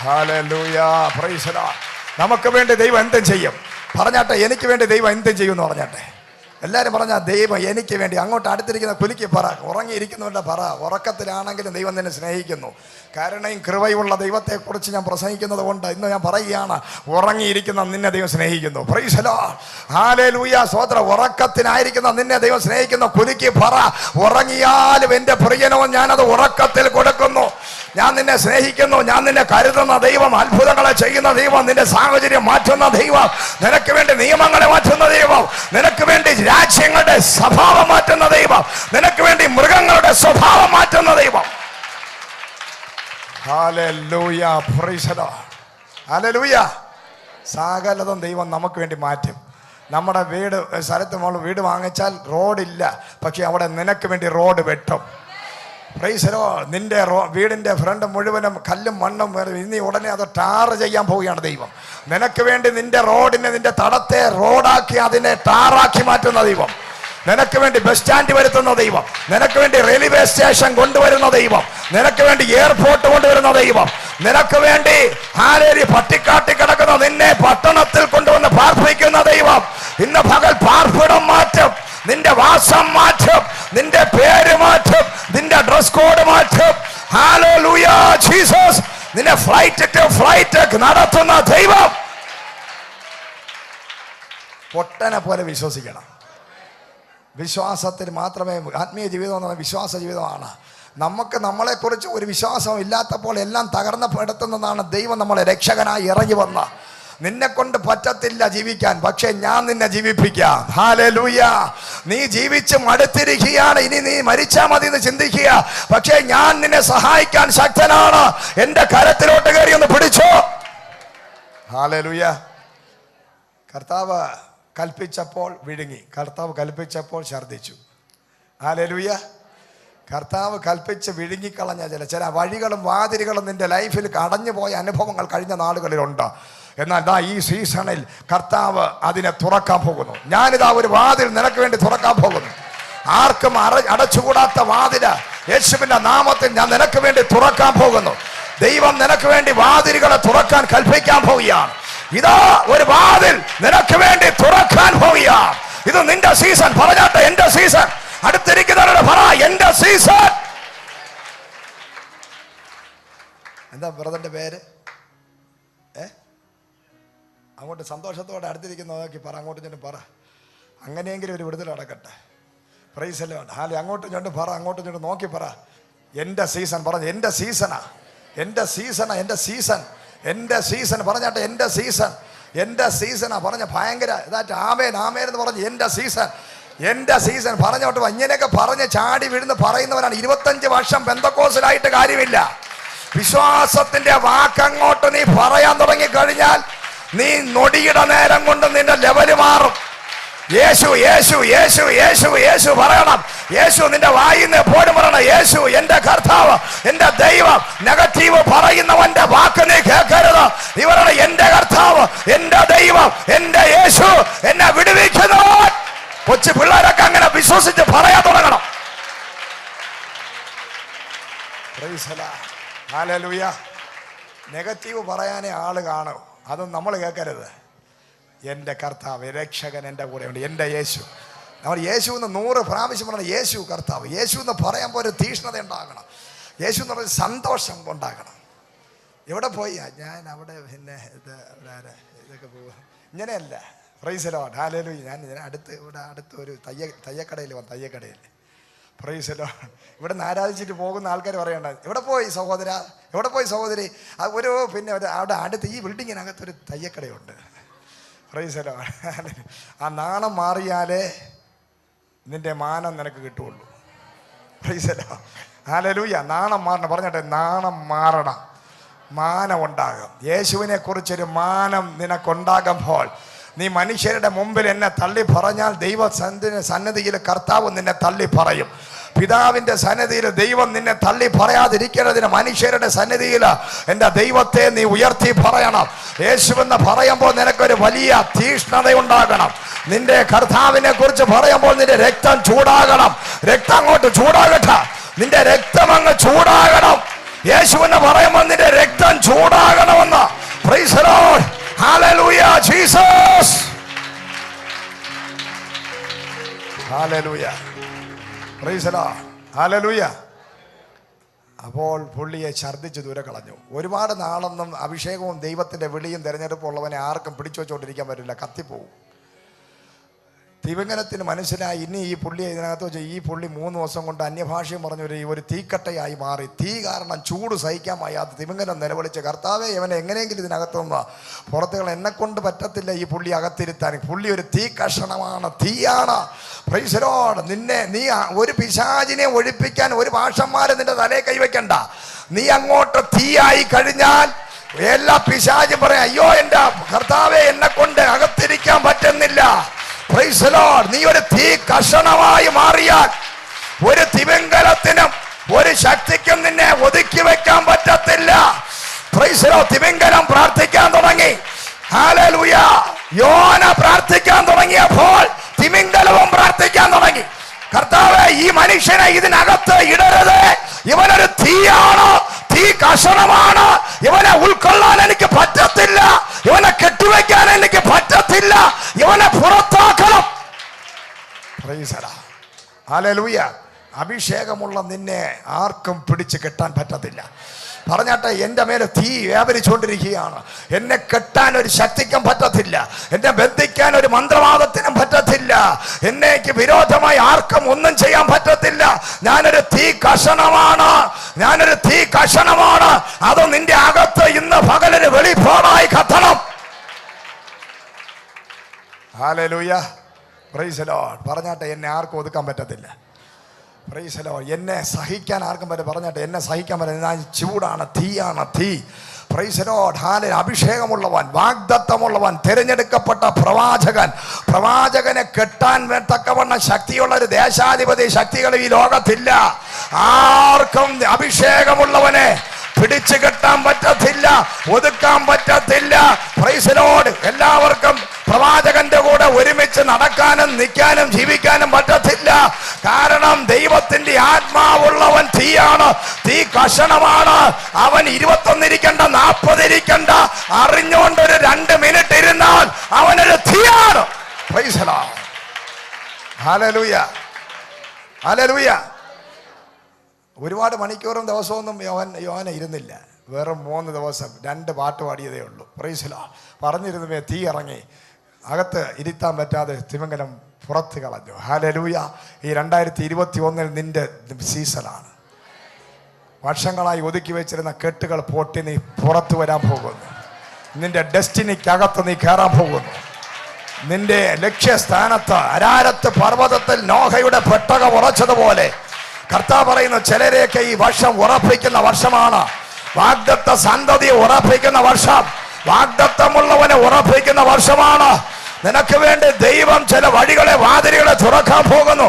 ഹല്ലേലൂയ. Praise the Lord. നമുക്ക് വേണ്ടി ദൈവം എന്തും ചെയ്യും. പറഞ്ഞാട്ടെ, എനിക്ക് വേണ്ടി ദൈവം എന്തും ചെയ്യും എന്ന് പറഞ്ഞാട്ടെ. എല്ലാവരും പറഞ്ഞാൽ ദൈവം എനിക്ക് വേണ്ടി അങ്ങോട്ട് അടുത്തിരിക്കുന്ന കുലുക്കി പറ, ഉറങ്ങിയിരിക്കുന്നവരുടെ പറ, ഉറക്കത്തിലാണെങ്കിലും ദൈവം നിന്നെ സ്നേഹിക്കുന്നു. കരുണയും കൃപയുള്ള ദൈവത്തെക്കുറിച്ച് ഞാൻ പ്രസംഗിക്കുന്നത് കൊണ്ട് ഇന്ന് ഞാൻ പറയുകയാണ്, ഉറങ്ങിയിരിക്കുന്ന നിന്നെ ദൈവം സ്നേഹിക്കുന്നു. പ്രൈസ് ദി ലോർഡ്, ഹല്ലേലൂയ, സ്തോത്രം. ഉറക്കത്തിനായിരിക്കുന്ന നിന്നെ ദൈവം സ്നേഹിക്കുന്നു. കുലുക്കി പറ, ഉറങ്ങിയാലും എൻ്റെ പ്രിയനോ ഞാനത് ഉറക്കത്തിൽ കൊടുക്കുന്നു. ഞാൻ നിന്നെ സ്നേഹിക്കുന്നു, ഞാൻ നിന്നെ കരുതുന്ന ദൈവം, അത്ഭുതങ്ങളെ ചെയ്യുന്ന ദൈവം, നിന്റെ സാഹചര്യം മാറ്റുന്ന ദൈവം, നിനക്ക് വേണ്ടി നിയമങ്ങളെ മാറ്റുന്ന ദൈവം, നിനക്ക് വേണ്ടി രാജ്യങ്ങളുടെ സ്വഭാവം മാറ്റുന്ന ദൈവം, നിനക്ക് വേണ്ടി മൃഗങ്ങളുടെ സ്വഭാവം മാറ്റുന്ന ദൈവം. Hallelujah, praise the Lord, hallelujah. സകലതും ദൈവം നമുക്ക് വേണ്ടി മാറ്റും. നമ്മുടെ സ്ഥലത്ത് നമ്മൾ വീട് വാങ്ങിച്ചാൽ റോഡില്ല, പക്ഷെ അവിടെ നിനക്ക് വേണ്ടി റോഡ് വെട്ടും. Price the Lord. നിന്റെ വീടിന്റെ ഫ്രണ്ട് മുഴുവനും കല്ലും മണ്ണും ഇനി ഉടനെ അത് ടാർ ചെയ്യാൻ പോവുകയാണ് ദൈവം. നിനക്ക് വേണ്ടി നിന്റെ റോഡിനെ, നിന്റെ തടത്തെ റോഡാക്കി അതിനെ ടാറാക്കി മാറ്റുന്ന ദൈവം, നിനക്ക് വേണ്ടി ബസ് സ്റ്റാൻഡ് വരുത്തുന്ന ദൈവം, നിനക്ക് വേണ്ടി റെയിൽവേ സ്റ്റേഷൻ കൊണ്ടുവരുന്ന ദൈവം, നിനക്ക് വേണ്ടി എയർപോർട്ട് കൊണ്ടുവരുന്ന ദൈവം, നിനക്ക് വേണ്ടി പട്ടിക്കാട്ടി കിടക്കുന്ന നിന്നെ പട്ടണത്തിൽ കൊണ്ടുവന്ന് പാർപ്പിക്കുന്ന ദൈവം ഇന്ന് പകൽ പാർപ്പിടം മാറ്റും, നിന്റെ വാസം മാറ്റും, നിന്റെ പേര് മാറ്റും, നിന്റെ ഡ്രസ് കോഡ് മാറ്റും. Hallelujah Jesus. നിന്നെ ഫ്ലൈറ്റ് നടത്തുന്ന ദൈവം. പൊട്ടനെ പോലെ വിശ്വസിക്കണം. വിശ്വാസത്തിൽ മാത്രമേ, ആത്മീയ ജീവിതം എന്ന് പറയുന്നത് വിശ്വാസ ജീവിതമാണ്. നമുക്ക് നമ്മളെക്കുറിച്ച് ഒരു വിശ്വാസം ഇല്ലാത്തപ്പോൾ എല്ലാം തകർന്നപ്പെടുത്തുന്നതാണ് ദൈവം നമ്മളെ രക്ഷകനായി ഇറങ്ങി വന്ന. നിന്നെ കൊണ്ട് പറ്റത്തില്ല ജീവിക്കാൻ, പക്ഷെ ഞാൻ നിന്നെ ജീവിപ്പിക്കാം. ഹല്ലേലൂയ. നീ ജീവിച്ച് മടുത്തിരിക്കുകയാണ്, ഇനി നീ മരിച്ചാൽ മതി എന്ന് ചിന്തിക്കുക, പക്ഷെ ഞാൻ നിന്നെ സഹായിക്കാൻ ശക്തനാണ്. എന്റെ കരത്തിലോട്ട് കയറി ഒന്ന് പിടിച്ചോ. ഹല്ലേലൂയ. കർത്താവ് കൽപ്പിച്ചപ്പോൾ വിഴുങ്ങി, കർത്താവ് കൽപ്പിച്ചപ്പോൾ ഛർദ്ദിച്ചു. ഹല്ലേലൂയ. കർത്താവ് കൽപ്പിച്ച് വിഴുങ്ങിക്കളഞ്ഞ ചില വഴികളും വാതിലുകളും നിന്റെ ലൈഫിൽ അടഞ്ഞു പോയ അനുഭവങ്ങൾ കഴിഞ്ഞ നാളുകളിലുണ്ട്. എന്നാൽ ഈ സീസണിൽ കർത്താവ് അതിനെ തുറക്കാൻ പോകുന്നു. ഞാനിതാ ഒരു വാതിൽ നിനക്ക് വേണ്ടി തുറക്കാൻ പോകുന്നു. ആർക്കും അടച്ചുകൂടാത്ത വാതില് യേശുവിന്റെ നാമത്തിൽ ഞാൻ നിനക്ക് വേണ്ടി തുറക്കാൻ പോകുന്നു. ദൈവം നിനക്ക് വേണ്ടി വാതിലുകളെ തുറക്കാൻ കൽപ്പിക്കാൻ പോവുകയാണ്. ഇതാ ഒരു വാതിൽ നിനക്ക് വേണ്ടി തുറക്കാൻ പോവുകയാണ്. ഇത് നിന്റെ സീസൺ. പറഞ്ഞാട്ടെ, എന്റെ സീസൺ. അടുത്തിരിക്കുന്നവരുടെ പറ, എന്റെ സീസൺ. എന്താ ബ്രദറിന്റെ പേര്? അങ്ങോട്ട് സന്തോഷത്തോടെ അടുത്തിരിക്കുന്നതൊക്കെ പറ, അങ്ങോട്ട് ചെന്ന് പറ. അങ്ങനെയെങ്കിലും ഒരു വിടുതൽ നടക്കട്ടെ. Price the Lord. ഹാലേ. അങ്ങോട്ടും ചെന്ന് പറ, അങ്ങോട്ടും ചെന്ന് നോക്കി പറ, എൻ്റെ സീസൺ. പറഞ്ഞു, എൻ്റെ സീസണാ, എൻ്റെ സീസണാ, എൻ്റെ സീസൺ, എൻ്റെ സീസൺ. പറഞ്ഞാട്ടെ, എൻ്റെ സീസൺ, എൻ്റെ സീസണാ. പറഞ്ഞ ഭയങ്കര ഇതായിട്ട് ആമേൻ ആമേൻ എന്ന് പറഞ്ഞു, എൻ്റെ സീസൺ, എൻ്റെ സീസൺ. പറഞ്ഞോട്ട് ഇങ്ങനെയൊക്കെ പറഞ്ഞ് ചാടി വീഴുന്ന് പറയുന്നവരാണ്. 25 വർഷം പെന്തക്കോസ്തലായിട്ട് കാര്യമില്ല. വിശ്വാസത്തിന്റെ വാക്കങ്ങോട്ട് നീ പറയാൻ തുടങ്ങി കഴിഞ്ഞാൽ നീ നൊടിയുടെ നേരം കൊണ്ട് നിന്റെ ലെവല് മാറും. യേശു യേശു യേശു യേശു യേശു പറയണം. യേശു നിന്റെ വായിന്ന് എപ്പോഴും പറയണം, യേശു എന്റെ കർത്താവ്, എന്റെ ദൈവം. നെഗറ്റീവ് പറയുന്നവന്റെ വാക്ക് നീ കേൾക്കരുത്. നീ പറയണം, എന്റെ കർത്താവ്, എന്റെ ദൈവം, എന്റെ യേശു എന്നെ വിടുവിക്കുന്നവൻ. കൊച്ചു പിള്ളേരൊക്കെ അങ്ങനെ വിശ്വസിച്ച് പറയാൻ തുടങ്ങണം. ഹല്ലേലൂയ. നെഗറ്റീവ് പറയാനേ ആള് കാണൂ, അതൊന്നും നമ്മൾ കേൾക്കരുത്. എൻ്റെ കർത്താവ് രക്ഷകൻ എൻ്റെ കൂടെ ഉണ്ട്, എൻ്റെ യേശു. നമ്മൾ യേശു എന്ന് 100 പ്രാവശ്യം പറയണം. യേശു കർത്താവ്. യേശു എന്ന് പറയുമ്പോൾ ഒരു തീഷ്ണത ഉണ്ടാകണം. യേശു എന്ന് പറയുന്ന സന്തോഷം ഉണ്ടാകണം. എവിടെ പോയി ഞാൻ അവിടെ പിന്നെ ഇതൊക്കെ പോകും ഇങ്ങനെയല്ല. Price the Lord. ഹല്ലേലൂയ. ഞാൻ ഇവിടെ അടുത്ത് ഒരു തയ്യക്കടയിൽ വന്നു. തയ്യക്കടയിൽ പ്രൈസ് ദി ലോർഡ്. ഇവിടെ നിന്ന് ആരാധിച്ചിട്ട് പോകുന്ന ആൾക്കാർ പറയണ്ട, എവിടെ പോയി സഹോദര, എവിടെ പോയി സഹോദരി. ഒരു പിന്നെ അവിടെ അടുത്ത് ഈ ബിൽഡിങ്ങിനകത്തൊരു തയ്യക്കടയുണ്ട്. Praise the Lord. ആ നാണം മാറിയാലേ നിന്റെ മാനം നിനക്ക് കിട്ടുള്ളൂ. Praise the Lord. ഹല്ലേലൂയ. നാണം മാറണം. പറഞ്ഞോട്ടെ, നാണം മാറണം, മാനം ഉണ്ടാകും. യേശുവിനെ കുറിച്ചൊരു മാനം നിനക്കുണ്ടാകുമ്പോൾ നീ മനുഷ്യരുടെ മുമ്പിൽ എന്നെ തള്ളി പറഞ്ഞാൽ ദൈവ സന്നിധിയിൽ കർത്താവ് നിന്നെ തള്ളി പറയും. പിതാവിന്റെ സന്നിധിയിൽ ദൈവം നിന്നെ തള്ളി പറയാതിരിക്കുന്നതിന് മനുഷ്യരുടെ സന്നിധിയിൽ എൻ്റെ ദൈവത്തെ നീ ഉയർത്തി പറയണം. യേശുവെന്ന് പറയുമ്പോൾ നിനക്കൊരു വലിയ തീഷ്ണത ഉണ്ടാകണം. നിന്റെ കർത്താവിനെ കുറിച്ച് പറയുമ്പോൾ നിന്റെ രക്തം ചൂടാകണം. രക്തം അങ്ങോട്ട് ചൂടാകട്ടെ. നിന്റെ രക്തം അങ്ങ് ചൂടാകണം. യേശുവെന്ന് പറയുമ്പോൾ നിന്റെ രക്തം ചൂടാകണമെന്ന്. Praise the Lord. Hallelujah Jesus. Hallelujah. Praise the Lord. Hallelujah. അപ്പോൾ പുള്ളിയെ ഛർദ്ദിച്ച് ദൂരെ കളഞ്ഞു. ഒരുപാട് നാളൊന്നും അഭിഷേകവും ദൈവത്തിൻ്റെ വിളിയും തിരഞ്ഞെടുപ്പും ഉള്ളവനെ ആർക്കും പിടിച്ചു വെച്ചുകൊണ്ടിരിക്കാൻ പറ്റില്ല, കത്തിപ്പോവും. തിമിംഗലത്തിന് മനസ്സിലായി ഇനി ഈ പുള്ളിയെ ഇതിനകത്ത് വെച്ച് ഈ പുള്ളി 3 ദിവസം കൊണ്ട് അന്യഭാഷയും പറഞ്ഞൊരു ഒരു തീക്കട്ടയായി മാറി. തീ കാരണം ചൂട് സഹിക്കാൻ വയ്യാത്ത തിമിംഗലം നിലവിളിച്ച്, കർത്താവേ ഇവനെ എങ്ങനെയെങ്കിലും ഇതിനകത്തുനിന്ന് പുറത്തുകൾ, എന്നെക്കൊണ്ട് പറ്റത്തില്ല ഈ പുള്ളി അകത്തിരുത്താൻ. പുള്ളി ഒരു തീ കഷണമാണ്, തീയാണ്. Praise the Lord. നീ ഒരു പിശാചിനെ ഒഴിപ്പിക്കാൻ ഒരു ഭാഷന്മാരെ നിന്റെ തലയിൽ കൈവയ്ക്കണ്ട. നീ അങ്ങോട്ട് തീയായി കഴിഞ്ഞാൽ എല്ലാ പിശാചും പറയാം, അയ്യോ എൻ്റെ കർത്താവേ എന്നെ കൊണ്ട് അകത്തിരിക്കാൻ പറ്റുന്നില്ല. Price the Lord. നീ ഒരു തീ കഷണമായി മാറിയാൽ ഒരു തിമിംഗലത്തിനും ഒരു ശക്തിക്കും നിന്നെ ഒതുക്കി വെക്കാൻ പറ്റത്തില്ല. Praise the Lord. തിമിംഗലം പ്രാർത്ഥിക്കാൻ തുടങ്ങി. ഹല്ലേലൂയ. യോന പ്രാർത്ഥിക്കാൻ തുടങ്ങിയപ്പോൾ തിമിംഗലവും പ്രാർത്ഥിക്കാൻ തുടങ്ങി. കർത്താവേ ഈ മനുഷ്യനെ ഇതിനകത്ത് ഇടരുത്, ഇവനൊരു തീയാണ്, തീ കഷണമാണ്, ഇവനെ ഉൾക്കൊള്ളാൻ എനിക്ക് പറ്റത്തില്ല, ഇവനെ കെട്ടിവെക്കാൻ എനിക്ക് പറ്റത്തില്ല, ഇവനെ പുറത്താക്കണം. ഹല്ലേലൂയ. അഭിഷേകമുള്ള നിന്നെ ആർക്കും പിടിച്ച് കെട്ടാൻ പറ്റത്തില്ല. പറഞ്ഞാട്ടെ, എൻ്റെ മേലെ തീ വ്യാപരിച്ചുകൊണ്ടിരിക്കുകയാണ്. എന്നെ കെട്ടാൻ ഒരു ശക്തിക്കും പറ്റത്തില്ല, എന്നെ ബന്ധിക്കാൻ ഒരു മന്ത്രവാദത്തിനും പറ്റത്തില്ല, എന്നേക്ക് വിരോധമായി ആർക്കും ഒന്നും ചെയ്യാൻ പറ്റത്തില്ല. ഞാനൊരു തീ കഷണമാണ്, ഞാനൊരു തീ കഷണമാണ്. അത് നിന്റെ അകത്ത് ഇന്ന് പകലൊരു വെളിപ്പാടായി കത്തണം. ഹല്ലേലൂയ. Praise the Lord. പറഞ്ഞാട്ടെ, എന്നെ ആർക്കും ഒതുക്കാൻ പറ്റത്തില്ല. Praise the Lord. എന്നെ സഹിക്കാൻ ആർക്കും പറ്റും. പറഞ്ഞാട്ടെ, എന്നെ സഹിക്കാൻ പറ്റില്ല. ഞാൻ ചൂടാണ്, തീയാണ്, തീ. Price the Lord. ഹല്ലേലൂയ. അഭിഷേകമുള്ളവൻ, വാഗ്ദത്തമുള്ളവൻ, തിരഞ്ഞെടുക്കപ്പെട്ട പ്രവാചകൻ, പ്രവാചകനെ കെട്ടാൻ തക്കവണ്ണം ശക്തിയുള്ള ഒരു ദേശാധിപതി ശക്തികൾ ഈ ലോകത്തില്ല. ആർക്കും അഭിഷേകമുള്ളവനെ പിടിച്ചു കെട്ടാൻ പറ്റത്തില്ല, ഒതുക്കാൻ പറ്റത്തില്ല. Praise the Lord. എല്ലാവർക്കും പ്രവാചകന്റെ കൂടെ ഒരുമിച്ച് നടക്കാനും നിൽക്കാനും ജീവിക്കാനും പറ്റത്തില്ല. കാരണം ദൈവത്തിന്റെ ആത്മാവുള്ളവൻ തീയാണ്, തീ കഷണമാണ്. അവൻ 21 ഇരിക്കണ്ട, 40 ഇരിക്കണ്ട, അറിഞ്ഞുകൊണ്ടൊരു 2 മിനിറ്റ് ഇരുന്നാൽ അവനൊരു തീയാണ്. Praise the Lord. Hallelujah. Hallelujah. ഒരുപാട് മണിക്കൂറും ദിവസമൊന്നും യോഹന ഇരുന്നില്ല. വെറും 3 ദിവസം 2 പാട്ട് പാടിയതേ ഉള്ളൂ. Price the Lord. പറഞ്ഞിരുന്നേ തീ ഇറങ്ങി, അകത്ത് ഇരുത്താൻ പറ്റാതെ തിമിംഗലം പുറത്ത് കളഞ്ഞു. ഹല്ലേലൂയ. ഈ 2021 നിന്റെ സീസണാണ്. വർഷങ്ങളായി ഒതുക്കി വെച്ചിരുന്ന കെട്ടുകൾ പൊട്ടി നീ പുറത്തു വരാൻ പോകുന്നു. നിന്റെ ഡെസ്റ്റിനിക്കകത്ത് നീ കയറാൻ പോകുന്നു. നിന്റെ ലക്ഷ്യസ്ഥാനത്ത് അരാരത്ത് പർവ്വതത്തിൽ നോഹയുടെ പെട്ടകം ഉറച്ചതുപോലെ കർത്താവ് പറയുന്നു, ചിലരെയൊക്കെ ഈ വർഷം ഉറപ്പിക്കുന്ന വർഷമാണ്. വാഗ്ദത്ത സന്തതി ഉറപ്പിക്കുന്ന വർഷം, വാഗ്ദത്തമുള്ളവനെ ഉറപ്പിക്കുന്ന വർഷമാണ്. നിനക്ക് വേണ്ടി ദൈവം ചില വഴികളെ, വാതിലുകളെ തുറക്കാൻ പോകുന്നു.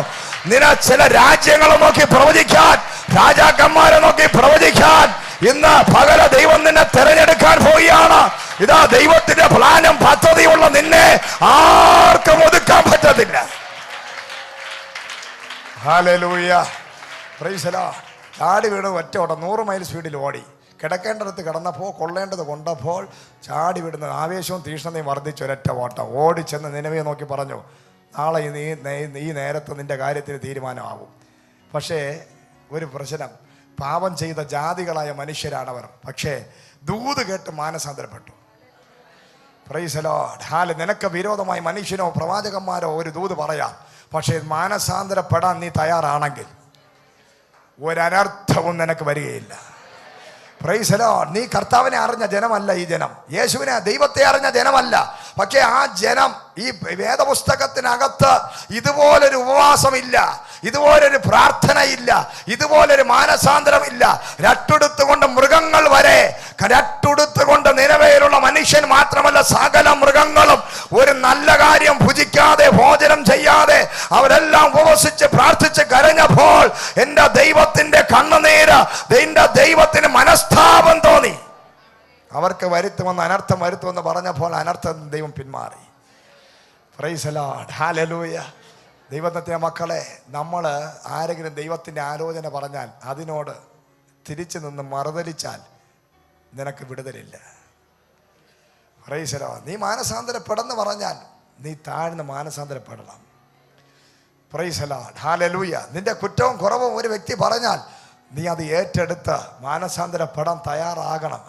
ചില രാജ്യങ്ങളെ നോക്കി പ്രവചിക്കാൻ, രാജാക്കന്മാരെ നോക്കി പ്രവചിക്കാൻ ഇന്ന് പകല ദൈവം നിന്നെ തിരഞ്ഞെടുക്കാൻ പോവുകയാണ്. ഇതാ ദൈവത്തിന്റെ പ്ലാനും പദ്ധതിയുള്ള നിന്നെ ആർക്കും ഒതുക്കാൻ പറ്റത്തില്ല. ഹല്ലേലൂയ. Praise the Lord. ചാടി വീണ് ഒറ്റ ഓട്ടം 100 മൈൽ സ്പീഡിൽ ഓടി. കിടക്കേണ്ടടുത്ത് കിടന്നപ്പോൾ, കൊള്ളേണ്ടത് കൊണ്ടപ്പോൾ ചാടി വിടുന്ന ആവേശവും തീഷ്ണതയും വർദ്ധിച്ച് ഒരൊറ്റ ഓട്ടം ഓടി ചെന്ന് നിനവയെ നോക്കി പറഞ്ഞു, നാളെ ഈ നേരത്ത് നിന്റെ കാര്യത്തിന് തീരുമാനമാകും. പക്ഷേ ഒരു പ്രശ്നം, പാപം ചെയ്ത ജാതികളായ മനുഷ്യരാണവർ. പക്ഷേ ദൂത് കേട്ട് മാനസാന്തരപ്പെട്ടു. Praise the Lord. ഹല്ലേലൂയ. നിനക്ക് വിരോധമായി മനുഷ്യനോ പ്രവാചകന്മാരോ ഒരു ദൂത് പറയാം. പക്ഷേ മാനസാന്തരപ്പെടാൻ നീ തയ്യാറാണെങ്കിൽ ഒരനർത്ഥവും നിനക്ക് വരികയില്ല. Price the Lord. നീ കർത്താവിനെ അറിഞ്ഞ ജനമല്ല ഈ ജനം, യേശുവിനെ ദൈവത്തെ അറിഞ്ഞ ജനമല്ല. പക്ഷേ ആ ജനം ഈ വേദപുസ്തകത്തിനകത്ത് ഇതുപോലൊരു ഉപവാസമില്ല, ഇതുപോലൊരു പ്രാർത്ഥനയില്ല, ഇതുപോലൊരു മാനസാന്തരമില്ല. രട്ടുടുത്തുകൊണ്ട് മൃഗങ്ങൾ വരെ, രട്ടുടുത്തുകൊണ്ട് നിലവിലുള്ള മനുഷ്യൻ മാത്രമല്ല സകല മൃഗങ്ങളും ഒരു നല്ല കാര്യം ഭുജിക്കാതെ, ഭോജനം ചെയ്യാതെ അവരെല്ലാം ഉപവസിച്ച് പ്രാർത്ഥിച്ച് കരഞ്ഞപ്പോൾ എൻ്റെ ദൈവത്തിന്റെ കണ്ണുനീര്, എൻ്റെ ദൈവത്തിന് മനസ്താപം തോന്നി. അവർക്ക് വരുത്തുമെന്ന്, അനർത്ഥം വരുത്തുമെന്ന് പറഞ്ഞപ്പോൾ അനർത്ഥം ദൈവം പിന്മാറി. Price the Lord. ഹല്ലേലൂയ. ദൈവത്തിന്റെ മക്കളെ, നമ്മൾ ആരെങ്കിലും ദൈവത്തിന്റെ ആലോചന പറഞ്ഞാൽ അതിനോട് തിരിച്ചു നിന്ന് മറുതലിച്ചാൽ നിനക്ക് വിടുതലില്ല. Price the Lord. നീ മാനസാന്തരപ്പെടെന്ന് പറഞ്ഞാൽ നീ താഴ്ന്ന് മാനസാന്തരപ്പെടണം. Praise the Lord. ഹല്ലേലൂയ. നിന്റെ കുറ്റവും കുറവും ഒരു വ്യക്തി പറഞ്ഞാൽ നീ അത് ഏറ്റെടുത്ത് മാനസാന്തരപ്പെടാൻ തയ്യാറാകണം.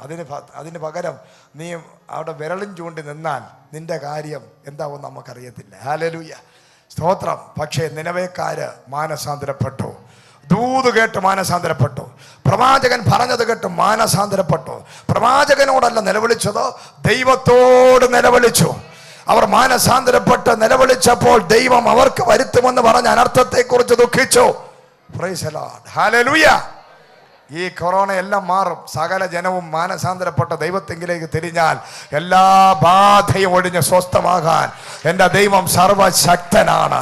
അതിന് പകരം നീ അവിടെ വിരലും ചൂണ്ടി നിന്നാൽ നിന്റെ കാര്യം എന്താവും നമുക്കറിയത്തില്ല. ഹല്ലേലൂയ, സ്തോത്രം. പക്ഷേ നിനവേക്കാര് മാനസാന്തരപ്പെട്ടു, ദൂത് കേട്ട് മാനസാന്തരപ്പെട്ടു, പ്രവാചകൻ പറഞ്ഞത് കേട്ട് മാനസാന്തരപ്പെട്ടു. പ്രവാചകനോടല്ല നിലവിളിച്ചത്, ദൈവത്തോട് നിലവിളിച്ചു. അവർ മാനസാന്തരപ്പെട്ട് നിലവിളിച്ചപ്പോൾ ദൈവം അവർക്ക് വരുത്തുമെന്ന് പറഞ്ഞ അനർത്ഥത്തെക്കുറിച്ച് ദുഃഖിച്ചു. Praise the Lord. ഹല്ലേലൂയ. ഈ കൊറോണ എല്ലാം മാറും. സകല ജനവും മാനസാന്തരപ്പെട്ട ദൈവത്തെങ്കിലേക്ക് തിരിഞ്ഞാൽ എല്ലാ ബാധയും ഒഴിഞ്ഞ് സ്വസ്ഥമാകാൻ എൻ്റെ ദൈവം സർവശക്തനാണ്.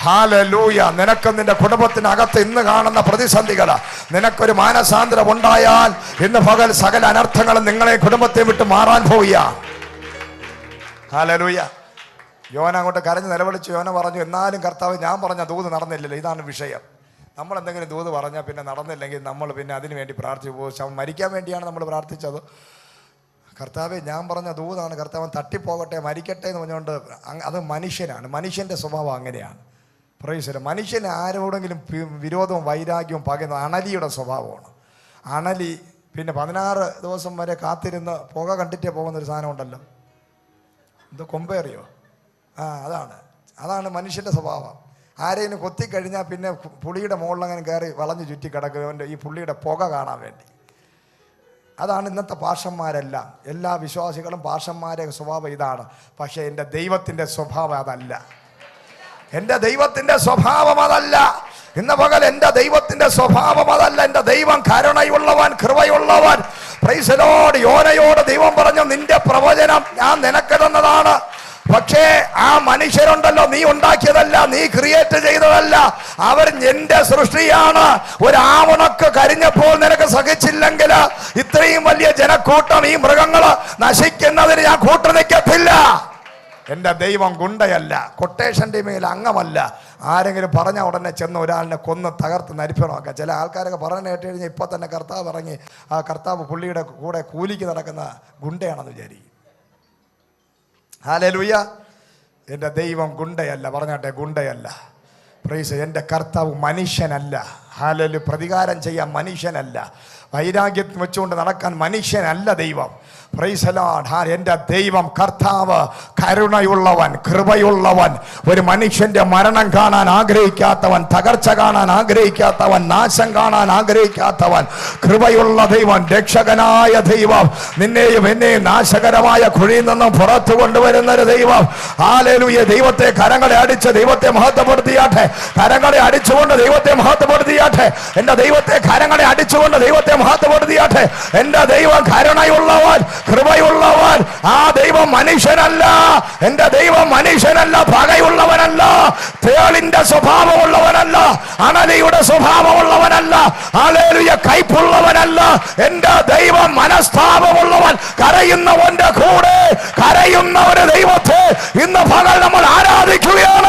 ഹല്ലേലൂയ. നിനക്കും നിന്റെ കുടുംബത്തിനകത്ത് ഇന്ന് കാണുന്ന പ്രതിസന്ധികൾ, നിനക്കൊരു മാനസാന്തരം ഉണ്ടായാൽ ഇന്ന് പകൽ സകല അനർത്ഥങ്ങളും നിങ്ങളെ കുടുംബത്തെ വിട്ട് മാറാൻ പോവുക. ഹല്ലേലൂയ. യോന അങ്ങോട്ട് കരഞ്ഞ് നിലവിളിച്ചു. യോന പറഞ്ഞു, എന്നാലും കർത്താവ് ഞാൻ പറഞ്ഞ ദൂത് നടന്നില്ലല്ലോ. ഇതാണ് വിഷയം. നമ്മൾ എന്തെങ്കിലും ദൂത് പറഞ്ഞാൽ പിന്നെ നടന്നില്ലെങ്കിൽ നമ്മൾ പിന്നെ അതിനു വേണ്ടി പ്രാർത്ഥിച്ചു പോകും. മരിക്കാൻ വേണ്ടിയാണ് നമ്മൾ പ്രാർത്ഥിച്ചത്. കർത്താവെ ഞാൻ പറഞ്ഞ ദൂതാണ്, കർത്താവ് തട്ടിപ്പോകട്ടെ, മരിക്കട്ടെ എന്ന് പറഞ്ഞുകൊണ്ട് അത് മനുഷ്യനാണ്. മനുഷ്യൻ്റെ സ്വഭാവം അങ്ങനെയാണ്. Price the Lord. മനുഷ്യന് ആരോടെങ്കിലും വിരോധവും വൈരാഗ്യവും പകയുന്ന അണലിയുടെ സ്വഭാവമാണ്. അണലി പിന്നെ 16 ദിവസം വരെ കാത്തിരുന്ന് പുക കണ്ടിട്ടേ പോകുന്നൊരു സാധനം ഉണ്ടല്ലോ, എന്തോ കൊമ്പേറിയോ? അതാണ് മനുഷ്യൻ്റെ സ്വഭാവം. ആരെയും കൊത്തിക്കഴിഞ്ഞാൽ പിന്നെ പുളിയുടെ മുകളിലങ്ങനെ കയറി വളഞ്ഞു ചുറ്റി കിടക്കും ഈ പുള്ളിയുടെ പുക കാണാൻ വേണ്ടി. അതാണ് ഇന്നത്തെ പാഷന്മാരെല്ലാം. എല്ലാ വിശ്വാസികളും പാഷന്മാരെ സ്വഭാവം ഇതാണ്. പക്ഷേ എൻ്റെ ദൈവത്തിൻ്റെ സ്വഭാവം അതല്ല. എൻ്റെ ദൈവത്തിൻ്റെ സ്വഭാവം അതല്ല. ഇന്ന് പകൽ എൻ്റെ ദൈവത്തിൻ്റെ സ്വഭാവം അതല്ല. എൻ്റെ ദൈവം കരുണയുള്ളവൻ, കൃപയുള്ളവൻ. Praise the Lord. യോനയോട് ദൈവം പറഞ്ഞു, നിന്റെ പ്രവചനം ഞാൻ നിനക്ക് തന്നതാണ്. പക്ഷേ ആ മനുഷ്യരുണ്ടല്ലോ, നീ ഉണ്ടാക്കിയതല്ല, നീ ക്രിയേറ്റ് ചെയ്തതല്ല, അവർ എന്റെ സൃഷ്ടിയാണ്. ഒരു ആവണക്ക് കരിഞ്ഞപ്പോൾ നിനക്ക് സഹിച്ചില്ലെങ്കിൽ ഇത്രയും വലിയ ജനക്കൂട്ടം, ഈ മൃഗങ്ങള് നശിക്കുന്നതിന് ഞാൻ കൂട്ടുനിൽക്കത്തില്ല. എൻ്റെ ദൈവം ഗുണ്ടയല്ല, കൊട്ടേഷൻ്റെ മേൽ അംഗമല്ല. ആരെങ്കിലും പറഞ്ഞ ഉടനെ ചെന്ന് ഒരാളിനെ കൊന്ന് തകർത്ത് നരിപ്പണമാക്കാം. ചില ആൾക്കാരൊക്കെ പറഞ്ഞു കേട്ട് കഴിഞ്ഞാൽ ഇപ്പം തന്നെ കർത്താവ് ഇറങ്ങി ആ കർത്താവ് പുള്ളിയുടെ കൂടെ കൂലിക്ക് നടക്കുന്ന ഗുണ്ടയാണെന്ന് വിചാരിക്കും. ഹല്ലേലൂയ. എൻ്റെ ദൈവം ഗുണ്ടയല്ല. പറഞ്ഞാട്ടെ, ഗുണ്ടയല്ല. പ്രൈസ്. എൻ്റെ കർത്താവ് മനുഷ്യനല്ല. ഹല്ലേലൂയ. പ്രതികാരം ചെയ്യാൻ മനുഷ്യനല്ല. വൈരാഗ്യം വെച്ചുകൊണ്ട് നടക്കാൻ മനുഷ്യനല്ല ദൈവം. Price the Lord. എൻ്റെ ദൈവം കർത്താവ് കരുണയുള്ളവൻ, കൃപയുള്ളവൻ, ഒരു മനുഷ്യന്റെ മരണം കാണാൻ ആഗ്രഹിക്കാത്തവൻ, തകർച്ച കാണാൻ ആഗ്രഹിക്കാത്തവൻ, നാശം കാണാൻ ആഗ്രഹിക്കാത്തവൻ, കൃപയുള്ള ദൈവം, രക്ഷകനായ ദൈവം, നിന്നെയും എന്നെയും നാശകരമായ കുഴിയിൽ നിന്നും പുറത്തു കൊണ്ടുവരുന്ന ഒരു ദൈവം. ഹല്ലേലൂയ. ദൈവത്തെ കരങ്ങളെ അടിച്ച് ദൈവത്തെ മഹത്വപ്പെടുത്തിയാട്ടെ. കരങ്ങളെ അടിച്ചുകൊണ്ട് ദൈവത്തെ മഹത്വപ്പെടുത്തിയാട്ടെ. എൻ്റെ ദൈവത്തെ കരങ്ങളെ അടിച്ചുകൊണ്ട് ദൈവത്തെ മഹത്വപ്പെടുത്തിയാട്ടെ. എൻ്റെ ദൈവം കരുണയുള്ളവൻ, കൃപയുള്ളവൻ. ആ ദൈവം മനുഷ്യനല്ല. എൻ്റെ ദൈവം മനുഷ്യനല്ല, പകയുള്ളവനല്ല, തേളിന്റെ സ്വഭാവമുള്ളവനല്ല, അണലിയുടെ സ്വഭാവമുള്ളവനല്ല, ഹല്ലേലൂയ, കൈപ്പുള്ളവനല്ല. എൻ്റെ ദൈവം മനസ്താപമുള്ളവൻ, കരയുന്നവന്റെ കൂടെ കരയുന്ന ഒരു ദൈവത്തെ ഇന്ന് പകൽ നമ്മൾ ആരാധിക്കുകയാണ്.